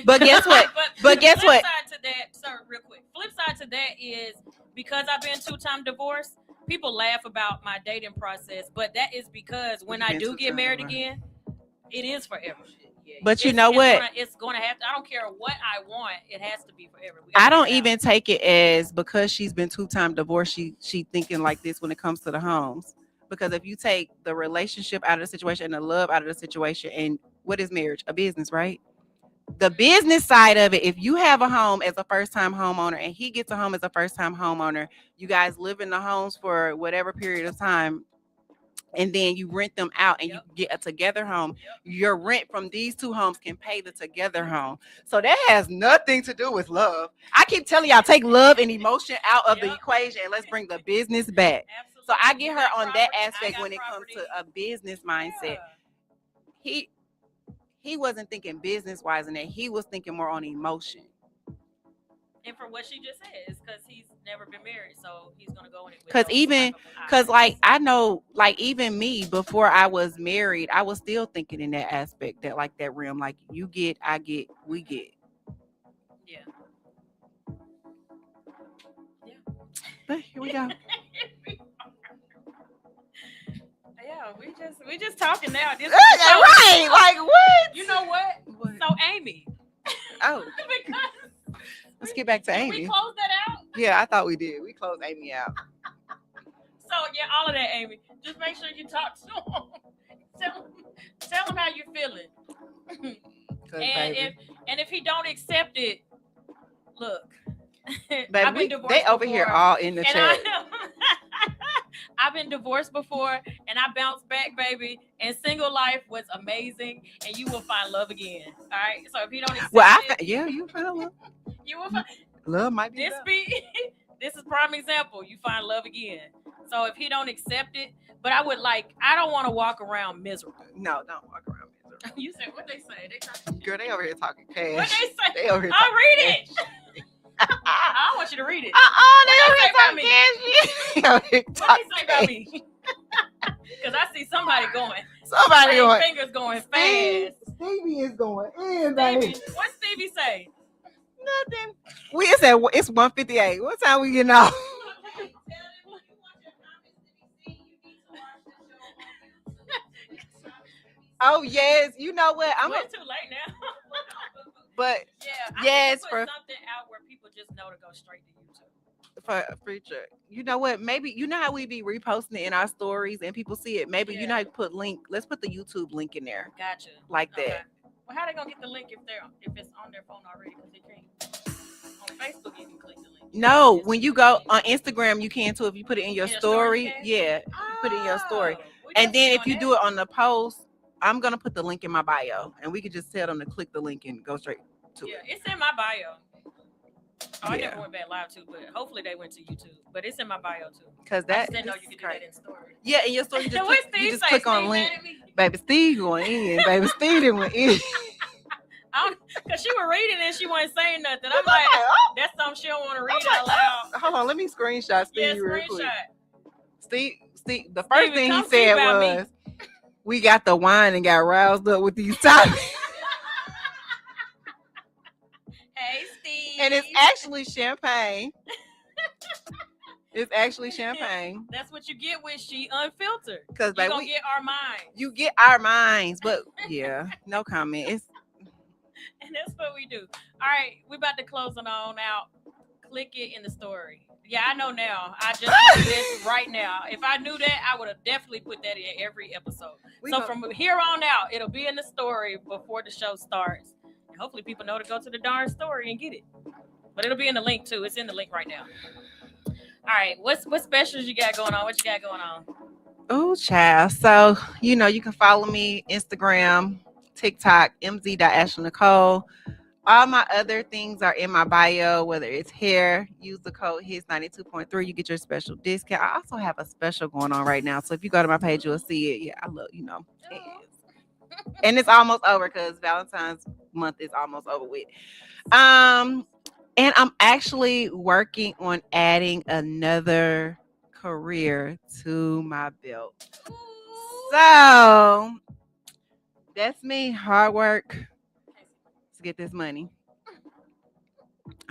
but guess what? But guess what? To that, sir, real quick. Flip side to that is because I've been 2-time divorced. People laugh about my dating process, but that is because when I do get married again, it is forever. But you know what? It's gonna have to. I don't care what I want. It has to be forever. I don't even take it as because she's been 2-time divorced. She thinking like this when it comes to the homes. Because if you take the relationship out of the situation and the love out of the situation, and what is marriage? A business, right? The business side of it. If you have a home as a first-time homeowner and he gets a home as a first-time homeowner, you guys live in the homes for whatever period of time. And then you rent them out and you get a together home. Your rent from these two homes can pay the together home. So that has nothing to do with love. I keep telling y'all, take love and emotion out of the equation and let's bring the business back. Absolutely. So I get her on that aspect when it comes to a business mindset. He wasn't thinking business wise in that. He was thinking more on emotion. And from what she just said, it's because he's never been married, so he's gonna go in it. Because like I know, like even me before I was married, I was still thinking in that aspect, that like that realm, like you get, I get, we get. Yeah. But here we go. Yeah, we just talking now. This right? Like what? You know what? So Amy. Oh. Because let's get back to Amy. We closed that out? Yeah, I thought we did. We closed Amy out. So yeah, all of that, Amy. Just make sure you talk to him. Tell him how you're feeling. and if he don't accept it, look. Baby, they over here all in the chat. I've been divorced before and I bounced back, baby. And single life was amazing, and you will find love again. All right. So if you don't accept you found love. You will find love. Might be this is prime example. You find love again. So if he don't accept it, but I don't want to walk around miserable. No, don't walk around miserable. You said what they say? Girl, they over here talking cash. What they say? They over here. I'll read it. I don't want you to read it. They over here talking cash. What they say about me? Because I see somebody going. Fingers going fast. Stevie is going in, baby. What Stevie say? Nothing. We said it's 1:58. What time we getting off? Oh yes, you know what? It's too late now. But yeah, yes, put something out where people just know to go straight to YouTube. For future, you know what? Maybe you know how we be reposting it in our stories and people see it. Maybe you know how you put link. Let's put the YouTube link in there. Gotcha. Like that. Okay. Well, how they gonna get the link if it's on their phone already? Because they can't. On Facebook, you can click the link. No, when you go on Instagram, you can too. If you put it in your story, you put it in your story. And then if you do it on the post, I'm gonna put the link in my bio, and we could just tell them to click the link and go straight to it. Yeah, it's in my bio. I never went back live too, but hopefully they went to YouTube. But it's in my bio too. Because that I didn't know you could do that in story. Yeah, in your story, you just click on link. Baby Steve going in. Baby Steve didn't went in. Because she was reading and she wasn't saying nothing. I'm like, that's something she don't want to read out loud. Hold on, let me screenshot Steve real quick. Steve, the first Steve, thing he said was, we got the wine and got roused up with these topics. Hey, Steve. And it's actually champagne. It's actually champagne. That's what you get with She Unfiltered. Because you're going to get our minds. You get our minds. But yeah, no comment. And that's what we do. All right, we about to close it on out. Click it in the story. Yeah, I know now. I just did this right now. If I knew that, I would have definitely put that in every episode. From here on out, it'll be in the story before the show starts. And hopefully people know to go to the darn story and get it. But it'll be in the link too. It's in the link right now. All right, what specials you got going on? What you got going on? Oh, child. So, you can follow me Instagram, TikTok, mz.ashleynicole. All my other things are in my bio, whether it's hair, use the code HITS92.3. You get your special discount. I also have a special going on right now. So if you go to my page, you'll see it. Yeah, I love, And it's almost over because Valentine's month is almost over with. And I'm actually working on adding another career to my belt. So that's me. Hard work to get this money.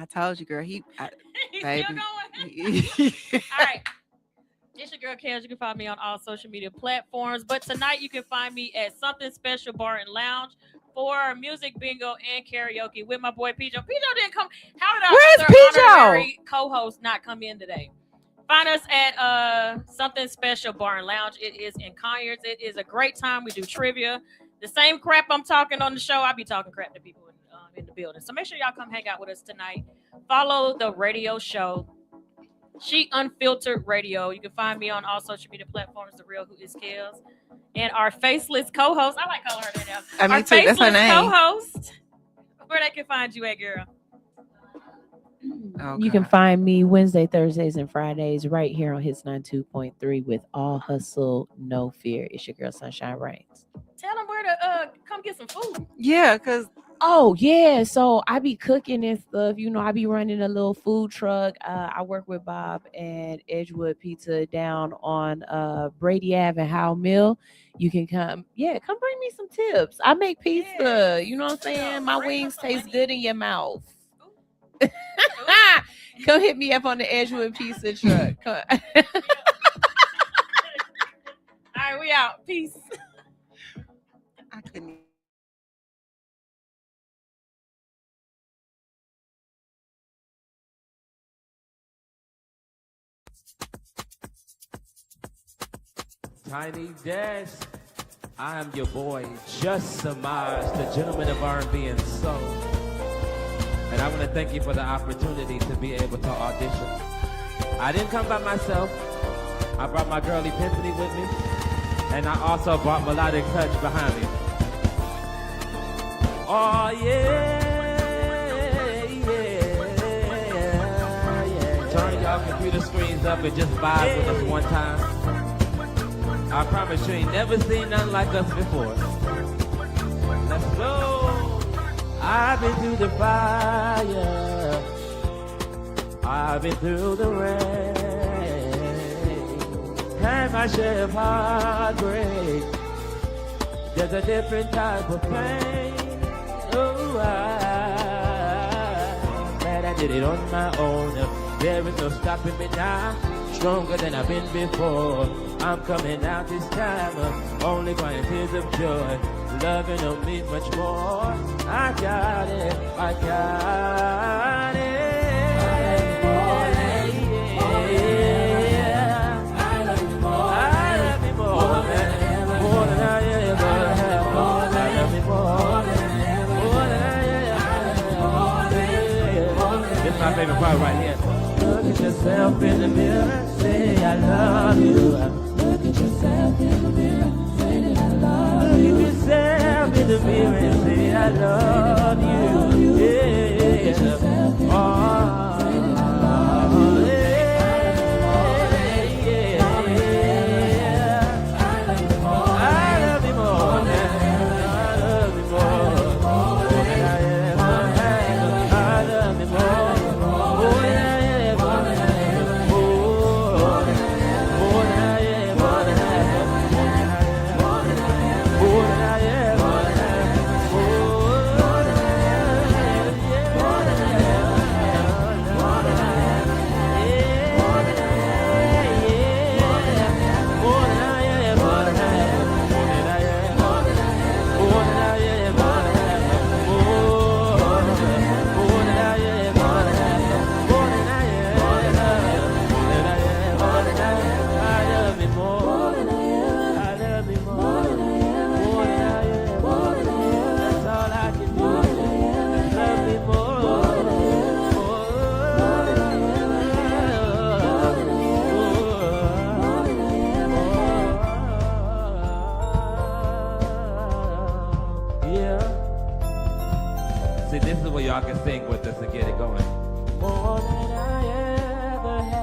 I told you, girl. He's Baby. still going. All right. It's your girl, Kels. You can find me on all social media platforms. But tonight, you can find me at Something Special Bar and Lounge for music bingo and karaoke with my boy Pijo. Pijo didn't come. How did Where's our honorary co-host not come in today? Find us at Something Special Bar and Lounge. It is in Conyers. It is a great time. We do trivia. The same crap I'm talking on the show, I be talking crap to people in the building. So make sure y'all come hang out with us tonight. Follow the radio show, She Unfiltered Radio. You can find me on all social media platforms, The Real Who Is Kels. And our faceless co-host, I like calling her that now. Our too. That's her name. Co-host, where they can find you at, girl. Oh, You can find me Wednesday, Thursdays, and Fridays right here on Hits 92.3 with All Hustle, No Fear. It's your girl, Sunshine Reigns. Tell them where to come get some food. Yeah, because Oh, yeah. So I be cooking and stuff. You know, I be running a little food truck. I work with Bob and Edgewood Pizza down on Brady Ave and Howell Mill. You can come. Yeah, come bring me some tips. I make pizza. Yeah. You know what I'm saying? My Bring wings some taste money. good in your mouth. Come hit me up on the Edgewood Pizza truck. Come. All right, we out. Peace. I couldn't. Tiny Desk. I am your boy, Just Samaj, the gentleman of R&B and soul. And I want to thank you for the opportunity to be able to audition. I didn't come by myself. I brought my girl Epiphany with me. And I also brought Melodic Touch behind me. Oh, yeah, yeah. Turn y'all computer screens up and just vibe with us one time. I promise you ain't never seen nothing like us before. Let's go. I've been through the fire. I've been through the rain. Had my share of heartbreak. There's a different type of pain. Oh, I'm glad I did it on my own. There is no stopping me now. Stronger than I've been before. I'm coming out this time, only crying tears of joy. Loving don't mean much more. I got it, I got it. I love you more. I love you more than I ever have. I love you more than I ever. This is my favorite part right here. Look at yourself in the mirror, say I love you. Look at yourself in the mirror, say that I love you. Look at yourself in the mirror and say I love you. Yeah. Oh, say that I love you. Yeah. I love you more. I love you more. I love you more than I ever had. I love you more. See, this is where y'all can sing with us and get it going. More than I ever had.